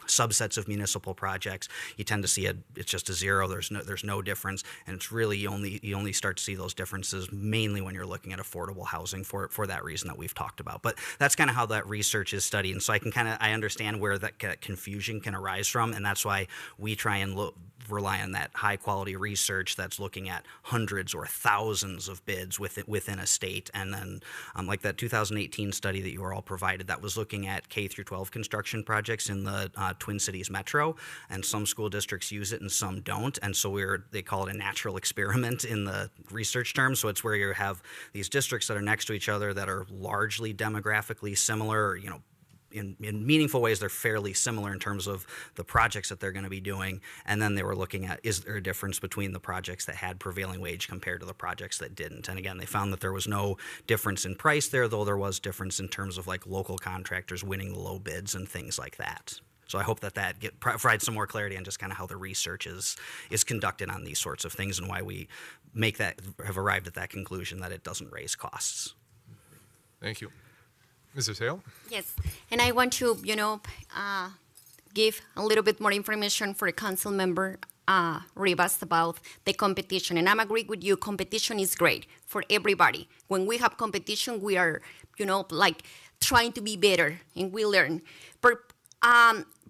subsets of municipal projects, you tend to see it's just a zero. There's no difference, and it's really you only start to see those differences mainly when you're looking at affordable housing for that reason that we've talked about. But that's kind of how that research is studied, and so I understand where that confusion can arise from, and that's why we try and rely on that high quality research that's looking at hundreds or thousands of bids within a state. And then like that 2018 study that you were all provided, that was looking at K through 12 construction projects in the Twin Cities Metro, and some school districts use it and some don't. And so they call it a natural experiment in the research terms. So it's where you have these districts that are next to each other that are largely demographically similar, in meaningful ways, they're fairly similar in terms of the projects that they're going to be doing. And then they were looking at, is there a difference between the projects that had prevailing wage compared to the projects that didn't? And again, they found that there was no difference in price there, though there was difference in terms of like local contractors winning the low bids and things like that. So I hope that provides some more clarity on just kind of how the research is conducted on these sorts of things and why we have arrived at that conclusion that it doesn't raise costs. Thank you. Mrs. Hale? Yes, and I want to, give a little bit more information for a council member, Rivas, about the competition. And I'm agree with you, competition is great for everybody. When we have competition, we are, trying to be better, and we learn. But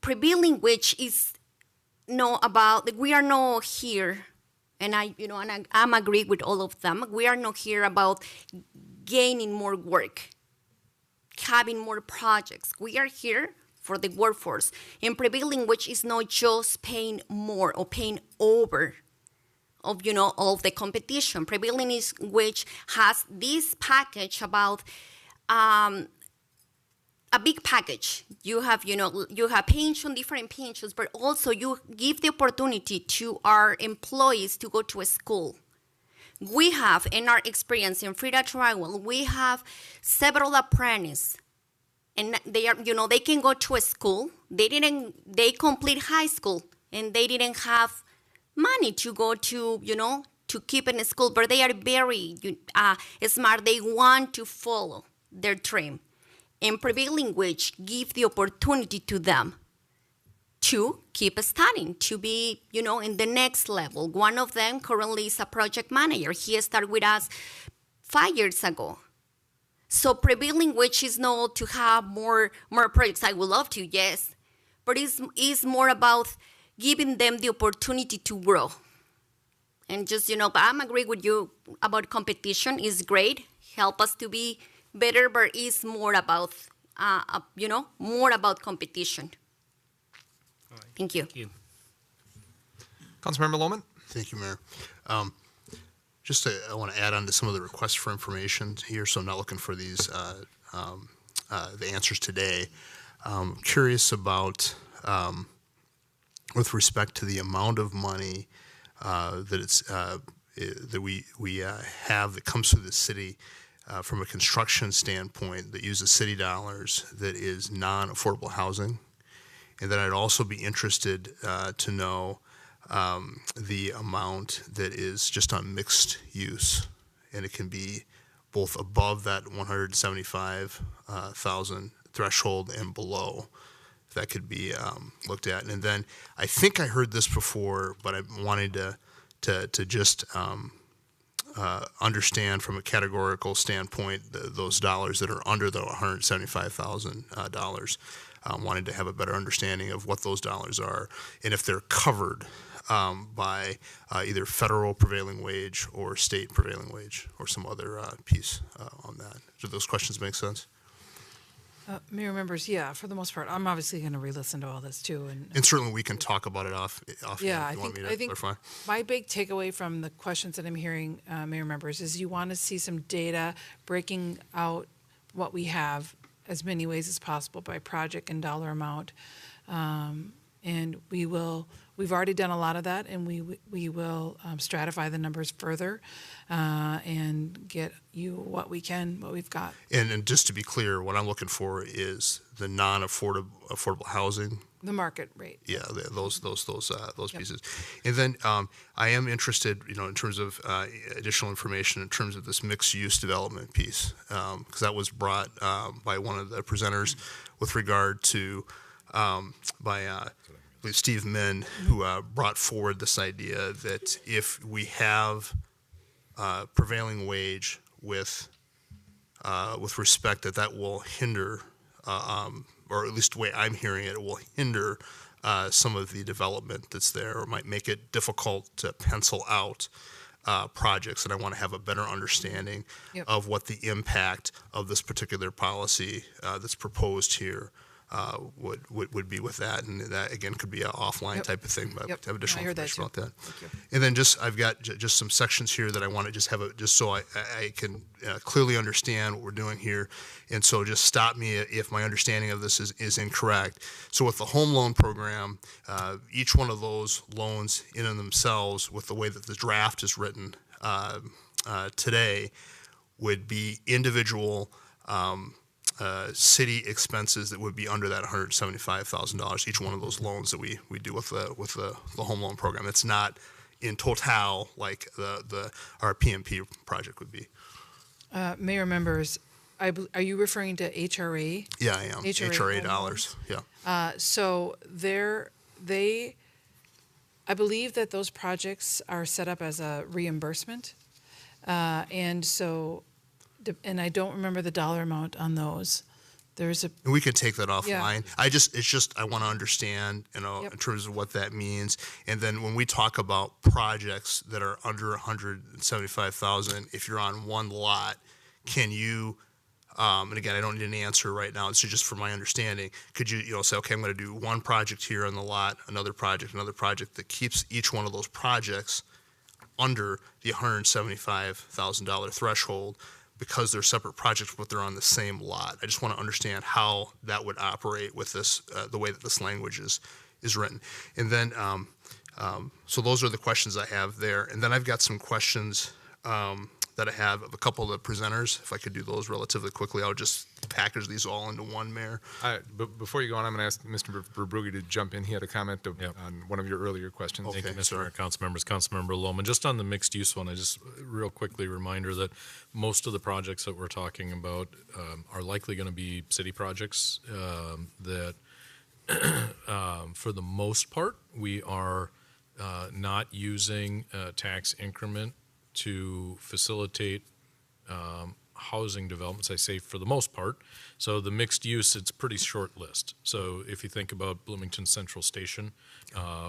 prevailing wage is we are not here, and I'm agree with all of them. We are not here about gaining more work, having more projects. We are here for the workforce. And prevailing wage is not just paying more or paying over of all of the competition. Prevailing wage has this package about a big package. You have pension, different pensions, but also you give the opportunity to our employees to go to a school. We have, in our experience in Frida Trial, we have several apprentices, and they can go to a school. They complete high school, and they didn't have money to go to keep in a school, but they are very smart. They want to follow their dream. And prevailing wage give the opportunity to them to keep studying, to be, in the next level. One of them currently is a project manager. He started with us 5 years ago. So prevailing wage is not to have more projects. I would love to, yes. But it's more about giving them the opportunity to grow. And just, but I'm agree with you about competition is great, help us to be better, but it's more about, more about competition. Right. Thank you. Thank you. Councilmember Lohman? Thank you, Mayor. I want to add on to some of the requests for information here, so I'm not looking for these the answers today. Curious about, with respect to the amount of money that we have that comes through the city from a construction standpoint that uses city dollars that is non-affordable housing. And then I'd also be interested to know the amount that is just on mixed use. And it can be both above that 175,000 threshold and below. If that could be looked at. And then I think I heard this before, but I wanted to just understand from a categorical standpoint those dollars that are under the $175,000. Wanted to have a better understanding of what those dollars are and if they're covered by either federal prevailing wage or state prevailing wage or some other piece on that. Do those questions make sense? Mayor members, yeah, for the most part, I'm obviously going to re-listen to all this too, And certainly we can talk about it off yeah, if you want me to I think clarify. my big takeaway from the questions that I'm hearing, Mayor members, is you want to see some data breaking out what we have as many ways as possible by project and dollar amount. And we've already done a lot of that, and we will stratify the numbers further and get you what we've got. And just to be clear, what I'm looking for is the affordable housing. The market rate. Yeah, those pieces. And then I am interested, in terms of additional information in terms of this mixed use development piece, because that was brought by one of the presenters with regard to by Steve Min, who brought forward this idea that if we have prevailing wage with respect, that will hinder, or at least the way I'm hearing it, will hinder some of the development that's there, or might make it difficult to pencil out projects. And I want to have a better understanding of what the impact of this particular policy that's proposed here would be with that, and that again could be an offline type of thing, but to have additional information about that. And then I've got just some sections here that I want to just have just so I can clearly understand what we're doing here, and so just stop me if my understanding of this is incorrect. So with the home loan program, each one of those loans in and themselves, with the way that the draft is written today, would be individual city expenses that would be under that $175,000. Each one of those loans that we do with the home loan program. It's not in total like our PMP project would be. Mayor members, are you referring to HRA? Yeah, I am. HRA dollars. Yeah. So I believe that those projects are set up as a reimbursement, and so. And I don't remember the dollar amount on those. And we could take that offline. Yeah. I want to understand, in terms of what that means. And then when we talk about projects that are under 175,000, if you're on one lot, can you? And again, I don't need an answer right now. It's just for my understanding. Could you, say, okay, I'm going to do one project here on the lot, another project that keeps each one of those projects under the $175,000 threshold, because they're separate projects, but they're on the same lot. I just want to understand how that would operate with this, the way that this language is written. And then, so those are the questions I have there. And then I've got some questions that I have of a couple of the presenters. If I could do those relatively quickly, I would just package these all into one, Mayor. But before you go on, I'm going to ask Mr. Verbrugge to jump in. He had a comment on one of your earlier questions. Thank you, Mr. Mayor, council members, Councilmember Lohman. Just on the mixed use one, I just real quickly reminder that most of the projects that we're talking about are likely going to be city projects that for the most part, we are not using tax increment to facilitate housing developments. I say for the most part. So the mixed use, it's a pretty short list. So if you think about Bloomington Central Station,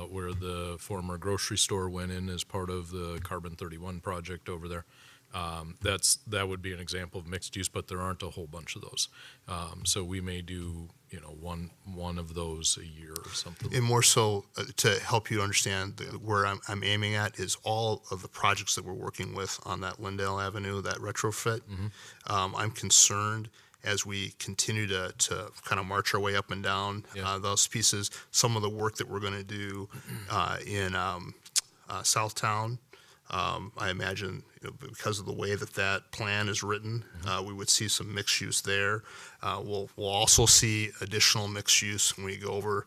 where the former grocery store went in as part of the Carbon 31 project over there, that would be an example of mixed use, but there aren't a whole bunch of those. So we may do one of those a year or something. And more so to help you understand where I'm aiming at is all of the projects that we're working with on that Lindale Avenue, that retrofit. Mm-hmm. I'm concerned as we continue to kind of march our way up and down those pieces. Some of the work that we're going to do in Southtown, I imagine, because of the way that plan is written, we would see some mixed use there. We'll also see additional mixed use when we go over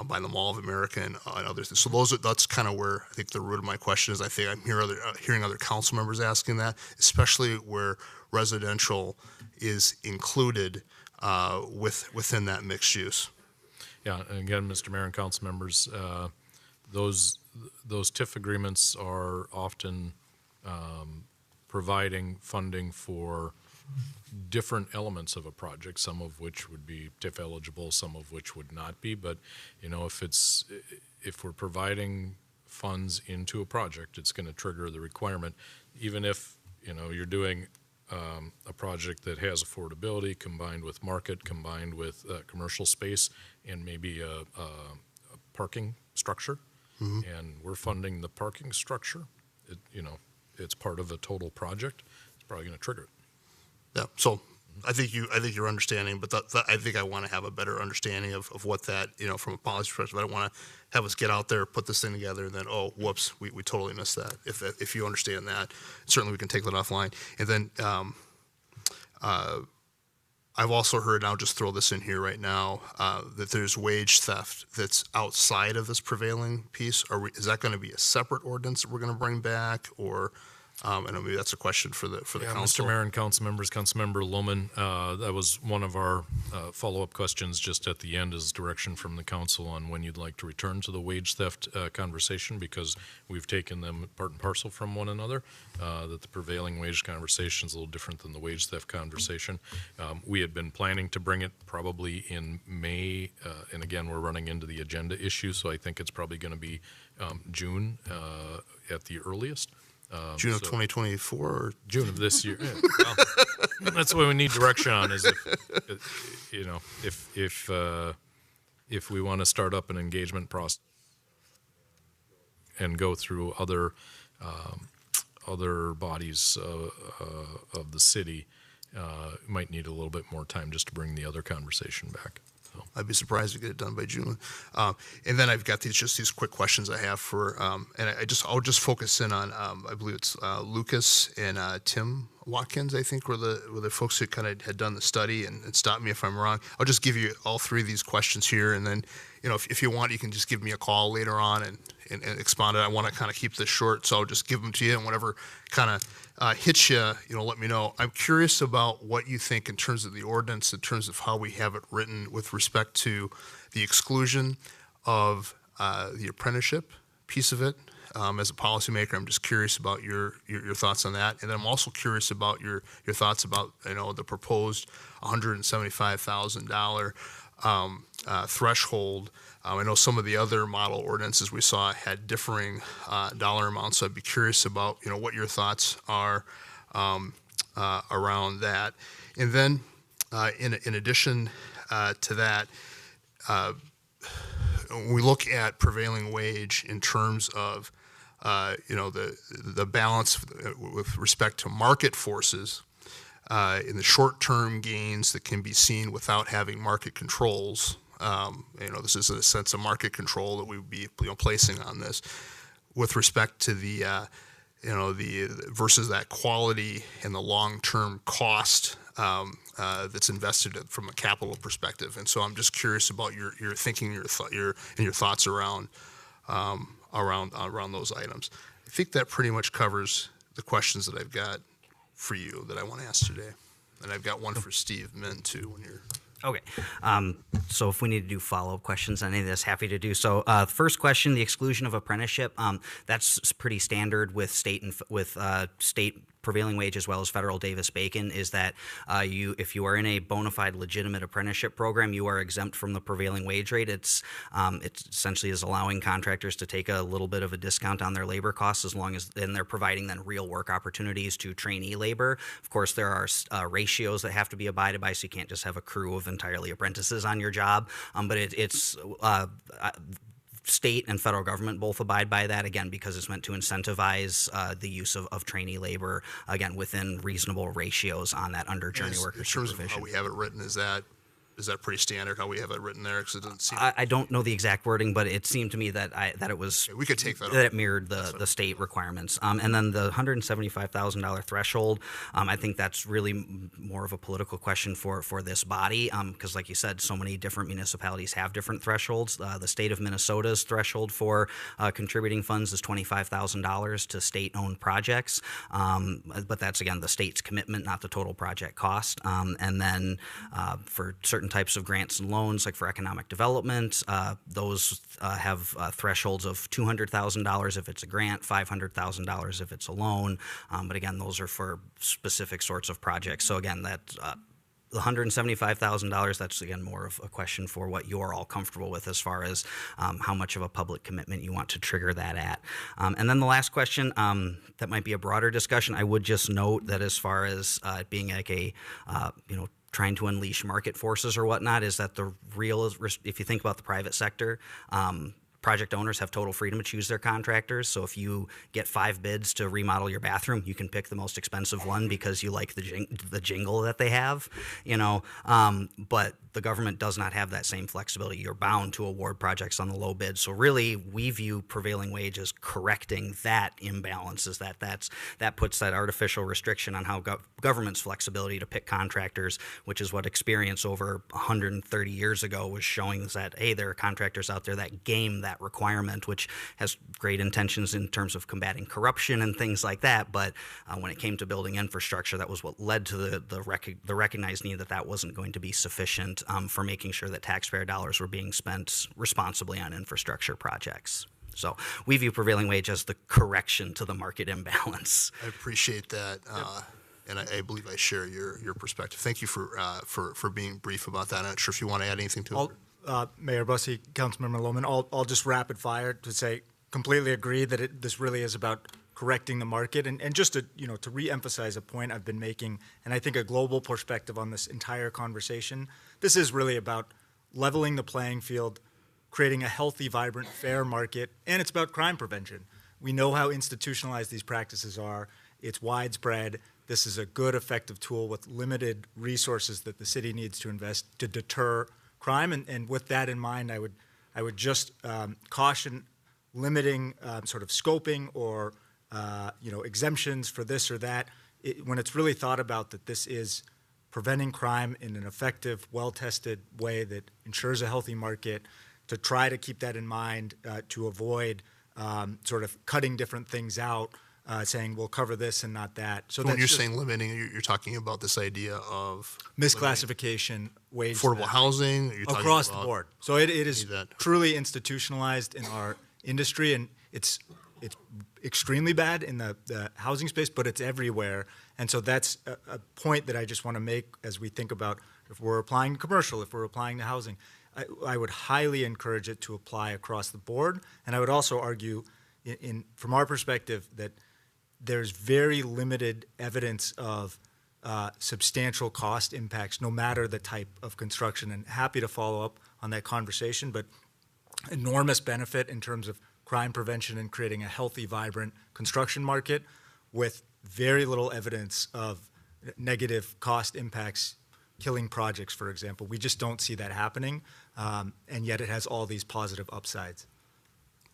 by the Mall of America and other things. So that's kind of where I think the root of my question is. I think I'm hearing other council members asking that, especially where residential is included within that mixed use. Yeah, and again, Mr. Mayor and council members, those TIF agreements are often providing funding for different elements of a project, some of which would be TIF eligible, some of which would not be. But if we're providing funds into a project, it's going to trigger the requirement, even if you're doing a project that has affordability combined with market, combined with commercial space, and maybe a parking structure. And we're funding the parking structure. It's part of a total project. It's probably going to trigger it. Yeah. So I think you're understanding, but I think I want to have a better understanding of what that, from a policy perspective. I don't want to have us get out there, put this thing together, and then, oh, whoops, we totally missed that. If you understand that, certainly we can take that offline. And then I've also heard, and I'll just throw this in here right now, that there's wage theft that's outside of this prevailing piece. Is that going to be a separate ordinance that we're going to bring back, or? And maybe that's a question for the council. Mr. Mayor and council members, Councilmember Lohman, that was one of our follow-up questions just at the end, is direction from the council on when you'd like to return to the wage theft conversation, because we've taken them part and parcel from one another, that the prevailing wage conversation is a little different than the wage theft conversation. We had been planning to bring it probably in May, and again, we're running into the agenda issue, so I think it's probably going to be June at the earliest. June of 2024 or June of this year. Yeah, well, that's what we need direction on, is if we want to start up an engagement process and go through other bodies of the city, might need a little bit more time just to bring the other conversation back. I'd be surprised to get it done by June. And then I've got these quick questions I have for, and I'll just focus in on, I believe it's Lucas and Tim Watkins, I think, were the folks who kind of had done the study, and stop me if I'm wrong. I'll just give you all three of these questions here, and then, if you want, you can just give me a call later on and expound it. I want to kind of keep this short, so I'll just give them to you, and whatever kind of hits you, let me know. I'm curious about what you think in terms of the ordinance, in terms of how we have it written with respect to the exclusion of the apprenticeship piece of it. As a policymaker, I'm just curious about your thoughts on that, and then I'm also curious about your thoughts about the proposed $175,000 threshold. I know some of the other model ordinances we saw had differing dollar amounts, so I'd be curious about what your thoughts are around that. And then, in addition to that, when we look at prevailing wage in terms of the balance with respect to market forces, in the short-term gains that can be seen without having market controls. This is a sense of market control that we would be placing on this with respect to the versus that quality and the long-term cost that's invested from a capital perspective. And so I'm just curious about your thinking, your thoughts around those items. I think that pretty much covers the questions that I've got for you that I want to ask today. And I've got one for Steve Min too when you're. Okay. So if we need to do follow-up questions on any of this, happy to do so. First question, the exclusion of apprenticeship. That's pretty standard with state prevailing wage as well as federal Davis-Bacon, is that if you are in a bona fide legitimate apprenticeship program, you are exempt from the prevailing wage rate. It essentially is allowing contractors to take a little bit of a discount on their labor costs and they're providing then real work opportunities to trainee labor. Of course, there are ratios that have to be abided by, so you can't just have a crew of entirely apprentices on your job. But it's state and federal government both abide by that, again, because it's meant to incentivize the use of trainee labor, again, within reasonable ratios on that under journey worker supervision. In terms of how we have it written, is that pretty standard how we have it written there? Because it doesn't seem. I don't know the exact wording, but it seemed to me that it was. We could take that. That it mirrored the state requirements, and then the $175,000 threshold. I think that's really more of a political question for this body, because, like you said, so many different municipalities have different thresholds. The state of Minnesota's threshold for contributing funds is $25,000 to state-owned projects, but that's again the state's commitment, not the total project cost. And then for certain types of grants and loans, like for economic development, those have thresholds of $200,000 if it's a grant, $500,000 if it's a loan. But again, those are for specific sorts of projects. So again, that the $175,000, that's again more of a question for what you're all comfortable with as far as how much of a public commitment you want to trigger that at. And then the last question, that might be a broader discussion. I would just note that as far as it being like a, trying to unleash market forces or whatnot, is that the real, if you think about the private sector, project owners have total freedom to choose their contractors. So if you get 5 bids to remodel your bathroom, you can pick the most expensive one because you like the jingle that they have, but the government does not have that same flexibility. You're bound to award projects on the low bid. So really, we view prevailing wage as correcting that imbalance, is that puts that artificial restriction on how government's flexibility to pick contractors, which is what experience over 130 years ago was showing, is that, hey, there are contractors out there that game that requirement, which has great intentions in terms of combating corruption and things like that. But when it came to building infrastructure, that was what led to the recognized need that wasn't going to be sufficient for making sure that taxpayer dollars were being spent responsibly on infrastructure projects. So we view prevailing wage as the correction to the market imbalance. I appreciate that. And I believe I share your perspective. Thank you for being brief about that. I'm not sure if you want to add anything to it. Mayor Bussey, Councilmember Lohman, I'll just rapid fire to say completely agree that this really is about correcting the market. And just to reemphasize a point I've been making, and I think a global perspective on this entire conversation, this is really about leveling the playing field, creating a healthy, vibrant, fair market, and it's about crime prevention. We know how institutionalized these practices are. It's widespread. This is a good, effective tool with limited resources that the city needs to invest to deter crime. And with that in mind, I would just caution limiting sort of scoping or exemptions for this or that when it's really thought about that this is preventing crime in an effective, well-tested way that ensures a healthy market, to try to keep that in mind, to avoid sort of cutting different things out, saying we'll cover this and not that. So when you're saying limiting, you're talking about this idea of misclassification, wage, affordable housing, across the board. So it is truly institutionalized in our industry, and it's extremely bad in the housing space, but it's everywhere. And so that's a point that I just want to make as we think about if we're applying to commercial, if we're applying to housing. I would highly encourage it to apply across the board. And I would also argue, from our perspective, that there's very limited evidence of substantial cost impacts, no matter the type of construction. And happy to follow up on that conversation, but enormous benefit in terms of crime prevention and creating a healthy, vibrant construction market with very little evidence of negative cost impacts, killing projects, for example. We just don't see that happening, and yet it has all these positive upsides.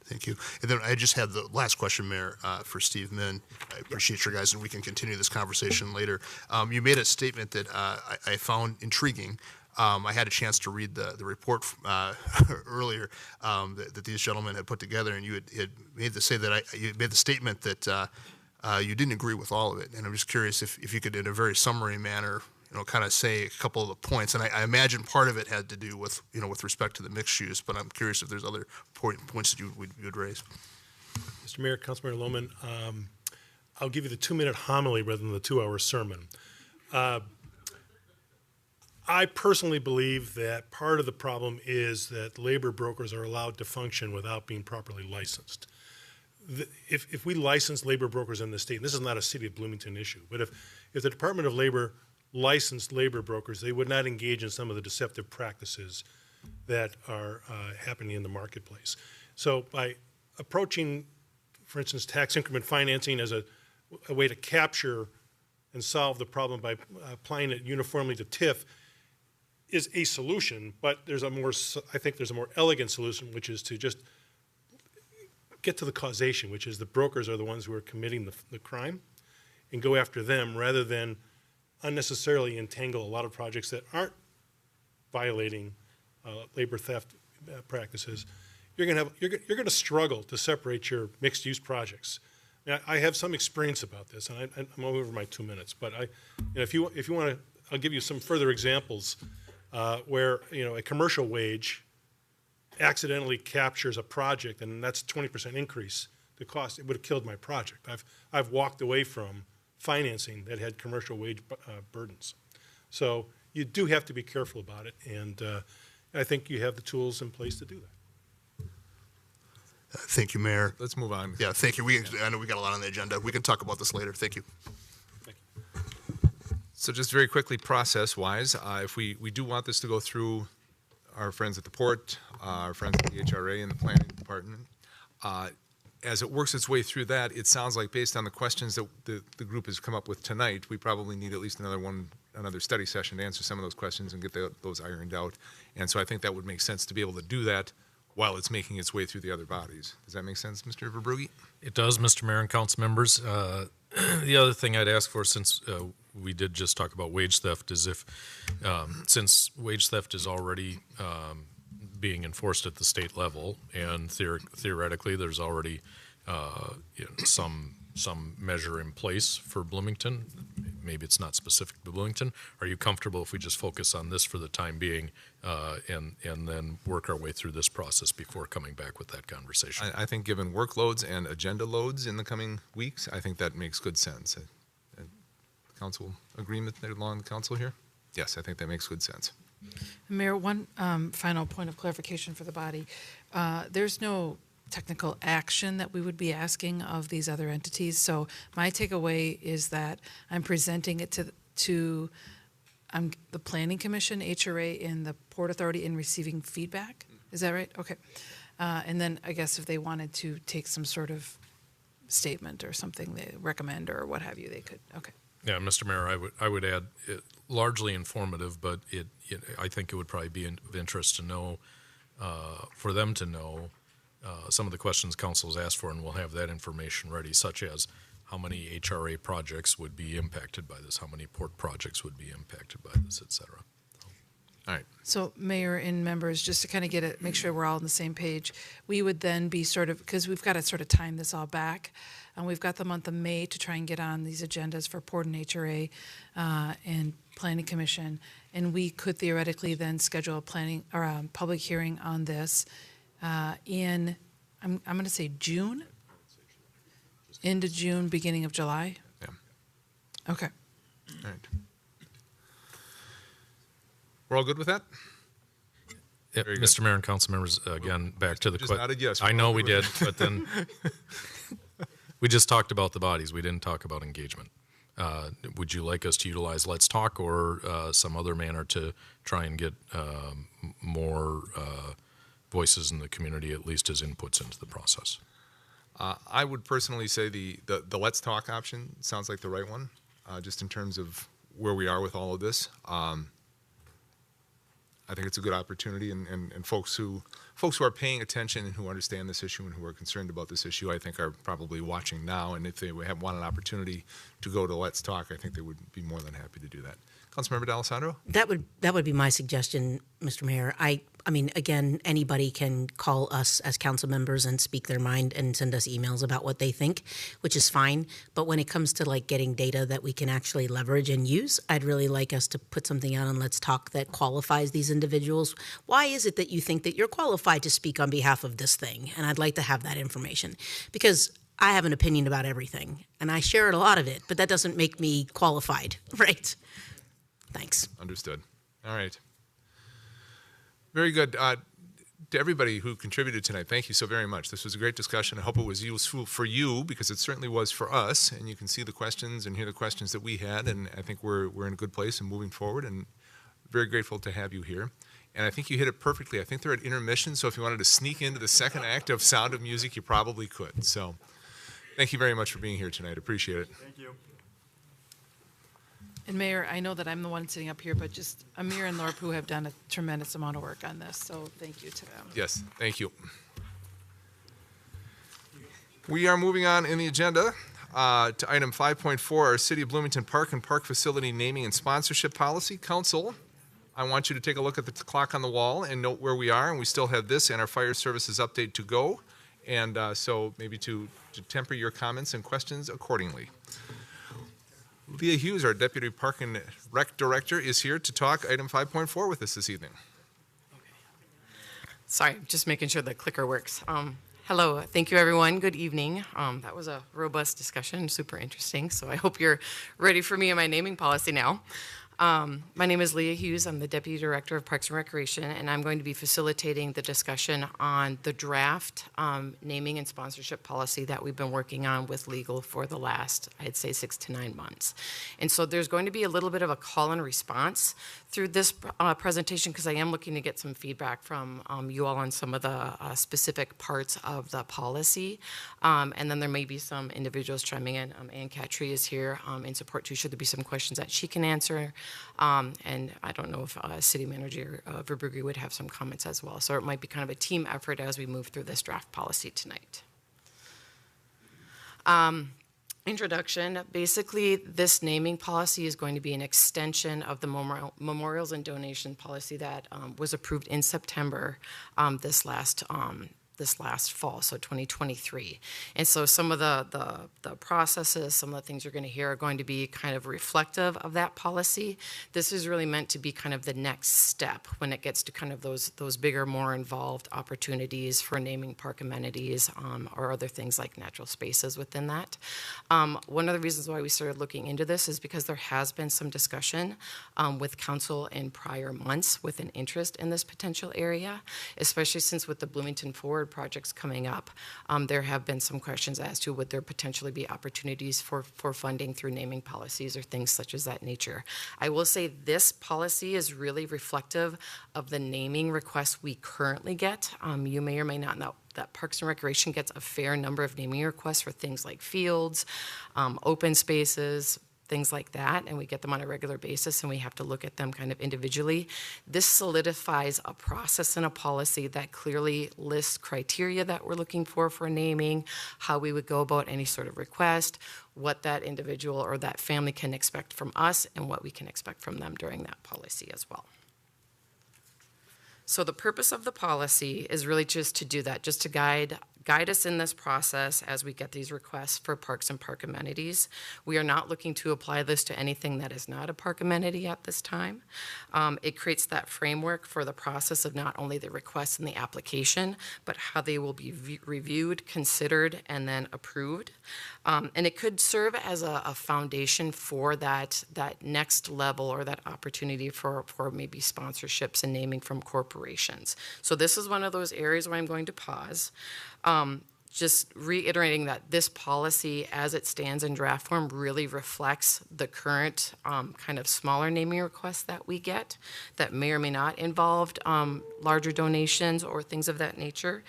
Thank you. And then I just had the last question, Mayor, for Steve Min. I appreciate your guys, and we can continue this conversation later. You made a statement that I found intriguing. I had a chance to read the report earlier that these gentlemen had put together, and you had made you made the statement that you didn't agree with all of it. And I'm just curious if you could, in a very summary manner, kind of say a couple of the points. And I imagine part of it had to do with, with respect to the mixed use, but I'm curious if there's other points that you would raise. Mr. Mayor, Councilmember Lohman, I'll give you the 2-minute homily rather than the 2-hour sermon. I personally believe that part of the problem is that labor brokers are allowed to function without being properly licensed. If we license labor brokers in the state, and this is not a City of Bloomington issue, but if the Department of Labor licensed labor brokers, they would not engage in some of the deceptive practices that are happening in the marketplace. So by approaching, for instance, tax increment financing as a way to capture and solve the problem by applying it uniformly to TIF is a solution, but I think there's a more elegant solution, which is to just get to the causation, which is the brokers are the ones who are committing the crime, and go after them rather than unnecessarily entangle a lot of projects that aren't violating labor theft practices. You're going to struggle to separate your mixed use projects. Now, I have some experience about this, and I'm over my 2 minutes. But if you want to, I'll give you some further examples where a commercial wage accidentally captures a project, and that's 20% increase the cost. It would have killed my project. I've walked away from financing that had commercial wage burdens. So you do have to be careful about it, and I think you have the tools in place to do that. Thank you, Mayor. Let's move on. Yeah, thank you. I know we got a lot on the agenda. We can talk about this later. Thank you. So just very quickly, process-wise, if we do want this to go through our friends at the port, our friends at the HRA and the planning department, as it works its way through that, it sounds like based on the questions that the group has come up with tonight, we probably need at least another study session to answer some of those questions and get those ironed out. And so I think that would make sense to be able to do that while it's making its way through the other bodies. Does that make sense, Mr. Verbrugge? It does, Mr. Mayor and council members. The other thing I'd ask for, since we did just talk about wage theft, is if, since wage theft is already being enforced at the state level, and theoretically there's already some measure in place for Bloomington, maybe it's not specific to Bloomington, are you comfortable if we just focus on this for the time being and then work our way through this process before coming back with that conversation? I think given workloads and agenda loads in the coming weeks, I think that makes good sense. Council agreement along the council here? Yes, I think that makes good sense. Mayor, one final point of clarification for the body. There's no technical action that we would be asking of these other entities. So my takeaway is that I'm presenting it to the Planning Commission, HRA, and the Port Authority in receiving feedback. Is that right? Okay. And then I guess if they wanted to take some sort of statement or something they recommend or what have you, they could. Okay. Yeah, Mr. Mayor, I would add largely informative, but I think it would probably be of interest to know, for them to know some of the questions council has asked for, and we'll have that information ready, such as how many HRA projects would be impacted by this, how many port projects would be impacted by this, et cetera. All right. So Mayor and members, just to kind of get it, make sure we're all on the same page, we would then be sort of, because we've got to sort of time this all back, and we've got the month of May to try and get on these agendas for Port and HRA and Planning Commission, and we could theoretically then schedule a planning or a public hearing on this in, I'm going to say June, into June, beginning of July. Yeah. Okay. All right. We're all good with that? Yeah, Mr. Mayor and council members, again, back to the Just nodded yes. I know we did, but then we just talked about the bodies. We didn't talk about engagement. Would you like us to utilize Let's Talk or some other manner to try and get more voices in the community, at least as inputs into the process? I would personally say the Let's Talk option sounds like the right one, just in terms of where we are with all of this. I think it's a good opportunity, and folks who are paying attention and who understand this issue and who are concerned about this issue, I think are probably watching now. And if they want an opportunity to go to Let's Talk, I think they would be more than happy to do that. Councilmember D'Alessandro? That would be my suggestion, Mr. Mayor. I mean, again, anybody can call us as council members and speak their mind and send us emails about what they think, which is fine. But when it comes to like getting data that we can actually leverage and use, I'd really like us to put something out on Let's Talk that qualifies these individuals. Why is it that you think that you're qualified to speak on behalf of this thing? And I'd like to have that information, because I have an opinion about everything and I share a lot of it, but that doesn't make me qualified, right? Thanks. Understood. All right. Very good. To everybody who contributed tonight, thank you so very much. This was a great discussion. I hope it was useful for you, because it certainly was for us. And you can see the questions and hear the questions that we had. And I think we're in a good place and moving forward. And very grateful to have you here. And I think you hit it perfectly. I think they're at intermission. So if you wanted to sneak into the second act of Sound of Music, you probably could. So thank you very much for being here tonight. Appreciate it. Thank you. And Mayor, I know that I'm the one sitting up here, but just Amir and Lorp, who have done a tremendous amount of work on this, so thank you to them. Yes, thank you. We are moving on in the agenda to item 5.4, our City of Bloomington Park and Park Facility Naming and Sponsorship Policy. Council, I want you to take a look at the clock on the wall and note where we are, and we still have this and our fire services update to go, and so maybe to temper your comments and questions accordingly. Leah Hughes, our Deputy Park and Rec Director, is here to talk item 5.4 with us this evening. Sorry, just making sure the clicker works. Hello, thank you everyone. Good evening. That was a robust discussion, super interesting. So I hope you're ready for me and my naming policy now. My name is Leah Hughes. I'm the Deputy Director of Parks and Recreation, and I'm going to be facilitating the discussion on the draft naming and sponsorship policy that we've been working on with legal for the last, I'd say, 6 to 9 months. And so there's going to be a little bit of a call and response through this presentation because I am looking to get some feedback from you all on some of the specific parts of the policy. And then there may be some individuals chiming in. Ann Cattree is here in support too, should there be some questions that she can answer. And I don't know if City Manager Verbrugge would have some comments as well. So it might be kind of a team effort as we move through this draft policy tonight. Introduction. Basically, this naming policy is going to be an extension of the memorials and donation policy that was approved in September this last fall, so 2023. And so some of the processes, some of the things you're going to hear are going to be kind of reflective of that policy. This is really meant to be kind of the next step when it gets to kind of those bigger, more involved opportunities for naming park amenities or other things like natural spaces within that. One of the reasons why we started looking into this is because there has been some discussion with council in prior months with an interest in this potential area, especially since with the Bloomington Forward projects coming up, there have been some questions as to would there potentially be opportunities for funding through naming policies or things such as that nature. I will say this policy is really reflective of the naming requests we currently get. You may or may not know that Parks and Recreation gets a fair number of naming requests for things like fields, open spaces, things like that, and we get them on a regular basis and we have to look at them kind of individually. This solidifies a process and a policy that clearly lists criteria that we're looking for naming, how we would go about any sort of request, what that individual or that family can expect from us, and what we can expect from them during that policy as well. So the purpose of the policy is really just to do that, just to guide us in this process as we get these requests for parks and park amenities. We are not looking to apply this to anything that is not a park amenity at this time. It creates that framework for the process of not only the request and the application, but how they will be reviewed, considered, and then approved. And it could serve as a foundation for that next level or that opportunity for maybe sponsorships and naming from corporations. So this is one of those areas where I'm going to pause. Just reiterating that this policy as it stands in draft form really reflects the current kind of smaller naming requests that we get that may or may not involve larger donations or things of that nature.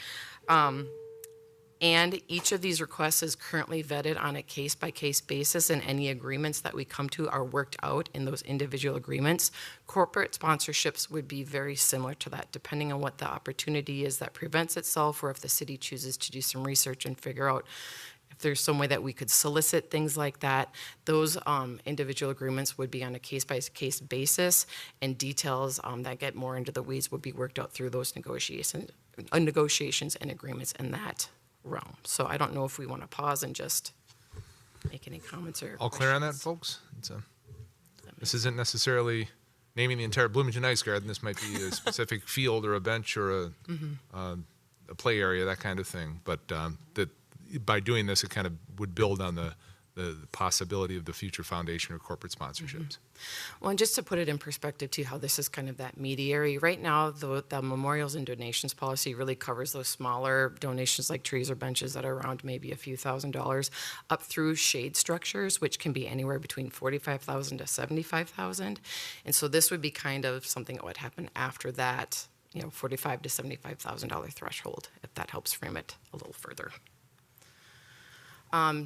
And each of these requests is currently vetted on a case-by-case basis, and any agreements that we come to are worked out in those individual agreements. Corporate sponsorships would be very similar to that, depending on what the opportunity is that presents itself, or if the city chooses to do some research and figure out if there's some way that we could solicit things like that. Those individual agreements would be on a case-by-case basis, and details that get more into the weeds would be worked out through those negotiations and agreements in that realm. So I don't know if we want to pause and just make any comments or all clear on that, folks? This isn't necessarily naming the entire Bloomington Ice Garden. This might be a specific field or a bench or a play area, that kind of thing. But that by doing this, it kind of would build on the possibility of the future foundation or corporate sponsorships. Well, and just to put it in perspective too, how this is kind of that mediary. Right now, the memorials and donations policy really covers those smaller donations like trees or benches that are around maybe a few $1,000s, up through shade structures, which can be anywhere between $45,000 to $75,000. And so this would be kind of something that would happen after that, $45,000 to $75,000 threshold, if that helps frame it a little further.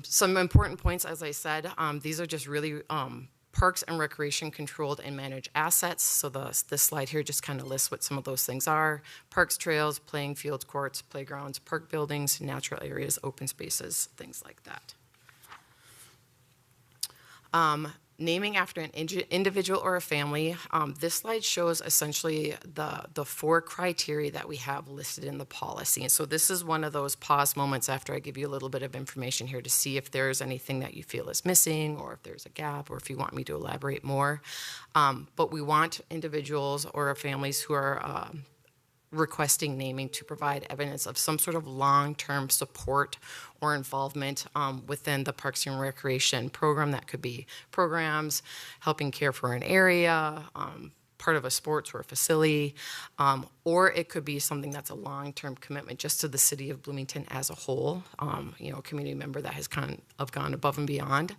Some important points, as I said, these are just really parks and recreation controlled and managed assets. So this slide here just kind of lists what some of those things are: parks, trails, playing fields, courts, playgrounds, park buildings, natural areas, open spaces, things like that. Naming after an individual or a family. This slide shows essentially the 4 criteria that we have listed in the policy. And so this is one of those pause moments after I give you a little bit of information here to see if there's anything that you feel is missing, or if there's a gap, or if you want me to elaborate more. But we want individuals or families who are requesting naming to provide evidence of some sort of long-term support or involvement within the Parks and Recreation program. That could be programs, helping care for an area, part of a sports or a facility, or it could be something that's a long-term commitment just to the city of Bloomington as a whole, a community member that has kind of gone above and beyond.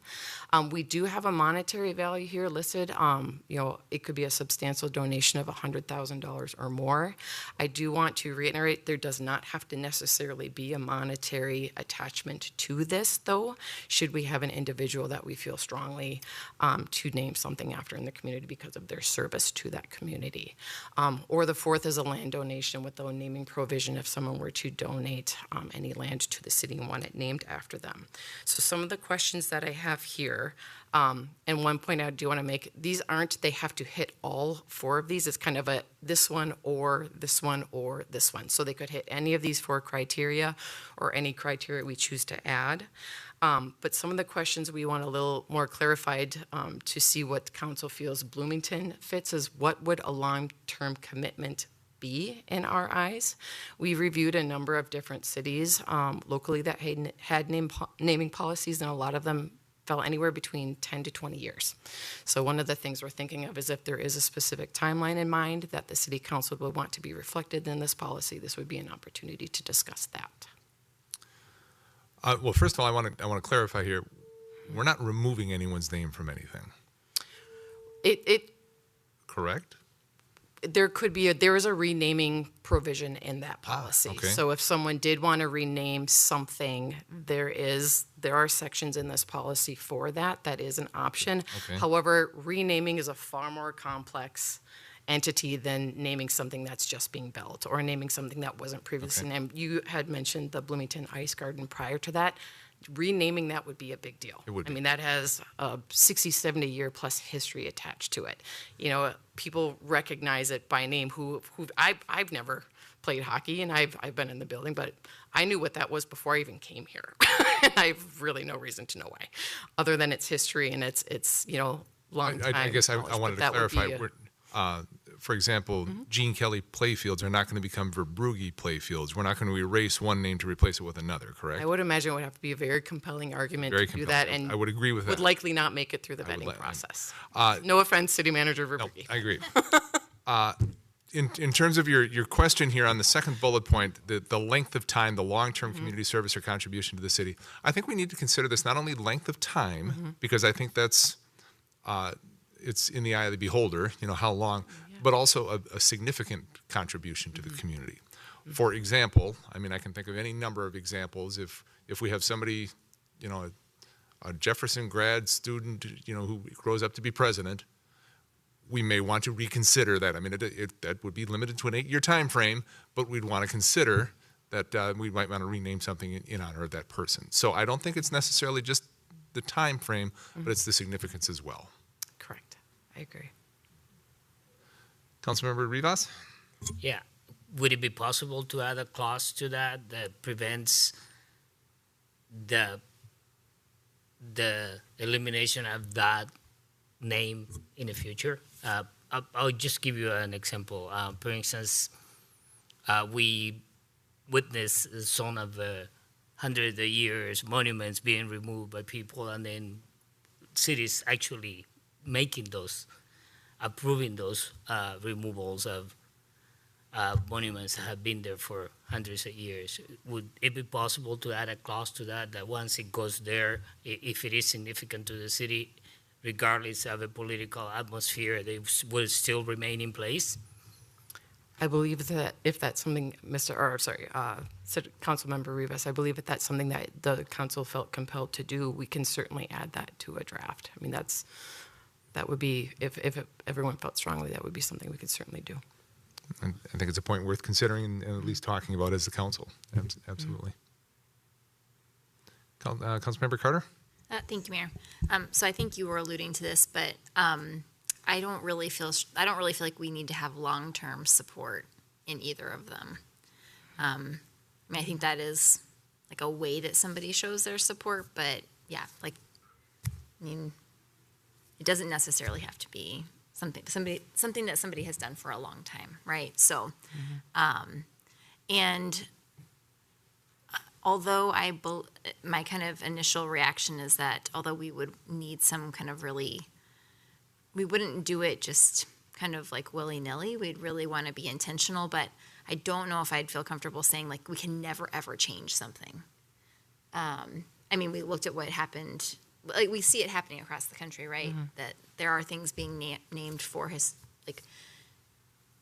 We do have a monetary value here listed. It could be a substantial donation of $100,000 or more. I do want to reiterate, there does not have to necessarily be a monetary attachment to this, though, should we have an individual that we feel strongly to name something after in the community because of their service to that community. Or the fourth is a land donation with the naming provision if someone were to donate any land to the city and want it named after them. So some of the questions that I have here, and one point I do want to make, they have to hit all four of these. It's kind of a this one or this one or this one. So they could hit any of these four criteria or any criteria we choose to add. But some of the questions we want a little more clarified to see what council feels Bloomington fits is what would a long-term commitment be in our eyes. We reviewed a number of different cities locally that had naming policies, and a lot of them fell anywhere between 10 to 20 years. So one of the things we're thinking of is if there is a specific timeline in mind that the city council would want to be reflected in this policy, this would be an opportunity to discuss that. Well, first of all, I want to clarify here. We're not removing anyone's name from anything. Correct? There is a renaming provision in that policy. Okay. So if someone did want to rename something, there are sections in this policy for that. That is an option. Okay. However, renaming is a far more complex entity than naming something that's just being built or naming something that wasn't previously named. You had mentioned the Bloomington Ice Garden prior to that. Renaming that would be a big deal. It would be. I mean, that has a 60, 70 year plus history attached to it. People recognize it by name I've never played hockey and I've been in the building, but I knew what that was before I even came here. And I have really no reason to know why, other than its history and its long time. I guess I wanted to clarify. For example, Mm-hmm. Gene Kelly playfields are not going to become Verbrugge playfields. We're not going to erase one name to replace it with another, correct? I would imagine it would have to be a very compelling argument to do that, and I would agree with that. would likely not make it through the vetting process. No offense, City Manager Verbrugge. I agree. In terms of your question here on the second bullet point, the length of time, the long-term community service or contribution to the city, I think we need to consider this not only length of time, because I think that's it's in the eye of the beholder, how long, but also a significant contribution to the community. For example, I can think of any number of examples. If we have somebody, a Jefferson grad student, who grows up to be president, we may want to reconsider that. That would be limited to an 8-year time frame, but we'd want to consider that we might want to rename something in honor of that person. So I don't think it's necessarily just the time frame, but it's the significance as well. Correct. I agree. Councilmember Rivas? Yeah. Would it be possible to add a clause to that prevents the elimination of that name in the future? I'll just give you an example. For instance, we witnessed some of hundreds of years monuments being removed by people, and then cities actually approving those removals of monuments that have been there for hundreds of years. Would it be possible to add a clause to that once it goes there, if it is significant to the city, regardless of a political atmosphere, they will still remain in place? I believe that if that's something, Councilmember Rivas, I believe if that's something that the council felt compelled to do, we can certainly add that to a draft. That would be, if everyone felt strongly, that would be something we could certainly do. I think it's a point worth considering and at least talking about as the council. Absolutely. Councilmember Carter? Thank you, Mayor. So I think you were alluding to this, but I don't really feel like we need to have long-term support in either of them. I think that is like a way that somebody shows their support, but yeah, it doesn't necessarily have to be something that somebody has done for a long time, right? So, and although my kind of initial reaction is that although we would need some kind of we wouldn't do it just kind of like willy-nilly. We'd really want to be intentional, but I don't know if I'd feel comfortable saying like we can never ever change something. I mean, we looked at what happened. Like we see it happening across the country, right? That there are things being named for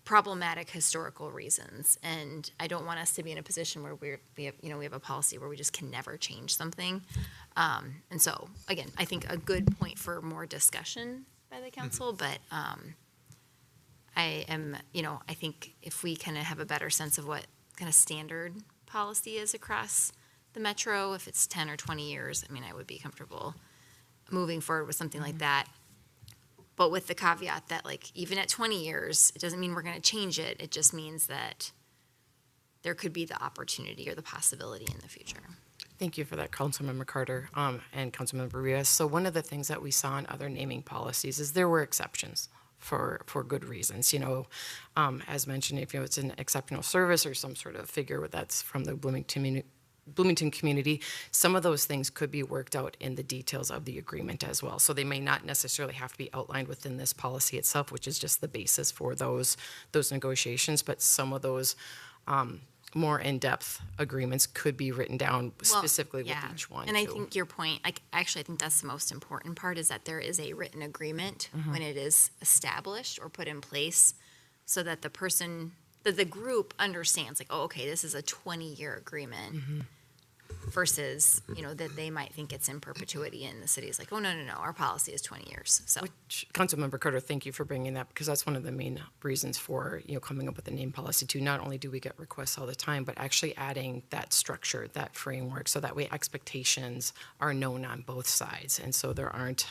problematic historical reasons, and I don't want us to be in a position where we have a policy where we just can never change something. And so, again, I think a good point for more discussion by the council, but I think if we kind of have a better sense of what kind of standard policy is across the metro, if it's 10 or 20 years, I mean, I would be comfortable moving forward with something like that. But with the caveat that, like, even at 20 years, it doesn't mean we're going to change it. It just means that there could be the opportunity or the possibility in the future. Thank you for that, Councilmember Carter and Councilmember Rios. So one of the things that we saw in other naming policies is there were exceptions for good reasons. As mentioned, if it's an exceptional service or some sort of figure that's from the Bloomington community, some of those things could be worked out in the details of the agreement as well. So they may not necessarily have to be outlined within this policy itself, which is just the basis for those negotiations, but some of those more in-depth agreements could be written down specifically with each one. And I think your point, I think that's the most important part, is that there is a written agreement when it is established or put in place, so that the group understands, like, oh, okay, this is a 20-year agreement. Versus, that they might think it's in perpetuity, and the city is like, oh, no, our policy is 20 years. So, Councilmember Carter, thank you for bringing that, because that's one of the main reasons for, coming up with a name policy too. Not only do we get requests all the time, but actually adding that structure, that framework, so that way expectations are known on both sides. And so there aren't,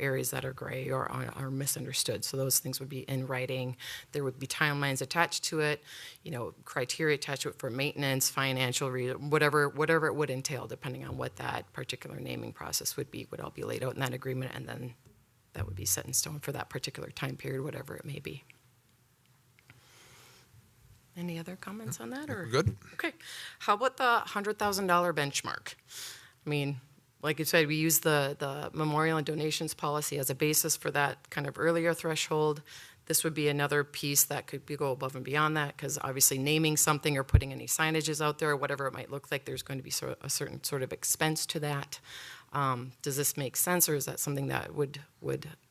areas that are gray or are misunderstood. So those things would be in writing. There would be timelines attached to it, criteria attached to it for maintenance, financial, whatever it would entail, depending on what that particular naming process would all be laid out in that agreement, and then that would be set in stone for that particular time period, whatever it may be. Any other comments on that? Or good? Okay. How about the $100,000 benchmark? I mean, like you said, we use the memorial and donations policy as a basis for that kind of earlier threshold. This would be another piece that could go above and beyond that, because obviously naming something or putting any signages out there, or whatever it might look like, there's going to be a certain sort of expense to that. Does this make sense, or is that something that would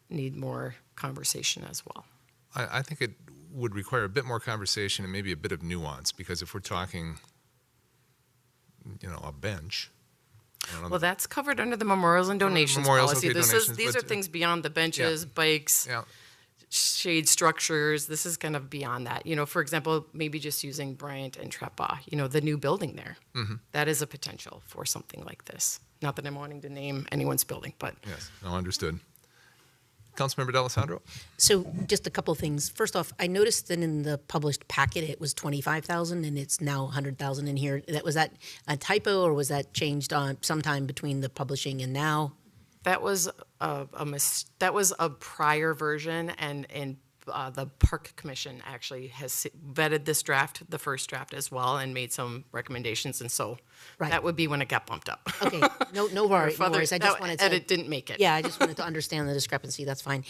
need more conversation as well? I think it would require a bit more conversation and maybe a bit of nuance, because if we're talking, a bench. Well, that's covered under the memorials and donations policy. These are things beyond the benches, bikes. Yeah. Shade structures. This is kind of beyond that. For example, maybe just using Bryant and Trepa, the new building there. That is a potential for something like this. Not that I'm wanting to name anyone's building, but. Yes, no, understood. Councilmember D'Alessandro? So just a couple of things. First off, I noticed that in the published packet, it was 25,000 and it's now 100,000 in here. Was that a typo, or was that changed on sometime between the publishing and now? That was a prior version, and the Park Commission actually has vetted this draft, the first draft as well, and made some recommendations, and so that would be when it got bumped up. Okay, no worries. I just wanted to. Edit didn't make it. Yeah, I just wanted to understand the discrepancy. That's fine.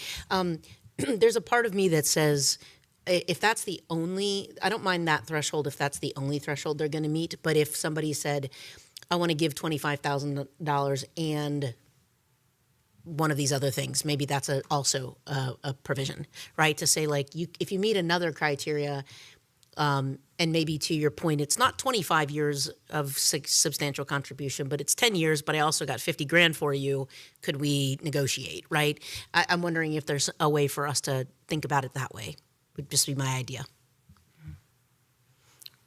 There's a part of me that says, if that's the only, I don't mind that threshold if that's the only threshold they're going to meet. But if somebody said, I want to give $25,000 and one of these other things, maybe that's also a provision, right? To say, like, if you meet another criteria, and maybe to your point, it's not 25 years of substantial contribution, but it's 10 years, but I also got 50 grand for you. Could we negotiate, right? I'm wondering if there's a way for us to think about it that way. Would just be my idea.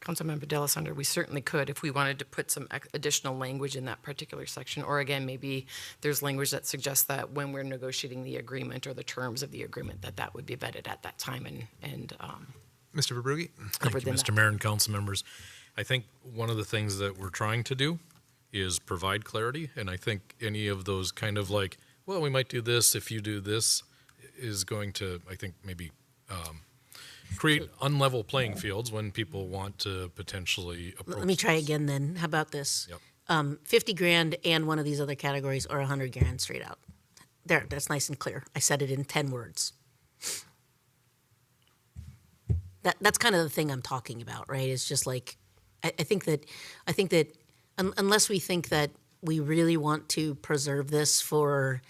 Councilmember D'Alessandro, we certainly could if we wanted to put some additional language in that particular section, or again, maybe there's language that suggests that when we're negotiating the agreement or the terms of the agreement, that would be vetted at that time and Mr. Verbrugge? Thank you, Mr. Mayor and council members. I think one of the things that we're trying to do is provide clarity, and I think any of those kind of like, well, we might do this if you do this, is going to, I think, maybe create unlevel playing fields when people want to potentially approach. Let me try again then. How about this? Yep. 50 grand and one of these other categories, or 100 grand straight out. There, that's nice and clear. I said it in 10 words. That's kind of the thing I'm talking about, right? It's just like, I think that unless we think that we really want to preserve this for,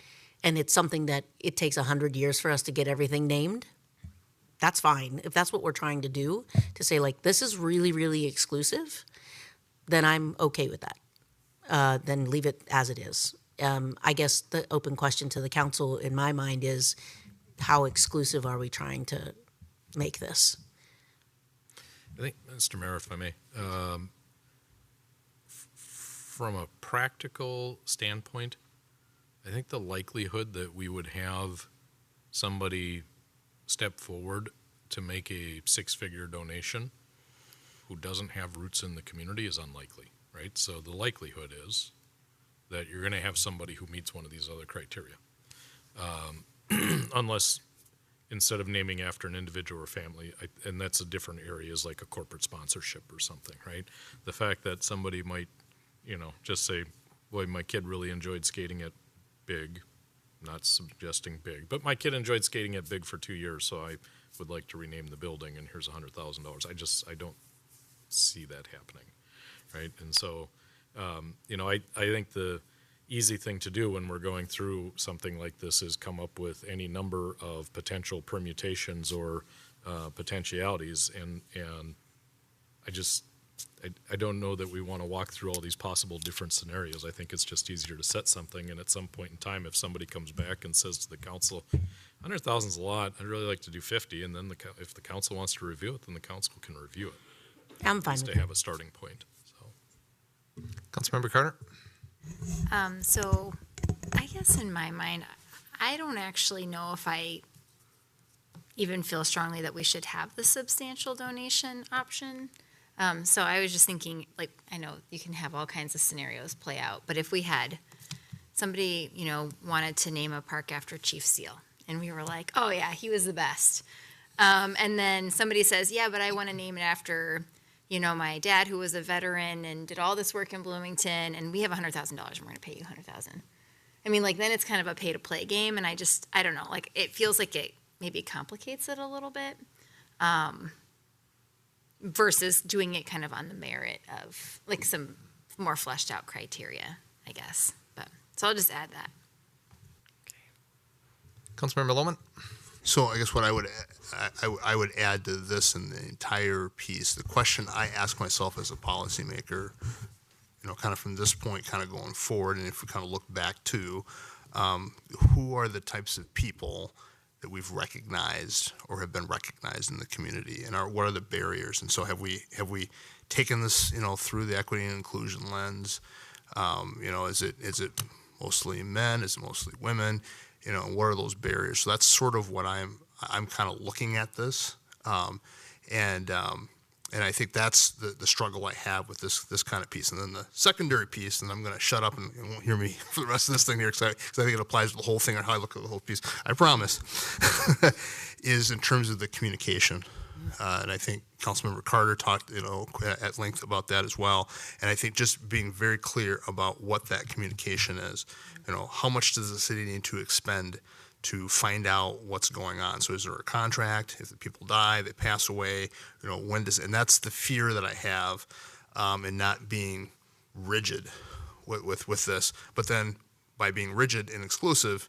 and it's something that it takes 100 years for us to get everything named, that's fine. If that's what we're trying to do, to say like, this is really, really exclusive, then I'm okay with that. Then leave it as it is. I guess the open question to the council in my mind is, how exclusive are we trying to make this? I think, Mr. Mayor, if I may, from a practical standpoint, I think the likelihood that we would have somebody step forward to make a six-figure donation who doesn't have roots in the community is unlikely, right? So the likelihood is that you're going to have somebody who meets one of these other criteria. Unless, instead of naming after an individual or family, and that's a different area, is like a corporate sponsorship or something, right? The fact that somebody might, just say, boy, my kid really enjoyed skating at Big, not suggesting Big, but my kid enjoyed skating at Big for 2 years, so I would like to rename the building, and here's $100,000. I don't see that happening, right? And so, I think the easy thing to do when we're going through something like this is come up with any number of potential permutations or potentialities, and I don't know that we want to walk through all these possible different scenarios. I think it's just easier to set something, and at some point in time, if somebody comes back and says to the council, 100,000 is a lot, I'd really like to do 50, and then if the council wants to review it, then the council can review it. I'm fine just with to it. have a starting point. So, Councilmember Carter? So I guess in my mind, I don't actually know if I even feel strongly that we should have the substantial donation option. So I was just thinking, like, I know you can have all kinds of scenarios play out, but if we had somebody, wanted to name a park after Chief Seal, and we were like, oh yeah, he was the best. And then somebody says, yeah, but I want to name it after, my dad who was a veteran and did all this work in Bloomington, and we have $100,000, and we're going to pay you $100,000. I mean, like, then it's kind of a pay to play game, and I don't know, like, it feels like it maybe complicates it a little bit. Versus doing it kind of on the merit of like some more fleshed out criteria, I guess. So I'll just add that. Councilmember Lohman? So I guess what I would add to this and the entire piece, the question I ask myself as a policymaker, kind of from this point, kind of going forward, and if we kind of look back to, who are the types of people that we've recognized or have been recognized in the community, and what are the barriers? And so have we taken this, through the equity and inclusion lens? Is it mostly men? Is it mostly women? What are those barriers? So that's sort of what I'm kind of looking at this, and I think that's the struggle I have with this kind of piece. And then the secondary piece, and I'm going to shut up and you won't hear me for the rest of this thing here because I think it applies to the whole thing or how I look at the whole piece, I promise, is in terms of the communication. And I think Councilmember Carter talked at length about that as well. And I think just being very clear about what that communication is. How much does the city need to expend to find out what's going on? So is there a contract? If the people die, they pass away, when does, and that's the fear that I have in not being rigid with this. But then by being rigid and exclusive,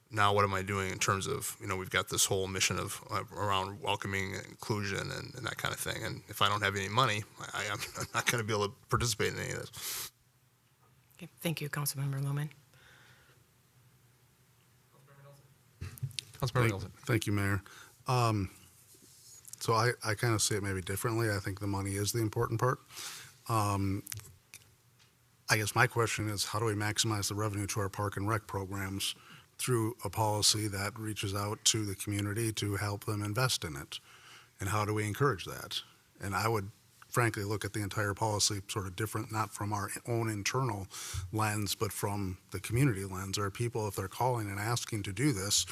now what am I doing in terms of, we've got this whole mission of around welcoming and inclusion and that kind of thing. And if I don't have any money, I'm not going to be able to participate in any of this. Okay, thank you, Councilmember Lohman. Thank you, Mayor. So I kind of see it maybe differently. I think the money is the important part. I guess my question is, how do we maximize the revenue to our park and rec programs through a policy that reaches out to the community to help them invest in it? And how do we encourage that? And I would frankly look at the entire policy sort of different, not from our own internal lens, but from the community lens. There are people, if they're calling and asking to do this,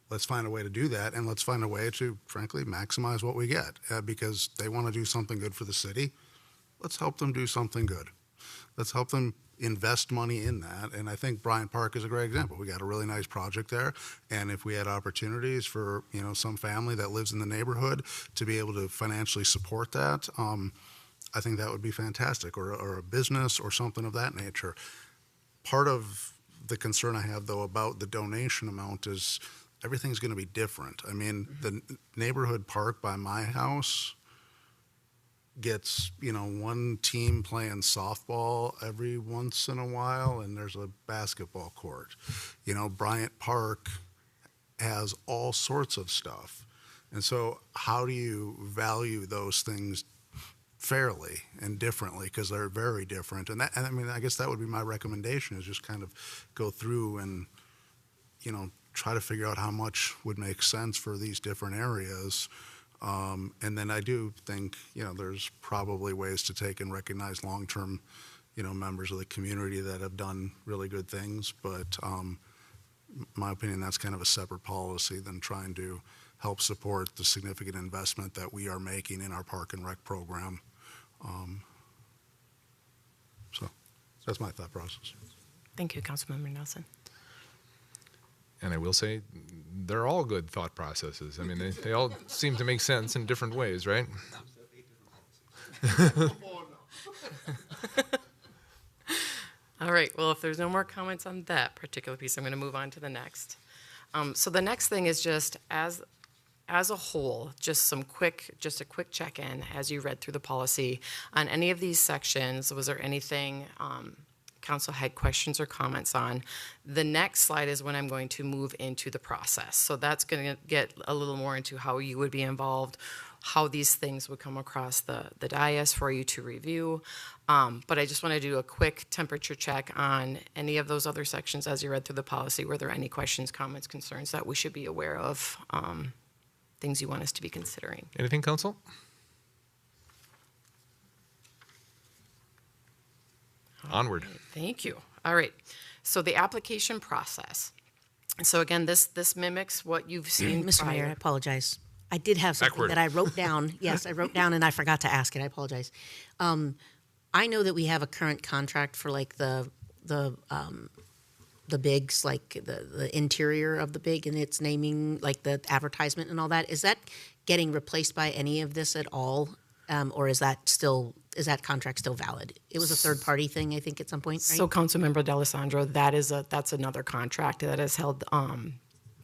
let's find a way to do that, and let's find a way to, frankly, maximize what we get, because they want to do something good for the city. Let's help them do something good. Let's help them invest money in that, and I think Bryant Park is a great example. We got a really nice project there, and if we had opportunities for, you know, some family that lives in the neighborhood to be able to financially support that, I think that would be fantastic, or a business or something of that nature. Part of the concern I have, though, about the donation amount is everything's going to be different. I mean, the neighborhood park by my house gets, you know, one team playing softball every once in a while, and there's a basketball court. You know, Bryant Park has all sorts of stuff. And so how do you value those things fairly and differently, because they're very different? And I mean, I guess that would be my recommendation, is just kind of go through and, you know, try to figure out how much would make sense for these different areas. And then I do think, you know, there's probably ways to take and recognize long-term, you know, members of the community that have done really good things. But my opinion, that's kind of a separate policy than trying to help support the significant investment that we are making in our Park and Rec program. So that's my thought process. Thank you, Councilmember Nelson. And I will say, they're all good thought processes. I mean, they all seem to make sense in different ways, right? All right, well, if there's no more comments on that particular piece, I'm going to move on to the next. So the next thing is just as a whole, just a quick check-in as you read through the policy on any of these sections. Was there anything council had questions or comments on? The next slide is when I'm going to move into the process. So that's going to get a little more into how you would be involved, how these things would come across the dais for you to review. But I just want to do a quick temperature check on any of those other sections as you read through the policy. Were there any questions, comments, concerns that we should be aware of, things you want us to be considering? Anything, Council? Onward. Thank you. All right. So the application process. So again, this mimics what you've seen. Mr. Mayor, I apologize. I did have something Backward. that I wrote down. Yes, I wrote down and I forgot to ask it. I apologize. I know that we have a current contract for like the bigs, like the interior of the big, and it's naming like the advertisement and all that. Is that getting replaced by any of this at all, or is that contract still valid? It was a third party thing, I think, at some point, right? So Councilmember D'Alessandro, that's another contract that is held.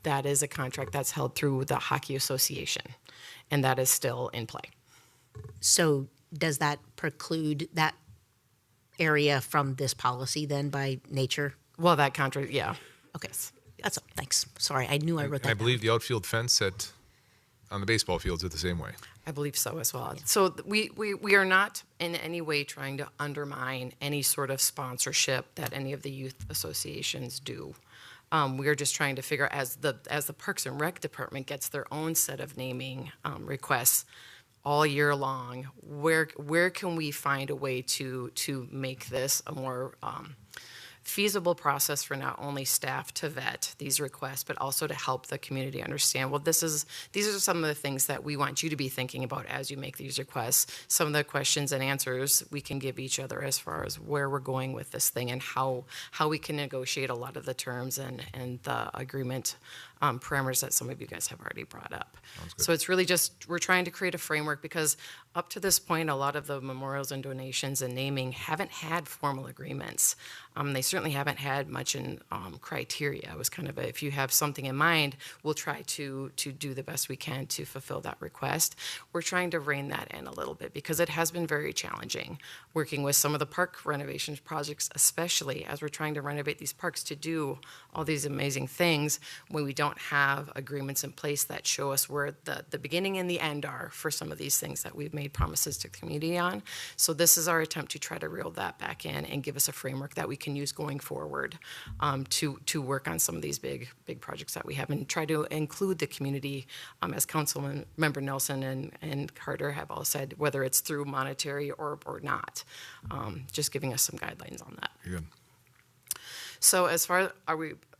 That is a contract that's held through the Hockey Association, and that is still in play. So does that preclude that area from this policy then by nature? Well, that contract, yeah. Okay, that's all. Thanks. Sorry, I knew I wrote that I believe the outfield fence on the baseball fields are the same way. I believe so as well. So we are not in any way trying to undermine any sort of sponsorship that any of the youth associations do. We are just trying to figure, as the Parks and Rec Department gets their own set of naming requests all year long, where can we find a way to make this a more feasible process for not only staff to vet these requests, but also to help the community understand, well, these are some of the things that we want you to be thinking about as you make these requests. Some of the questions and answers we can give each other as far as where we're going with this thing and how we can negotiate a lot of the terms and the agreement parameters that some of you guys have already brought up. So it's really just, we're trying to create a framework because up to this point, a lot of the memorials and donations and naming haven't had formal agreements. They certainly haven't had much in criteria. It was kind of if you have something in mind, we'll try to do the best we can to fulfill that request. We're trying to rein that in a little bit because it has been very challenging working with some of the park renovation projects, especially as we're trying to renovate these parks to do all these amazing things when we don't have agreements in place that show us where the beginning and the end are for some of these things that we've made promises to the community on. So this is our attempt to try to reel that back in and give us a framework that we can use going forward to work on some of these big projects that we have and try to include the community, as Councilmember Nelson and Carter have all said, whether it's through monetary or not, just giving us some guidelines on that. Good. So as far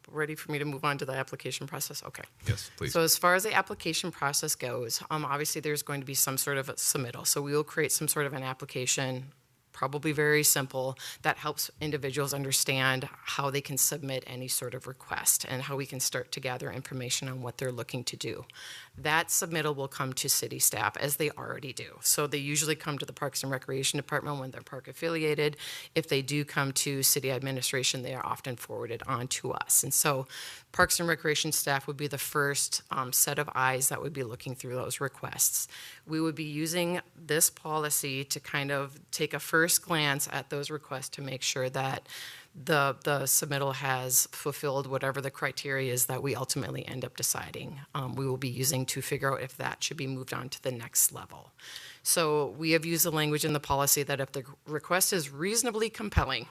ready for me to move on to the application process? Okay. Yes, please. So as far as the application process goes, obviously there's going to be some sort of a submittal. So we will create some sort of an application, probably very simple, that helps individuals understand how they can submit any sort of request and how we can start to gather information on what they're looking to do. That submittal will come to city staff, as they already do. So they usually come to the Parks and Recreation Department when they're park affiliated. If they do come to city administration, they are often forwarded on to us. And so Parks and Recreation staff would be the first set of eyes that would be looking through those requests. We would be using this policy to kind of take a first glance at those requests to make sure that the submittal has fulfilled whatever the criteria is that we ultimately end up deciding we will be using to figure out if that should be moved on to the next level. So we have used the language in the policy that if the request is reasonably compelling,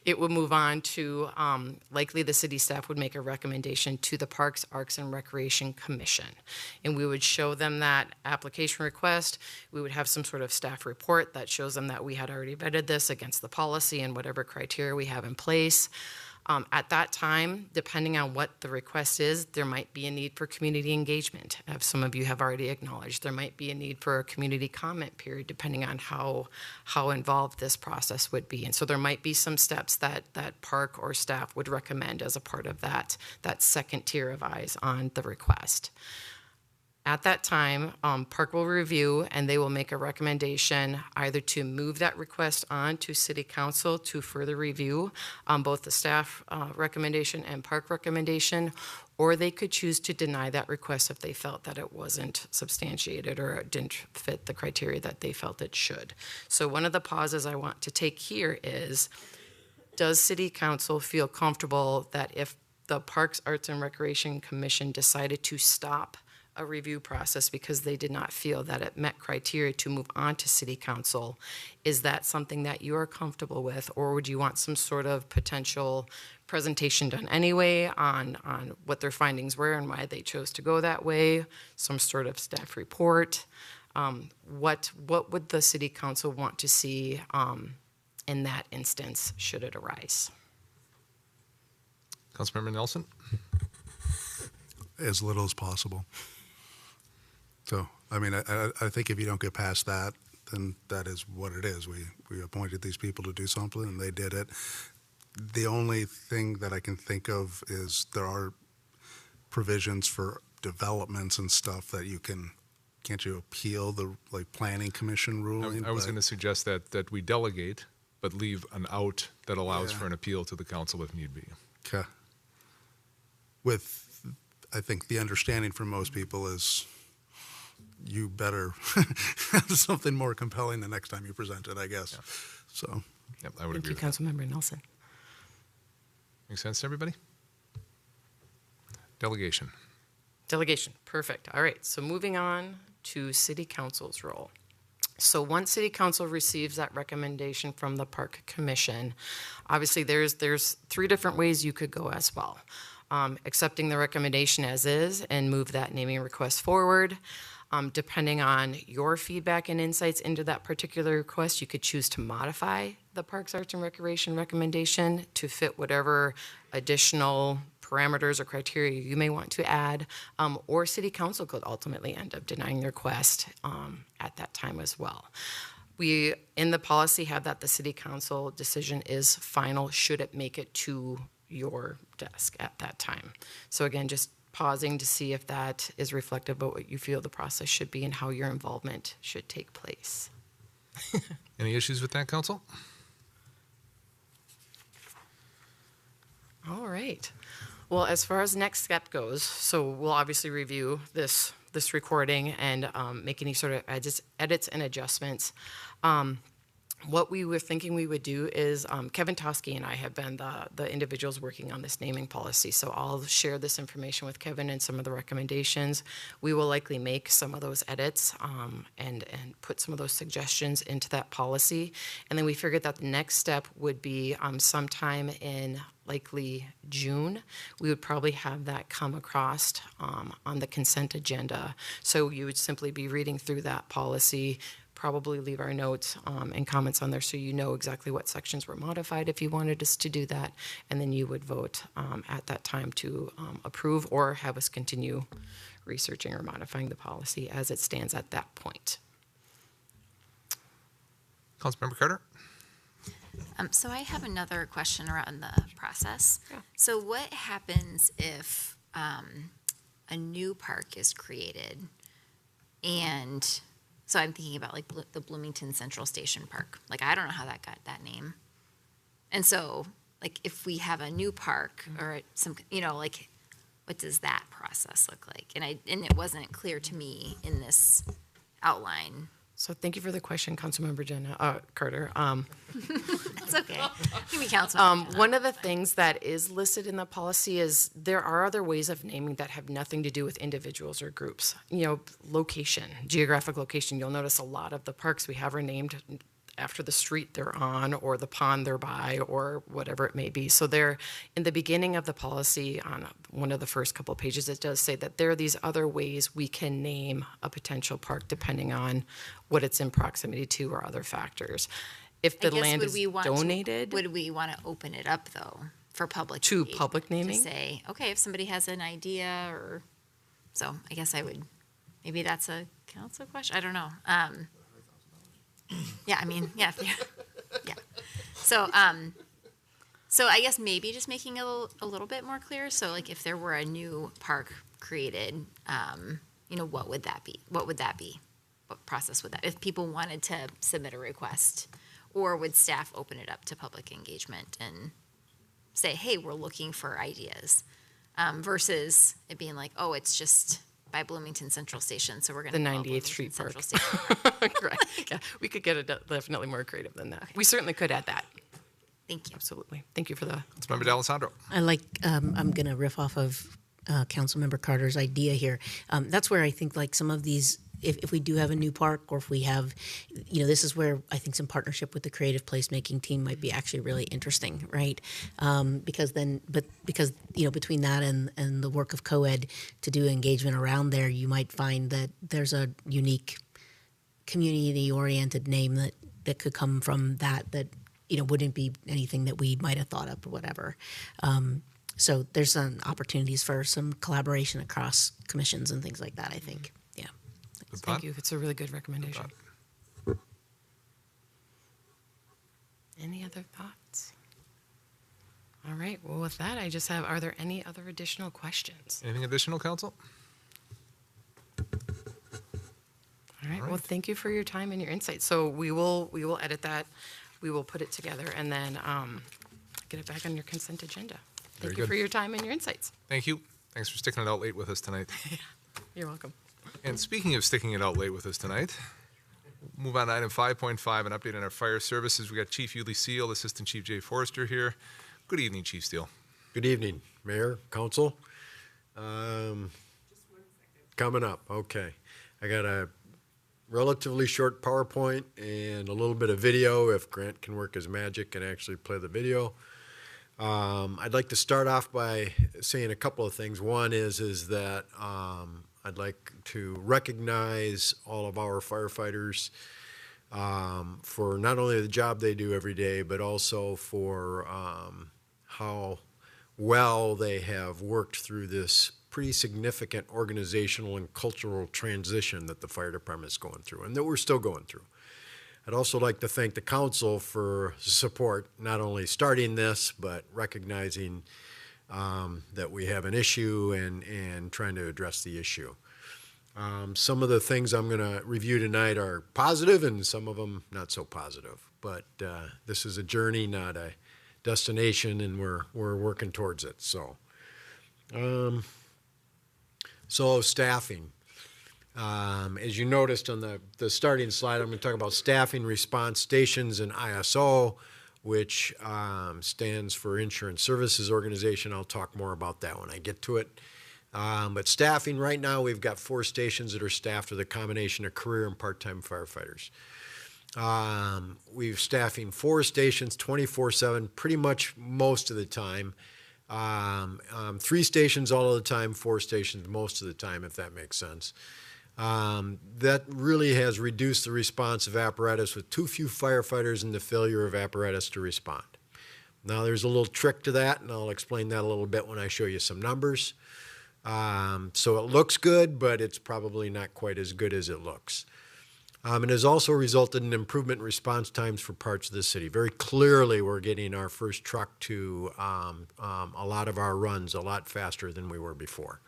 it would move on to, likely the city staff would make a recommendation to the Parks, Arts, and Recreation Commission. And we would show them that application request. We would have some sort of staff report that shows them that we had already vetted this against the policy and whatever criteria we have in place. At that time, depending on what the request is, there might be a need for community engagement. As some of you have already acknowledged, there might be a need for a community comment period, depending on how involved this process would be. And so there might be some steps that park or staff would recommend as a part of that second tier of eyes on the request. At that time, Park will review and they will make a recommendation either to move that request on to City Council to further review both the staff recommendation and Park recommendation, or they could choose to deny that request if they felt that it wasn't substantiated or it didn't fit the criteria that they felt it should. So one of the pauses I want to take here is, does City Council feel comfortable that if the Parks, Arts, and Recreation Commission decided to stop a review process because they did not feel that it met criteria to move on to City Council, is that something that you are comfortable with, or would you want some sort of potential presentation done anyway on what their findings were and why they chose to go that way, some sort of staff report? What would the City Council want to see in that instance should it arise? Councilmember Nelson? As little as possible. So, I mean, I think if you don't get past that, then that is what it is. We appointed these people to do something, and they did it. The only thing that I can think of is there are provisions for developments and stuff that you can't you appeal the planning commission ruling? I was going to suggest that we delegate, but leave an out that allows for an appeal to the council if need be. Okay. With, I think the understanding from most people is you better have something more compelling the next time you present it, I guess. Yeah. So. Yep, I would agree with Thank you, Councilmember Nelson. Makes sense to everybody? Delegation. Delegation, perfect. All right, so moving on to City Council's role. So once City Council receives that recommendation from the Park Commission, obviously there's 3 different ways you could go as well. Accepting the recommendation as is and move that naming request forward. Depending on your feedback and insights into that particular request, you could choose to modify the Parks, Arts, and Recreation recommendation to fit whatever additional parameters or criteria you may want to add, or City Council could ultimately end up denying the request at that time as well. We, in the policy, have that the City Council decision is final should it make it to your desk at that time. So again, just pausing to see if that is reflective of what you feel the process should be and how your involvement should take place. Any issues with that, Council? All right. Well, as far as next step goes, so we'll obviously review this recording and make any sort of edits and adjustments. What we were thinking we would do is Kevin Toski and I have been the individuals working on this naming policy. So I'll share this information with Kevin and some of the recommendations. We will likely make some of those edits and put some of those suggestions into that policy. And then we figured that the next step would be sometime in likely June. We would probably have that come across on the consent agenda. So you would simply be reading through that policy, probably leave our notes and comments on there so you know exactly what sections were modified if you wanted us to do that, and then you would vote at that time to approve or have us continue researching or modifying the policy as it stands at that point. Councilmember Carter? So I have another question around the process. Yeah. So what happens if a new park is created, and so I'm thinking about like the Bloomington Central Station Park. Like I don't know how that got that name, and so like if we have a new park or some, like what does that process look like? And it wasn't clear to me in this outline. So thank you for the question, Councilmember Carter. That's okay. Give me Councilmember. One of the things that is listed in the policy is there are other ways of naming that have nothing to do with individuals or groups. Location, geographic location. You'll notice a lot of the parks we have are named after the street they're on or the pond they're by or whatever it may be. So there, in the beginning of the policy, on one of the first couple of pages, it does say that there are these other ways we can name a potential park depending on what it's in proximity to or other factors. If the land is donated. Would we want to open it up though for public to public naming? To say, okay, if somebody has an idea or, so I guess I would, maybe that's a council question. I don't know. Yeah, I mean, yeah. So, so I guess maybe just making it a little bit more clear. So, like, if there were a new park created, what would that be? What would that be? What process would that? If people wanted to submit a request, or would staff open it up to public engagement and say, "Hey, we're looking for ideas," versus it being like, "Oh, it's just by Bloomington Central Station, so we're going to the 98th Street Park." Right. Yeah, we could get it definitely more creative than that. Okay. We certainly could add that. Thank you. Absolutely. Thank you for the. Councilmember D'Alessandro. I like, I'm going to riff off of Councilmember Carter's idea here. That's where I think like some of these, if we do have a new park or if we have, this is where I think some partnership with the creative placemaking team might be actually really interesting, right? Because between that and the work of co-ed to do engagement around there, you might find that there's a unique community-oriented name that could come from that wouldn't be anything that we might have thought up or whatever. So there's some opportunities for some collaboration across commissions and things like that, I think. Yeah. Thank you. It's a really good recommendation. Any other thoughts? All right. Well, with that, I just have, are there any other additional questions? Anything additional, Council? All right. Well, thank you for your time and your insight. So we will edit that. We will put it together and then get it back on your consent agenda. Thank you for your time and your insights. Thank you. Thanks for sticking it out late with us tonight. You're welcome. And speaking of sticking it out late with us tonight, move on to item 5.5, an update on our fire services. We got Chief Yulee Seal, Assistant Chief Jay Forrester here. Good evening, Chief Steele. Good evening, Mayor, Council. Coming up, okay. I got a relatively short PowerPoint and a little bit of video if Grant can work his magic and actually play the video. I'd like to start off by saying a couple of things. One is that I'd like to recognize all of our firefighters for not only the job they do every day, but also for how well they have worked through this pretty significant organizational and cultural transition that the fire department is going through and that we're still going through. I'd also like to thank the council for support, not only starting this, but recognizing that we have an issue and trying to address the issue. Some of the things I'm going to review tonight are positive and some of them not so positive. But this is a journey, not a destination, and we're working towards it. So staffing. As you noticed on the starting slide, I'm going to talk about staffing response stations and ISO, which stands for Insurance Services Organization. I'll talk more about that when I get to it. But staffing, right now we've got 4 stations that are staffed with a combination of career and part-time firefighters. We're staffing 4 stations 24/7 pretty much most of the time. 3 stations all of the time, 4 stations most of the time, if that makes sense. That really has reduced the response of apparatus with too few firefighters and the failure of apparatus to respond. Now there's a little trick to that, and I'll explain that a little bit when I show you some numbers. So it looks good, but it's probably not quite as good as it looks. It has also resulted in improvement in response times for parts of the city. Very clearly, we're getting our first truck to a lot of our runs a lot faster than we were before.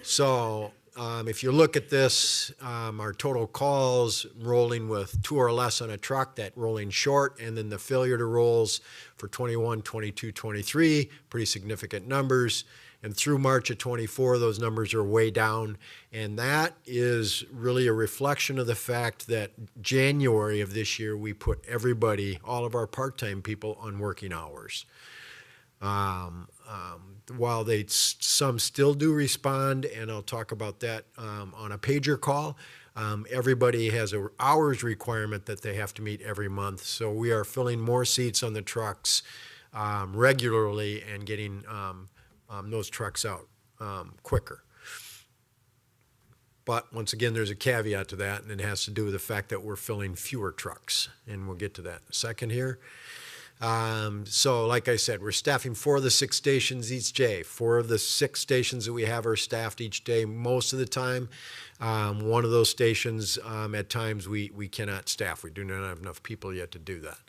So if you look at this, our total calls rolling with 2 or less on a truck, that rolling short, and then the failure to rolls for 21, 22, 23, pretty significant numbers. And through March of 24, those numbers are way down. And that is really a reflection of the fact that January of this year, we put everybody, all of our part-time people, on working hours. While some still do respond, and I'll talk about that on a pager call, everybody has an hours requirement that they have to meet every month. So we are filling more seats on the trucks regularly and getting those trucks out quicker. But once again, there's a caveat to that, and it has to do with the fact that we're filling fewer trucks, and we'll get to that in a second here. So like I said, we're staffing 4 of the 6 stations each day. 4 of the 6 stations that we have are staffed each day most of the time. One of those stations, at times, we cannot staff. We do not have enough people yet to do that.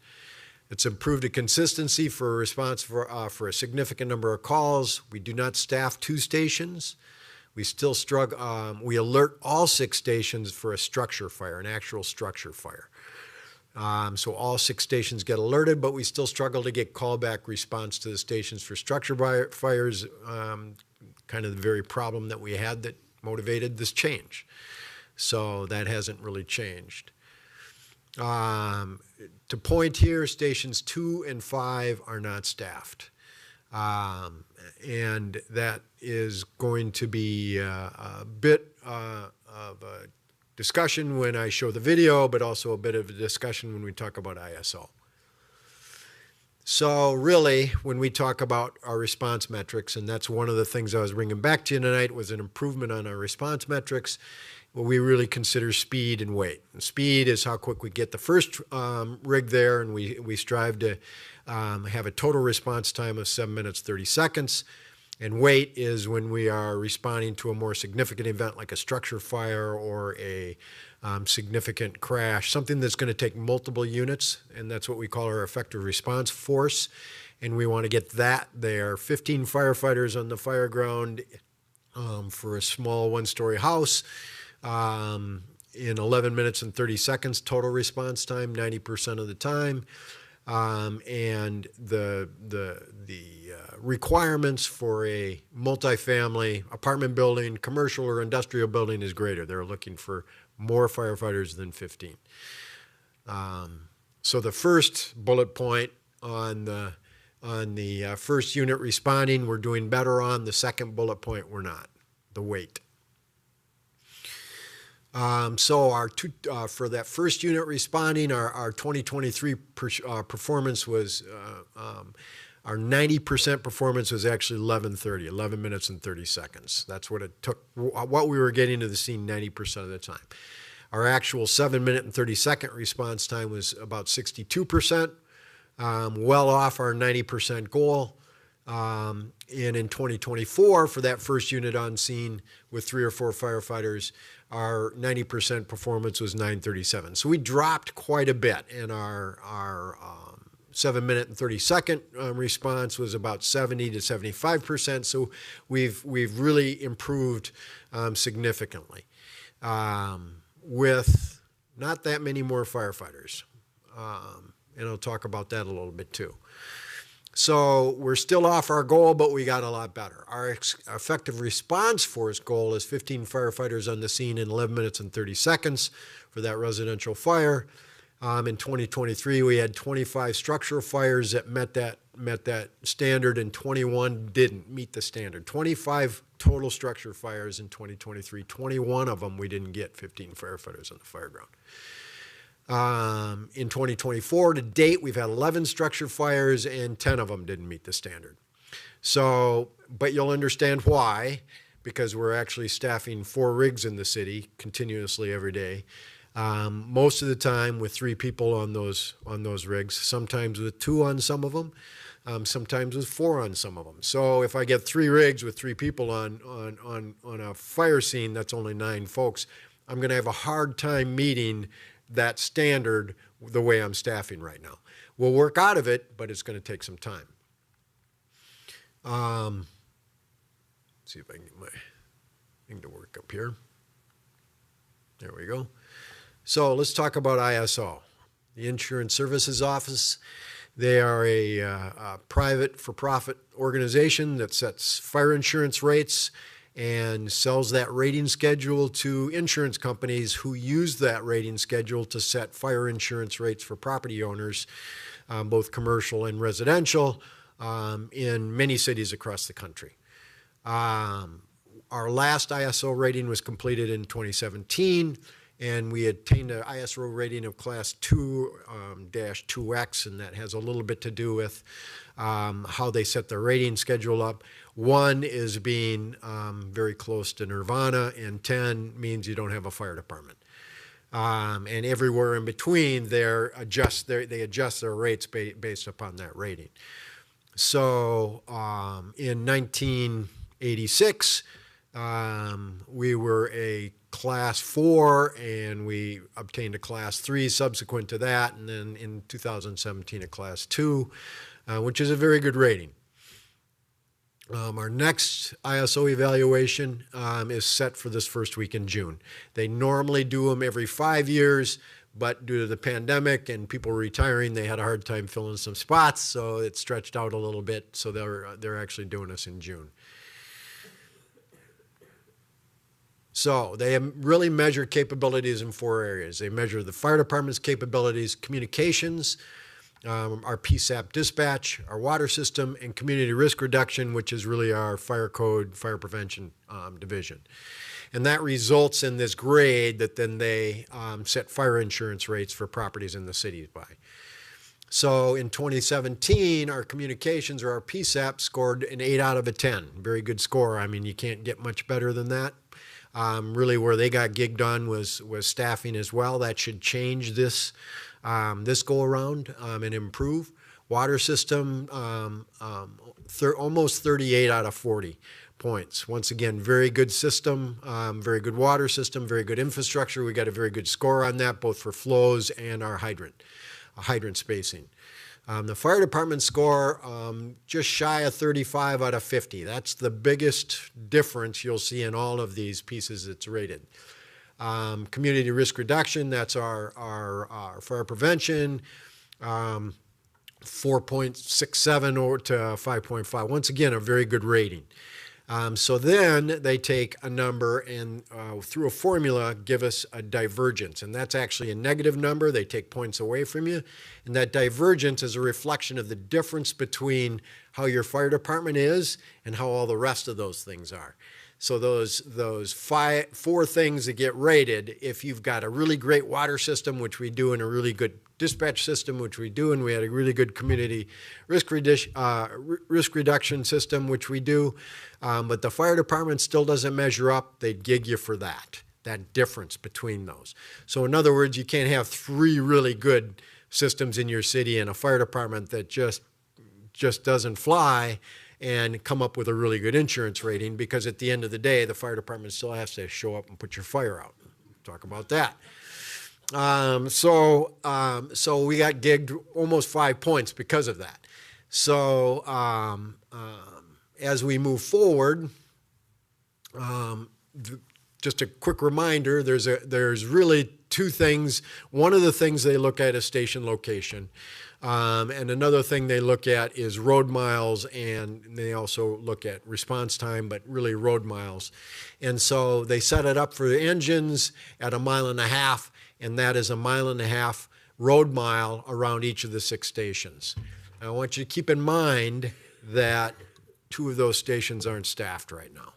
It's improved the consistency for a response for a significant number of calls. We do not staff 2 stations. We still struggle. We alert all 6 stations for a structure fire, an actual structure fire. So all 6 stations get alerted, but we still struggle to get callback response to the stations for structure fires, kind of the very problem that we had that motivated this change. So that hasn't really changed. To point here, stations 2 and 5 are not staffed. And that is going to be a bit of a discussion when I show the video, but also a bit of a discussion when we talk about ISO. So really, when we talk about our response metrics, and that's one of the things I was bringing back to you tonight, was an improvement on our response metrics. Well, we really consider speed and weight. And speed is how quick we get the first rig there, and we strive to have a total response time of 7 minutes, 30 seconds. And weight is when we are responding to a more significant event like a structure fire or a significant crash, something that's going to take multiple units, and that's what we call our effective response force. And we want to get that there. 15 firefighters on the fire ground for a small 1-story house in 11 minutes and 30 seconds total response time, 90% of the time. And the requirements for a multifamily apartment building, commercial or industrial building is greater. They're looking for more firefighters than 15. So the first bullet point on the first unit responding, we're doing better on. The second bullet point, we're not. The weight. So for that first unit responding, our 2023 performance was, our 90% performance was actually 11 minutes and 30 seconds. That's what it took, what we were getting to the scene 90% of the time. Our actual 7 minute and 30 second response time was about 62%, well off our 90% goal. And in 2024, for that first unit on scene with 3 or 4 firefighters, our 90% performance was 937. So we dropped quite a bit, and our 7 minute and 30 second response was about 70 to 75%. So we've really improved significantly with not that many more firefighters. And I'll talk about that a little bit too. So we're still off our goal, but we got a lot better. Our effective response force goal is 15 firefighters on the scene in 11 minutes and 30 seconds for that residential fire. In 2023, we had 25 structural fires that met that standard, and 21 didn't meet the standard. 25 total structure fires in 2023. 21 of them we didn't get 15 firefighters on the fire ground. In 2024 to date, we've had 11 structure fires and 10 of them didn't meet the standard. So, but you'll understand why, because we're actually staffing 4 rigs in the city continuously every day. Most of the time with 3 people on those rigs, sometimes with 2 on some of them, sometimes with 4 on some of them. So if I get 3 rigs with 3 people on a fire scene, that's only 9 folks, I'm going to have a hard time meeting that standard the way I'm staffing right now. We'll work out of it, but it's going to take some time. See if I can get my thing to work up here. There we go. So let's talk about ISO, the Insurance Services Office. They are a private for-profit organization that sets fire insurance rates and sells that rating schedule to insurance companies who use that rating schedule to set fire insurance rates for property owners, both commercial and residential, in many cities across the country. Our last ISO rating was completed in 2017, and we attained an ISO rating of Class 2-2X, and that has a little bit to do with how they set their rating schedule up. 1 is being very close to nirvana, and 10 means you don't have a fire department. And everywhere in between, they adjust their rates based upon that rating. So in 1986, we were a Class 4, and we obtained a Class 3 subsequent to that, and then in 2017 a Class 2, which is a very good rating. Our next ISO evaluation is set for this first week in June. They normally do them every 5 years, but due to the pandemic and people retiring, they had a hard time filling some spots, so it stretched out a little bit, so they're actually doing us in June. So they really measure capabilities in 4 areas. They measure the fire department's capabilities, communications, our PSAP dispatch, our water system, and community risk reduction, which is really our fire code, fire prevention division. And that results in this grade that then they set fire insurance rates for properties in the cities by. So in 2017, our communications, or our PSAP, scored an 8 out of a 10. Very good score. I mean, you can't get much better than that. Really where they got gigged on was staffing as well. That should change this go around and improve. Water system, almost 38 out of 40 points. Once again, very good system, very good water system, very good infrastructure. We got a very good score on that, both for flows and our hydrant spacing. The fire department score, just shy of 35 out of 50. That's the biggest difference you'll see in all of these pieces it's rated. Community risk reduction, that's our fire prevention, 4.67 or to 5.5. Once again, a very good rating. So then they take a number and through a formula give us a divergence, and that's actually a negative number. They take points away from you, and that divergence is a reflection of the difference between how your fire department is and how all the rest of those things are. So those 4 things that get rated, if you've got a really great water system, which we do, and a really good dispatch system, which we do, and we had a really good community risk reduction system, which we do, but the fire department still doesn't measure up, they'd gig you for that difference between those. So in other words, you can't have 3 really good systems in your city and a fire department that just doesn't fly and come up with a really good insurance rating, because at the end of the day, the fire department still has to show up and put your fire out. Talk about that. So we got gigged almost 5 points because of that. So as we move forward, just a quick reminder, there's really 2 things. One of the things they look at is station location. And another thing they look at is road miles, and they also look at response time, but really road miles. And so they set it up for the engines at 1.5 miles, and that is 1.5 miles road mile around each of the 6 stations. Now, I want you to keep in mind that 2 of those stations aren't staffed right now.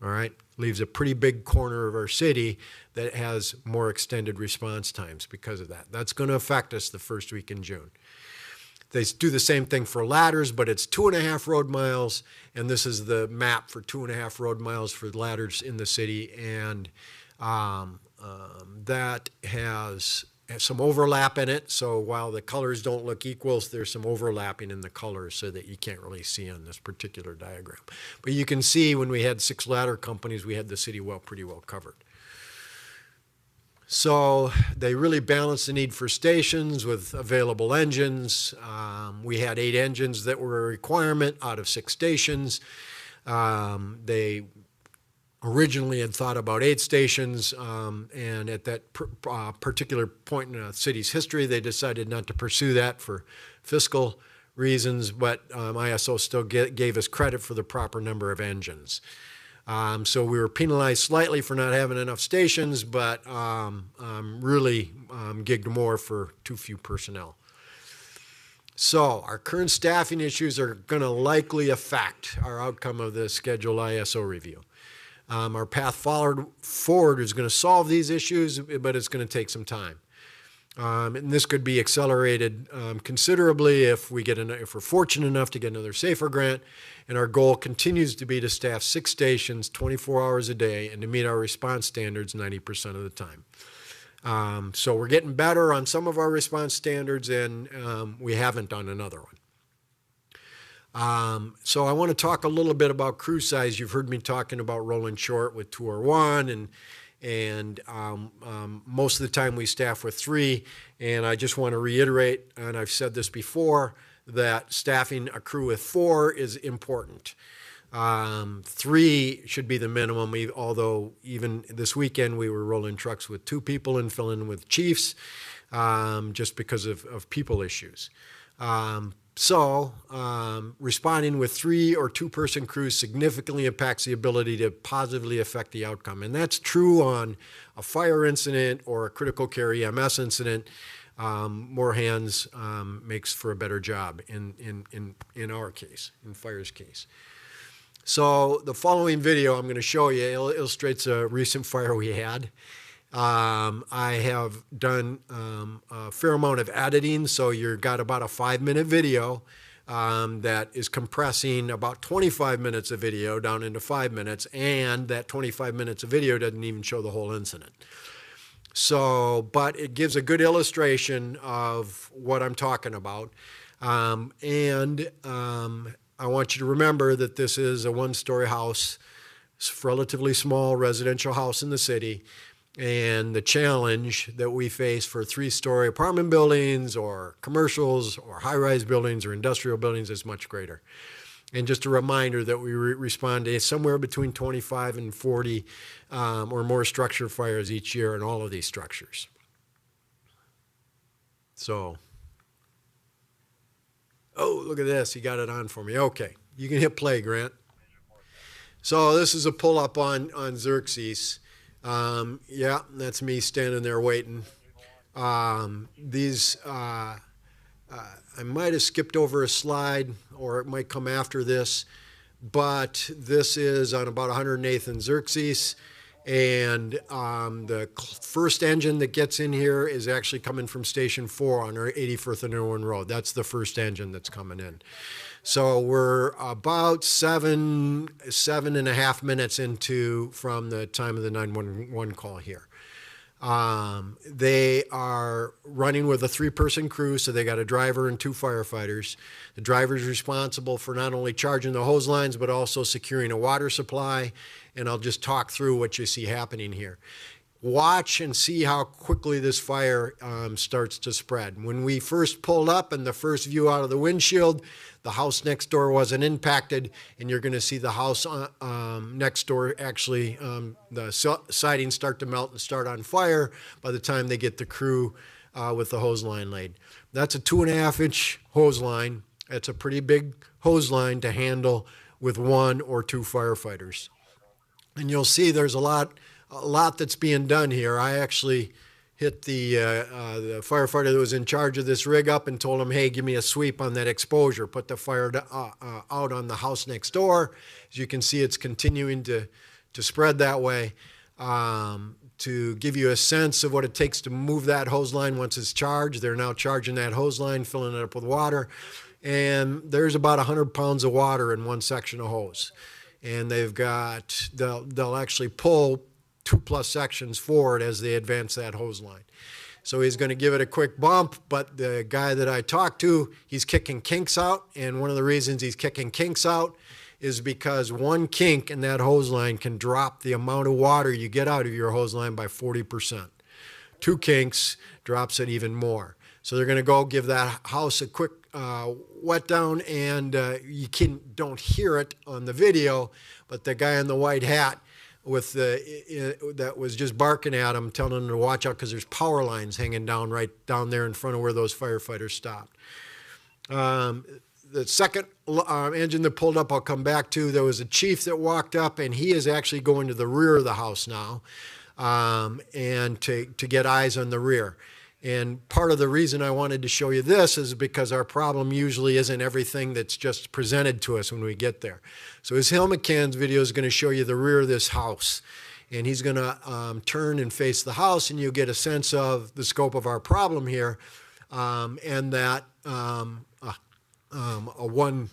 All right? Leaves a pretty big corner of our city that has more extended response times because of that. That's going to affect us the first week in June. They do the same thing for ladders, but it's 2.5 road miles, and this is the map for 2.5 road miles for ladders in the city, and that has some overlap in it. So while the colors don't look equal, there's some overlapping in the colors so that you can't really see on this particular diagram. But you can see when we had 6 ladder companies, we had the city pretty well covered. So they really balanced the need for stations with available engines. We had 8 engines that were a requirement out of 6 stations. They originally had thought about 8 stations, and at that particular point in the city's history, they decided not to pursue that for fiscal reasons, but ISO still gave us credit for the proper number of engines. So we were penalized slightly for not having enough stations, but really gigged more for too few personnel. So our current staffing issues are going to likely affect our outcome of the scheduled ISO review. Our path forward is going to solve these issues, but it's going to take some time. And this could be accelerated considerably if we're fortunate enough to get another SAFER grant. And our goal continues to be to staff 6 stations 24 hours a day and to meet our response standards 90% of the time. So we're getting better on some of our response standards, and we haven't on another one. So I want to talk a little bit about crew size. You've heard me talking about rolling short with 2 or 1, and most of the time we staff with 3. And I just want to reiterate, and I've said this before, that staffing a crew with 4 is important. 3 should be the minimum, although even this weekend we were rolling trucks with 2 people and filling with chiefs just because of people issues. So responding with 3 or 2-person crews significantly impacts the ability to positively affect the outcome. And that's true on a fire incident or a critical care EMS incident. More hands makes for a better job in our case, in fire's case. So the following video I'm going to show you illustrates a recent fire we had. I have done a fair amount of editing, so you've got about a 5-minute video that is compressing about 25 minutes of video down into 5 minutes, and that 25 minutes of video doesn't even show the whole incident. So, but it gives a good illustration of what I'm talking about. I want you to remember that this is a 1-story house, it's a relatively small residential house in the city, and the challenge that we face for 3-story apartment buildings or commercials or high-rise buildings or industrial buildings is much greater. And just a reminder that we respond to somewhere between 25 and 40 or more structure fires each year in all of these structures. So, oh, look at this. You got it on for me. Okay. You can hit play, Grant. So this is a pull-up on Xerxes. Yeah, that's me standing there waiting. I might have skipped over a slide, or it might come after this, but this is on about 108th and Xerxes, and the first engine that gets in here is actually coming from Station 4 on our 81st and Irwin Road. That's the first engine that's coming in. So we're about 7.5 minutes from the time of the 911 call here. They are running with a 3-person crew, so they got a driver and 2 firefighters. The driver is responsible for not only charging the hose lines, but also securing a water supply. And I'll just talk through what you see happening here. Watch and see how quickly this fire starts to spread. When we first pulled up and the first view out of the windshield, the house next door wasn't impacted, and you're going to see the house next door actually, the siding start to melt and start on fire by the time they get the crew with the hose line laid. That's a 2.5-inch hose line. That's a pretty big hose line to handle with 1 or 2 firefighters. And you'll see there's a lot that's being done here. I actually hit the firefighter that was in charge of this rig up and told him, hey, give me a sweep on that exposure. Put the fire out on the house next door. As you can see, it's continuing to spread that way. to give you a sense of what it takes to move that hose line once it's charged. They're now charging that hose line, filling it up with water, and there's about 100 pounds of water in one section of hose. And they'll actually pull 2+ sections forward as they advance that hose line. So he's going to give it a quick bump, but the guy that I talked to, he's kicking kinks out, and one of the reasons he's kicking kinks out is because one kink in that hose line can drop the amount of water you get out of your hose line by 40%. 2 kinks drops it even more. So they're going to go give that house a quick wet down, and you don't hear it on the video, but the guy in the white hat with that was just barking at him, telling him to watch out because there's power lines hanging down right down there in front of where those firefighters stopped. The second engine that pulled up, I'll come back to. There was a chief that walked up, and he is actually going to the rear of the house now, and to get eyes on the rear. And part of the reason I wanted to show you this is because our problem usually isn't everything that's just presented to us when we get there. So his helmet cans video is going to show you the rear of this house. And he's going to turn and face the house, and you'll get a sense of the scope of our problem here, and that a one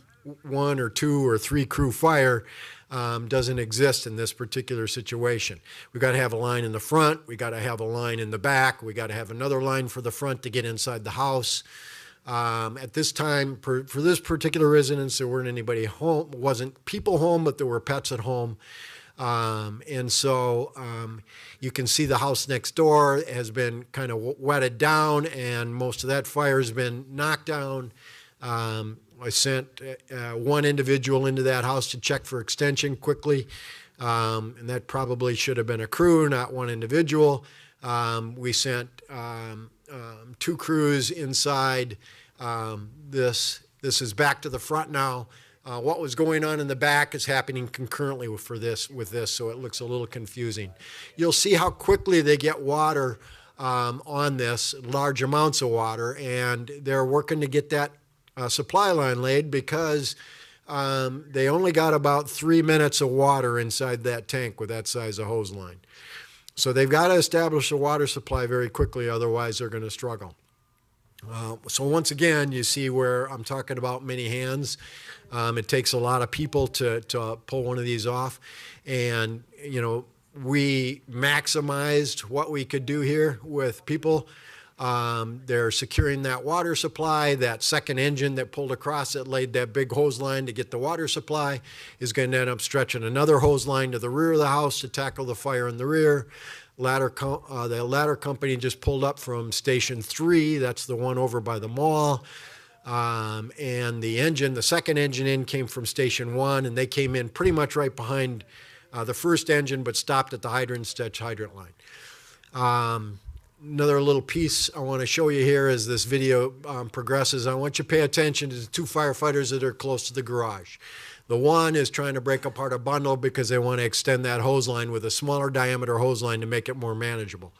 or two or three crew fire doesn't exist in this particular situation. We've got to have a line in the front. We've got to have a line in the back. We've got to have another line for the front to get inside the house. At this time, for this particular residence, there weren't anybody home. Wasn't people home, but there were pets at home. And so you can see the house next door has been kind of wetted down, and most of that fire has been knocked down. I sent one individual into that house to check for extension quickly, and that probably should have been a crew, not one individual. We sent 2 crews inside. This is back to the front now. What was going on in the back is happening concurrently with this, so it looks a little confusing. You'll see how quickly they get water on this, large amounts of water, and they're working to get that supply line laid because they only got about 3 minutes of water inside that tank with that size of hose line. So they've got to establish a water supply very quickly, otherwise they're going to struggle. So once again, you see where I'm talking about many hands. It takes a lot of people to pull one of these off. And, we maximized what we could do here with people. They're securing that water supply. That second engine that pulled across that laid that big hose line to get the water supply is going to end up stretching another hose line to the rear of the house to tackle the fire in the rear. The ladder company just pulled up from Station 3. That's the one over by the mall. And the second engine in came from Station 1, and they came in pretty much right behind the first engine, but stopped at the hydrant line. Another little piece I want to show you here as this video progresses. I want you to pay attention to the 2 firefighters that are close to the garage. The one is trying to break apart a bundle because they want to extend that hose line with a smaller diameter hose line to make it more manageable.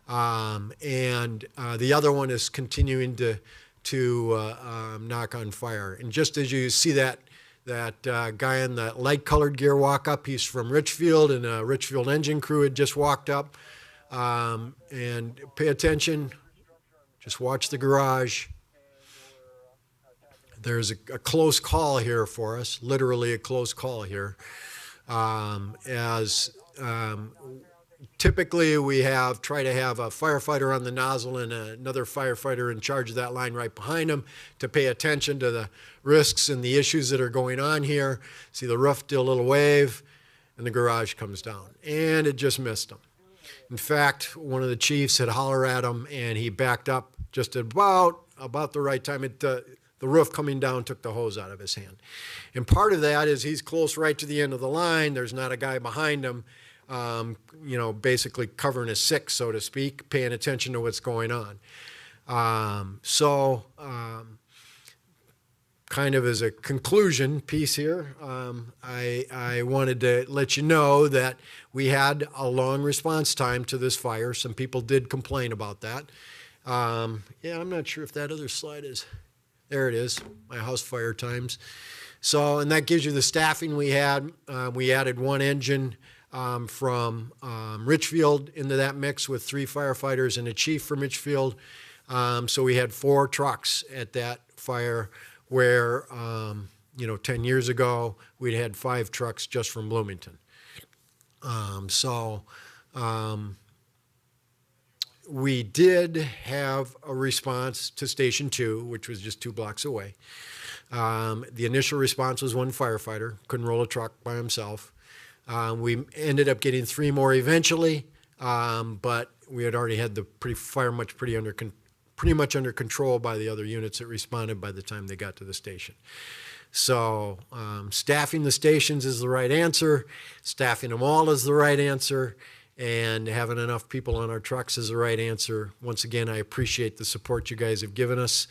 And the other one is continuing to knock on fire. And just as you see that guy in the light-colored gear walk up, he's from Richfield, and a Richfield engine crew had just walked up. And pay attention, just watch the garage. There's a close call here for us, literally a close call here. Typically we try to have a firefighter on the nozzle and another firefighter in charge of that line right behind him to pay attention to the risks and the issues that are going on here. See the roof do a little wave, and the garage comes down, and it just missed him. In fact, one of the chiefs had hollered at him, and he backed up just about the right time. The roof coming down took the hose out of his hand. And part of that is he's close right to the end of the line. There's not a guy behind him, basically covering his six, so to speak, paying attention to what's going on. Kind of as a conclusion piece here, I wanted to let you know that we had a long response time to this fire. Some people did complain about that. I'm not sure if that other slide is, there it is, my house fire times. So, and that gives you the staffing we had. We added one engine from Richfield into that mix with 3 firefighters and a chief from Richfield. So we had 4 trucks at that fire where, 10 years ago, we'd had 5 trucks just from Bloomington. We did have a response to Station 2, which was just 2 blocks away. The initial response was 1 firefighter, couldn't roll a truck by himself. We ended up getting 3 more eventually, but we had already had the fire pretty much under control by the other units that responded by the time they got to the station. So staffing the stations is the right answer. Staffing them all is the right answer. And having enough people on our trucks is the right answer. Once again, I appreciate the support you guys have given us.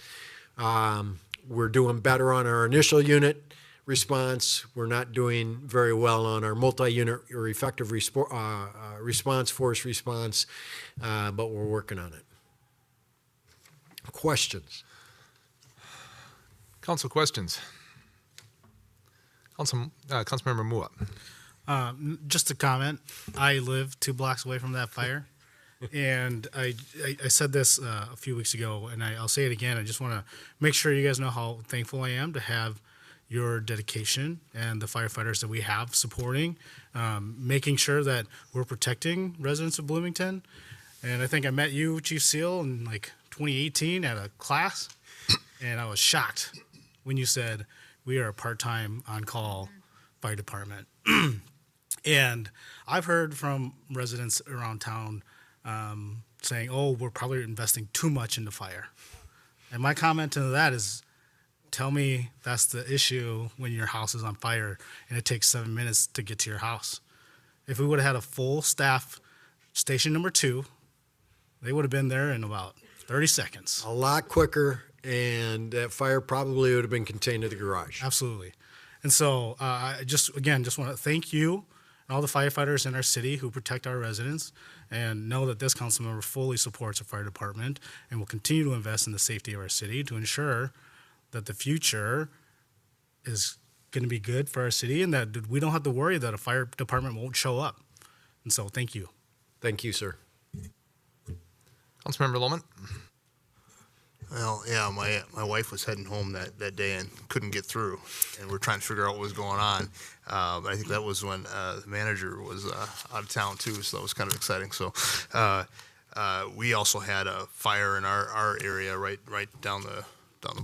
We're doing better on our initial unit response. We're not doing very well on our multi-unit or effective response force response, but we're working on it. Questions? Council questions. Councilmember Mua. Just a comment. I live 2 blocks away from that fire, and I said this a few weeks ago, and I'll say it again. I just want to make sure you guys know how thankful I am to have your dedication and the firefighters that we have supporting, making sure that we're protecting residents of Bloomington. And I think I met you, Chief Seal, in like 2018 at a class, and I was shocked when you said we are a part-time on-call fire department. And I've heard from residents around town saying, oh, we're probably investing too much into fire. And my comment to that is, tell me that's the issue when your house is on fire and it takes 7 minutes to get to your house. If we would have had a full staff station number 2, they would have been there in about 30 seconds. A lot quicker, and that fire probably would have been contained to the garage. Absolutely. And so I just want to thank you and all the firefighters in our city who protect our residents, and know that this council member fully supports our fire department and will continue to invest in the safety of our city to ensure that the future is going to be good for our city and that we don't have to worry that a fire department won't show up. And so thank you. Thank you, sir. Councilmember Lohman. Well, yeah, my wife was heading home that day and couldn't get through, and we're trying to figure out what was going on. But I think that was when the manager was out of town too, so that was kind of exciting. So we also had a fire in our area right down the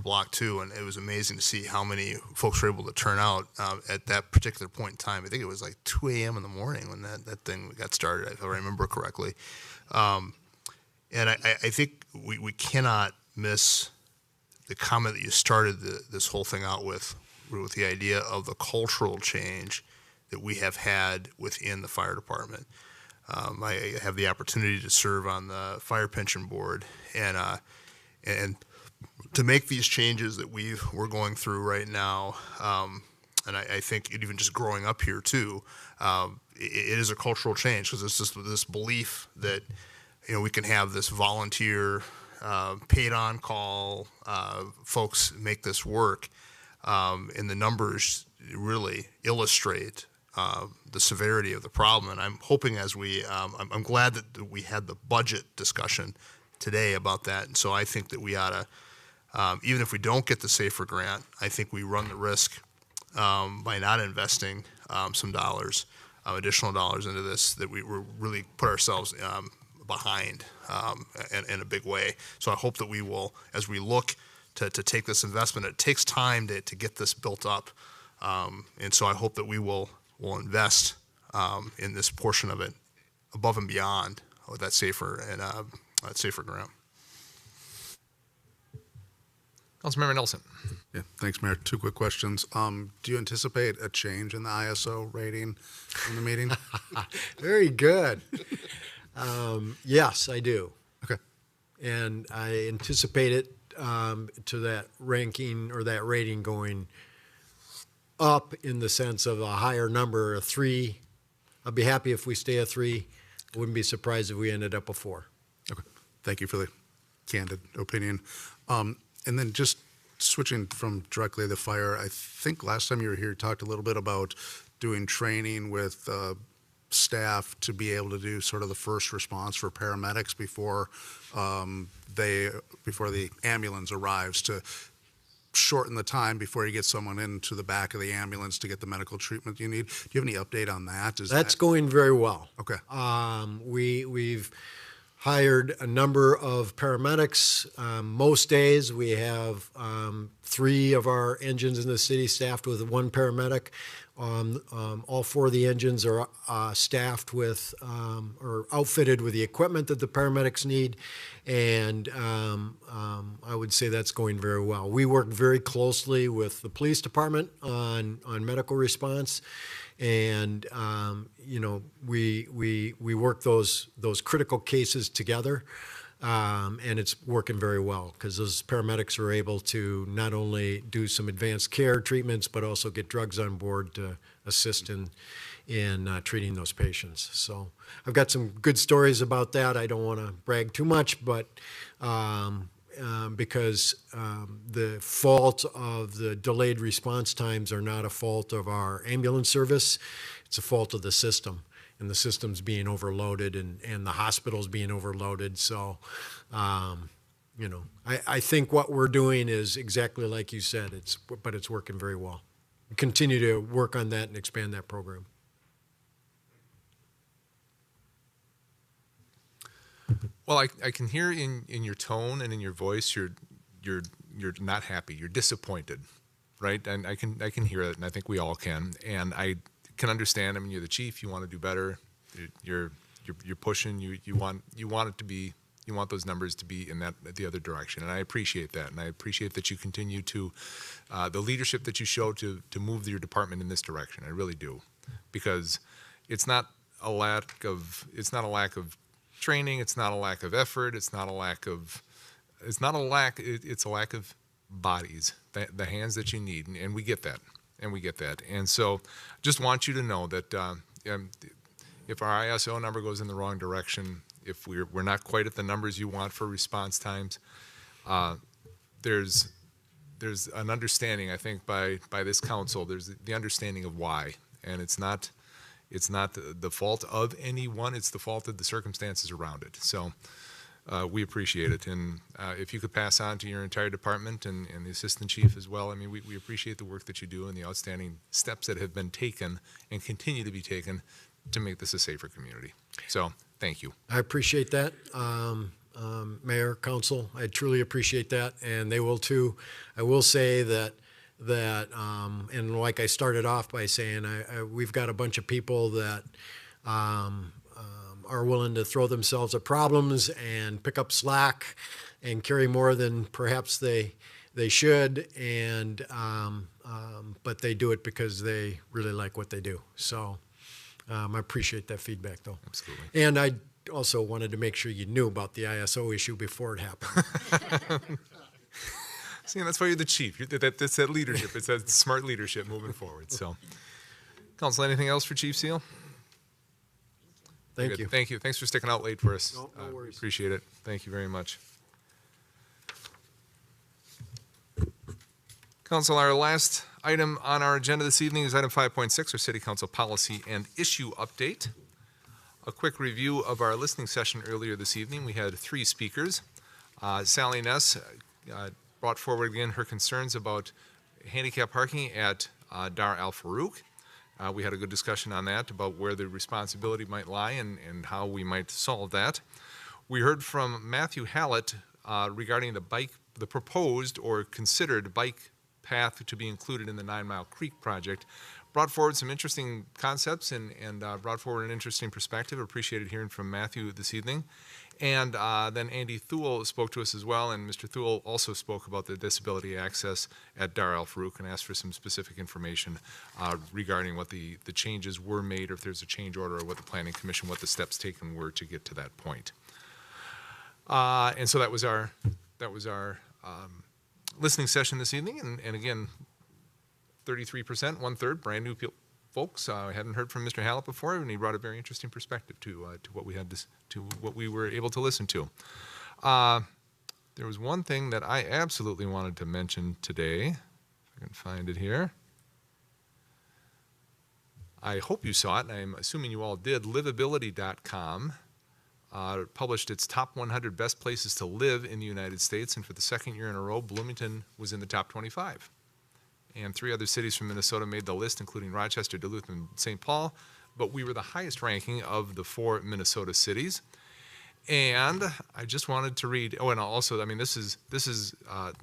block too, and it was amazing to see how many folks were able to turn out at that particular point in time. I think it was like 2 a.m. in the morning when that thing got started, if I remember correctly. And I think we cannot miss the comment that you started this whole thing out with the idea of the cultural change that we have had within the fire department. I have the opportunity to serve on the fire pension board, and to make these changes that we're going through right now, and I think even just growing up here too, it is a cultural change, because it's just this belief that we can have this volunteer, paid on call, folks make this work, and the numbers really illustrate the severity of the problem. And I'm hoping I'm glad that we had the budget discussion today about that. And so I think that we ought to, even if we don't get the SAFER grant, I think we run the risk by not investing some dollars, additional dollars into this, that we really put ourselves behind in a big way. So I hope that we will, as we look to take this investment, it takes time to get this built up. And so I hope that we will invest in this portion of it above and beyond with that SAFER and that SAFER grant. Councilmember Nelson. Yeah, thanks, Mayor. 2 quick questions. Do you anticipate a change in the ISO rating in the meeting? Very good. Yes, I do. Okay. And I anticipate it to that ranking or that rating going up in the sense of a higher number, a 3. I'll be happy if we stay a 3. I wouldn't be surprised if we ended up a 4. Okay. Thank you for the candid opinion. And then just switching from directly to the fire, I think last time you were here, you talked a little bit about doing training with staff to be able to do sort of the first response for paramedics before the ambulance arrives, to shorten the time before you get someone into the back of the ambulance to get the medical treatment you need. Do you have any update on that? That's going very well. Okay. We've hired a number of paramedics. Most days we have 3 of our engines in the city staffed with 1 paramedic. All 4 of the engines are staffed with or outfitted with the equipment that the paramedics need, and I would say that's going very well. We work very closely with the police department on medical response, and we work those critical cases together. And it's working very well because those paramedics are able to not only do some advanced care treatments, but also get drugs on board to assist in treating those patients. So I've got some good stories about that. I don't want to brag too much, but because the fault of the delayed response times are not a fault of our ambulance service, it's a fault of the system. And the system's being overloaded, and the hospital's being overloaded. So, I think what we're doing is exactly like you said. But it's working very well. We continue to work on that and expand that program. Well, I can hear in your tone and in your voice, you're not happy. You're disappointed, right? And I can hear it, and I think we all can. And I can understand. I mean, you're the chief. You want to do better. You're pushing. You want it to be. You want those numbers to be in the other direction, and I appreciate that. And I appreciate that you continue to the leadership that you show to move your department in this direction. I really do, because it's not a lack of training. It's not a lack of effort. It's a lack of bodies, the hands that you need, and we get that. And so just want you to know that if our ISO number goes in the wrong direction, if we're not quite at the numbers you want for response times, there's an understanding, I think, by this council. There's the understanding of why, and it's not the fault of anyone. It's the fault of the circumstances around it. So we appreciate it. And if you could pass on to your entire department and the assistant chief as well, I mean, we appreciate the work that you do and the outstanding steps that have been taken and continue to be taken to make this a safer community. So thank you. I appreciate that. Mayor, council, I truly appreciate that, and they will too. I will say that and like I started off by saying, we've got a bunch of people that are willing to throw themselves at problems and pick up slack and carry more than perhaps they should, and but they do it because they really like what they do. So I appreciate that feedback, though. Absolutely. And I also wanted to make sure you knew about the ISO issue before it happened. See, that's why you're the chief. That's that leadership. It's that smart leadership moving forward. So, council, anything else for Chief Seal? Thank you. Thank you. Thanks for sticking out late for us. No worries. Appreciate it. Thank you very much. Council, our last item on our agenda this evening is item 5.6, our City Council policy and issue update. A quick review of our listening session earlier this evening. We had 3 speakers. Sally Ness brought forward again her concerns about handicap parking at Dar Al Farouk. We had a good discussion on that, about where the responsibility might lie and how we might solve that. We heard from Matthew Hallett regarding the proposed or considered bike path to be included in the 9 Mile Creek project. Brought forward some interesting concepts and brought forward an interesting perspective. Appreciated hearing from Matthew this evening. And then Andy Thule spoke to us as well, and Mr. Thule also spoke about the disability access at Dar Al Farouk and asked for some specific information regarding what the changes were made, or if there's a change order, or what the Planning Commission, what the steps taken were to get to that point. And so that was our listening session this evening, and again, 33%, 1/3, brand new folks. I hadn't heard from Mr. Hallett before, and he brought a very interesting perspective to what we had to what we were able to listen to. There was one thing that I absolutely wanted to mention today. If I can find it here. I hope you saw it, and I'm assuming you all did. Livability.com published its top 100 best places to live in the United States, and for the second year in a row, Bloomington was in the top 25. And 3 other cities from Minnesota made the list, including Rochester, Duluth, and St. Paul, but we were the highest ranking of the 4 Minnesota cities. And I just wanted to read, oh, and also, I mean, this is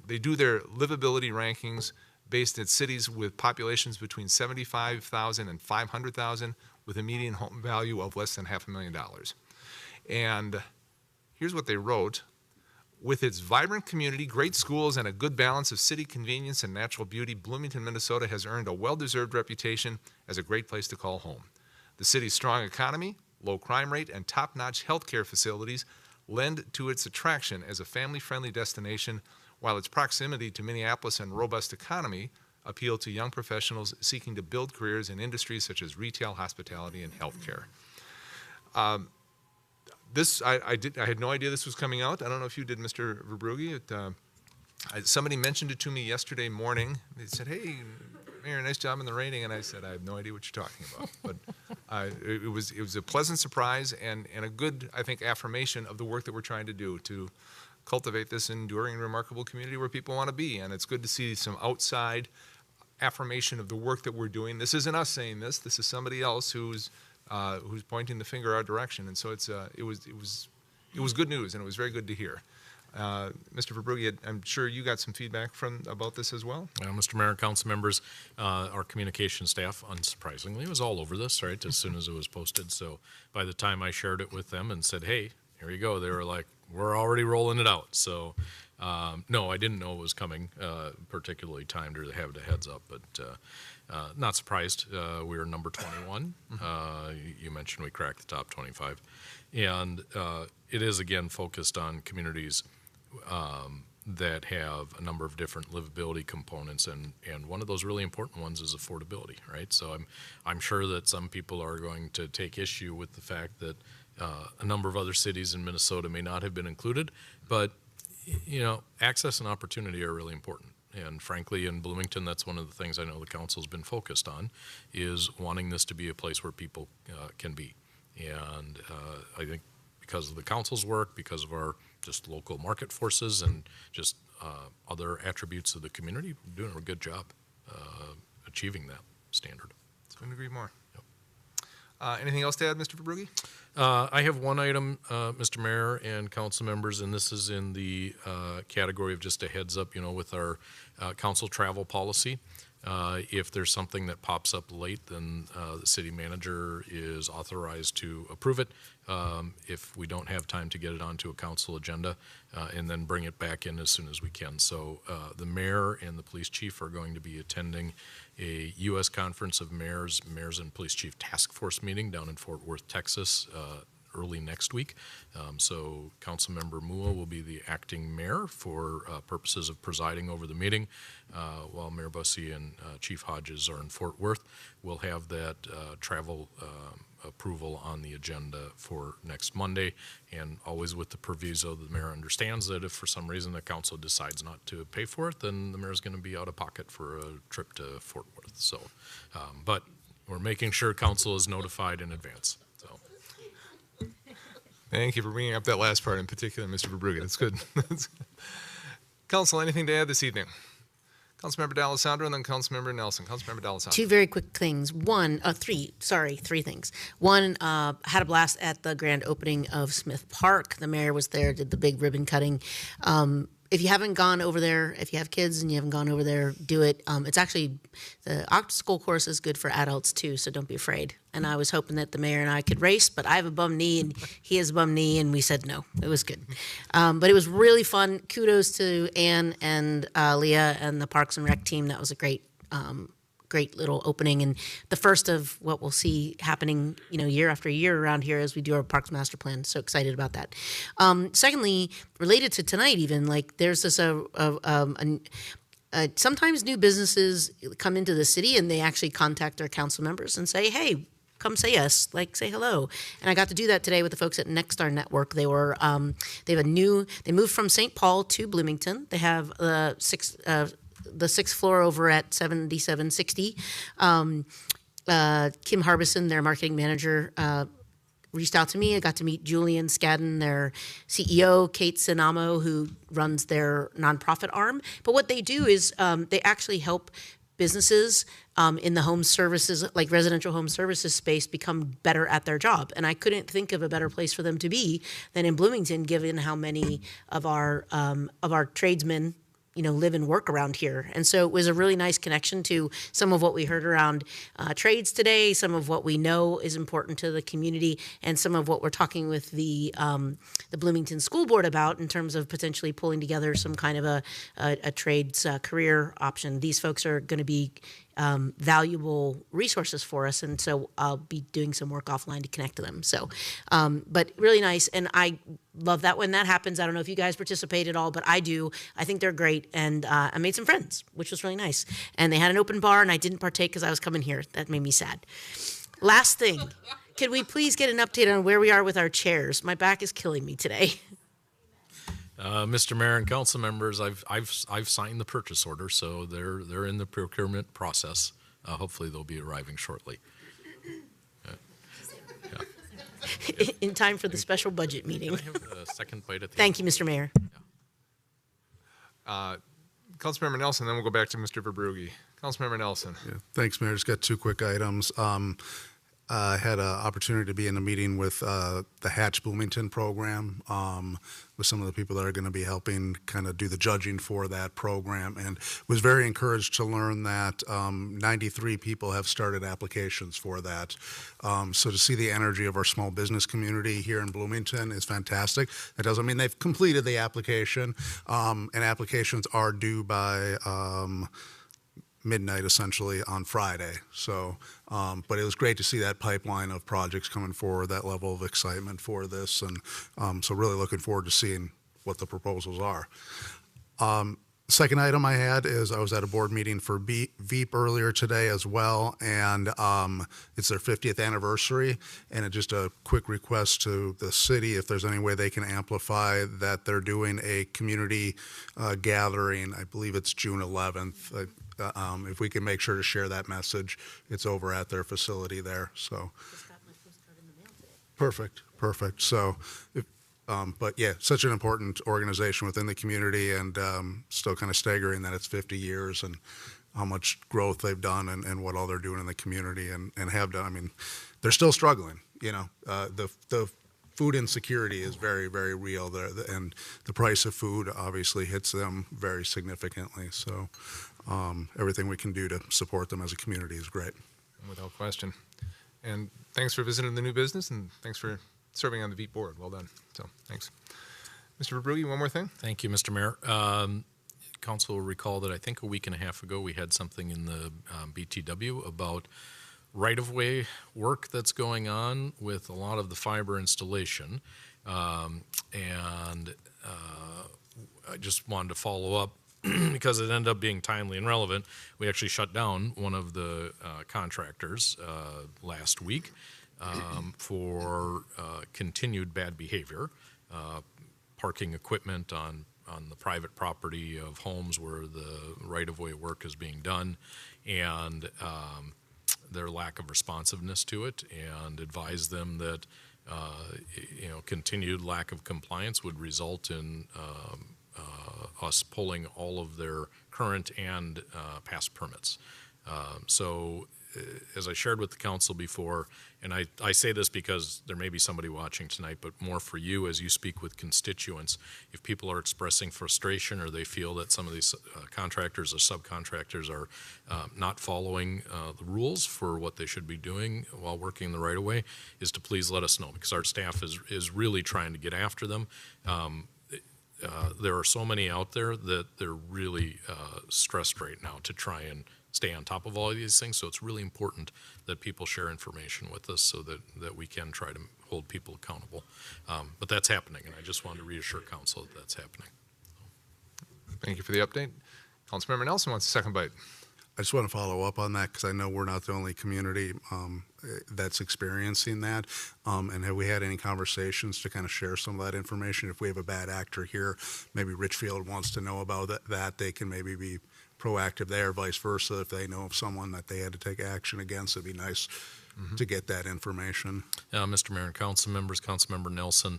they do their livability rankings based in cities with populations between 75,000 and 500,000 with a median home value of less than $500,000. And here's what they wrote. With its vibrant community, great schools, and a good balance of city convenience and natural beauty, Bloomington, Minnesota has earned a well-deserved reputation as a great place to call home. The city's strong economy, low crime rate, and top-notch healthcare facilities lend to its attraction as a family-friendly destination, while its proximity to Minneapolis and robust economy appeal to young professionals seeking to build careers in industries such as retail, hospitality, and healthcare. I had no idea this was coming out. I don't know if you did, Mr. Verbrugge. Somebody mentioned it to me yesterday morning. They said, "Hey, Mayor, nice job in the rating," and I said, "I have no idea what you're talking about." But it was a pleasant surprise and a good, I think, affirmation of the work that we're trying to do to cultivate this enduring and remarkable community where people want to be. And it's good to see some outside affirmation of the work that we're doing. This isn't us saying this. This is somebody else who's pointing the finger our direction. And so it was good news, and it was very good to hear. Mr. Verbrugge, I'm sure you got some feedback about this as well. Mr. Mayor and council members, our communication staff, unsurprisingly, was all over this, right, as soon as it was posted. So by the time I shared it with them and said, "Hey, here you go," they were like, "We're already rolling it out." So no, I didn't know it was coming, particularly timed to have the heads up, but not surprised. We were number 21. You mentioned we cracked the top 25. And it is, again, focused on communities that have a number of different livability components, and one of those really important ones is affordability, right? So I'm sure that some people are going to take issue with the fact that a number of other cities in Minnesota may not have been included, but access and opportunity are really important. And frankly, in Bloomington, that's one of the things I know the council's been focused on, is wanting this to be a place where people can be. And I think because of the council's work, because of our just local market forces and just other attributes of the community, we're doing a good job achieving that standard. Couldn't agree more. Yep. Anything else to add, Mr. Verbrugge? I have one item, Mr. Mayor and council members, and this is in the category of just a heads up, with our council travel policy. If there's something that pops up late, then the city manager is authorized to approve it if we don't have time to get it onto a council agenda, and then bring it back in as soon as we can. So the mayor and the police chief are going to be attending a U.S. Conference of Mayors and Police Chief Task Force meeting down in Fort Worth, Texas, early next week. So Councilmember Mua will be the acting mayor for purposes of presiding over the meeting, while Mayor Bussey and Chief Hodges are in Fort Worth. We'll have that travel approval on the agenda for next Monday, and always with the proviso the mayor understands that if for some reason the council decides not to pay for it, then the mayor's going to be out of pocket for a trip to Fort Worth. So, but we're making sure council is notified in advance. So. Thank you for bringing up that last part in particular, Mr. Verbrugge. That's good. Council, anything to add this evening? Councilmember D'Alessandro and then Councilmember Nelson. Councilmember D'Alessandro. Two very quick things. Three things. One, had a blast at the grand opening of Smith Park. The mayor was there, did the big ribbon cutting. If you haven't gone over there, if you have kids and you haven't gone over there, do it. It's actually, the obstacle course is good for adults too, so don't be afraid. And I was hoping that the mayor and I could race, but I have a bum knee and he has a bum knee, and we said no. It was good. But it was really fun. Kudos to Ann and Leah and the Parks and Rec team. That was a great little opening, and the first of what we'll see happening, year after year around here as we do our Parks Master Plan. So excited about that. Secondly, related to tonight, even there's this sometimes new businesses come into the city and they actually contact their council members and say, "Hey, come say us, say hello." And I got to do that today with the folks at Nexstar Network. They moved from St. Paul to Bloomington. They have the sixth floor over at 7760. Kim Harbison, their marketing manager, reached out to me. I got to meet Julian Skadden, their CEO, Kate Sinamo, who runs their nonprofit arm. But what they do is they actually help businesses in the home services, like residential home services space, become better at their job. And I couldn't think of a better place for them to be than in Bloomington, given how many of our tradesmen live and work around here. And so it was a really nice connection to some of what we heard around trades today, some of what we know is important to the community, and some of what we're talking with the Bloomington School Board about in terms of potentially pulling together some kind of a trades career option. These folks are going to be valuable resources for us, and so I'll be doing some work offline to connect to them. So, but really nice, and I love that when that happens. I don't know if you guys participate at all, but I do. I think they're great, and I made some friends, which was really nice. And they had an open bar, and I didn't partake because I was coming here. That made me sad. Last thing, could we please get an update on where we are with our chairs? My back is killing me today. Mr. Mayor and council members, I've signed the purchase order, so they're in the procurement process. Hopefully, they'll be arriving shortly. In time for the special budget meeting. Can I have a second bite at the Thank you, Mr. Mayor. Councilmember Nelson, then we'll go back to Mr. Verbrugge. Councilmember Nelson. Yeah, thanks, Mayor. Just got two quick items. I had an opportunity to be in a meeting with the Hatch Bloomington program with some of the people that are going to be helping kind of do the judging for that program, and was very encouraged to learn that 93 people have started applications for that. So to see the energy of our small business community here in Bloomington is fantastic. That doesn't mean they've completed the application, and applications are due by midnight essentially on Friday. So, but it was great to see that pipeline of projects coming forward, that level of excitement for this. And so really looking forward to seeing what the proposals are. Second item I had is I was at a board meeting for Veep earlier today as well, and it's their 50th anniversary, and just a quick request to the city if there's any way they can amplify that they're doing a community gathering. I believe it's June 11th. If we can make sure to share that message, it's over at their facility there. So perfect. So, but yeah, such an important organization within the community, and still kind of staggering that it's 50 years and how much growth they've done and what all they're doing in the community and have done. I mean, they're still struggling. The food insecurity is very, very real there, and the price of food obviously hits them very significantly. So everything we can do to support them as a community is great. Without question. And thanks for visiting the new business, and thanks for serving on the Veep board. Well done. So thanks. Mr. Verbrugge, one more thing? Thank you, Mr. Mayor. Council will recall that I think a week and a half ago we had something in the BTW about right-of-way work that's going on with a lot of the fiber installation. And I just wanted to follow up because it ended up being timely and relevant. We actually shut down one of the contractors last week for continued bad behavior, parking equipment on the private property of homes where the right-of-way work is being done, and their lack of responsiveness to it, and advised them that continued lack of compliance would result in us pulling all of their current and past permits. So as I shared with the council before, and I say this because there may be somebody watching tonight, but more for you as you speak with constituents, if people are expressing frustration or they feel that some of these contractors or subcontractors are not following the rules for what they should be doing while working the right of way, is to please let us know, because our staff is really trying to get after them. There are so many out there that they're really stressed right now to try and stay on top of all of these things. So it's really important that people share information with us so that we can try to hold people accountable. But that's happening, and I just wanted to reassure council that that's happening. Thank you for the update. Councilmember Nelson wants a second bite. I just want to follow up on that because I know we're not the only community that's experiencing that. And have we had any conversations to kind of share some of that information? If we have a bad actor here, maybe Richfield wants to know about that, they can maybe be proactive there, vice versa. If they know of someone that they had to take action against, it'd be nice to get that information. Mr. Mayor and council members, Councilmember Nelson,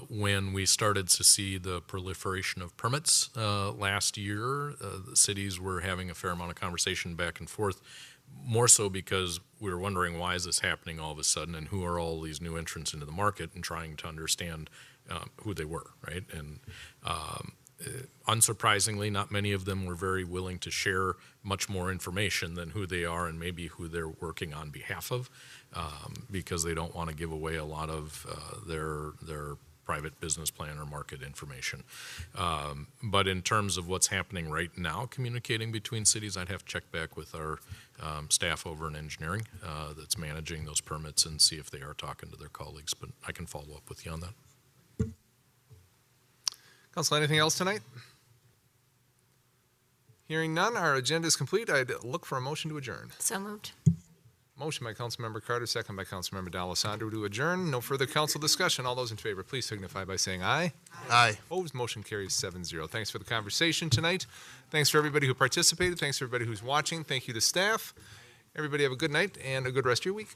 when we started to see the proliferation of permits last year, the cities were having a fair amount of conversation back and forth, more so because we were wondering why is this happening all of a sudden and who are all these new entrants into the market, and trying to understand who they were, right? And unsurprisingly, not many of them were very willing to share much more information than who they are and maybe who they're working on behalf of, because they don't want to give away a lot of their private business plan or market information. But in terms of what's happening right now, communicating between cities, I'd have to check back with our staff over in engineering that's managing those permits and see if they are talking to their colleagues, but I can follow up with you on that. Council, anything else tonight? Hearing none, our agenda is complete. I'd look for a motion to adjourn. So moved. Motion by Councilmember Carter, second by Councilmember D'Alessandro to adjourn. No further council discussion. All those in favor, please signify by saying aye. Aye. Opposed, motion carries 7-0. Thanks for the conversation tonight. Thanks for everybody who participated. Thanks for everybody who's watching. Thank you to staff. Everybody have a good night and a good rest of your week.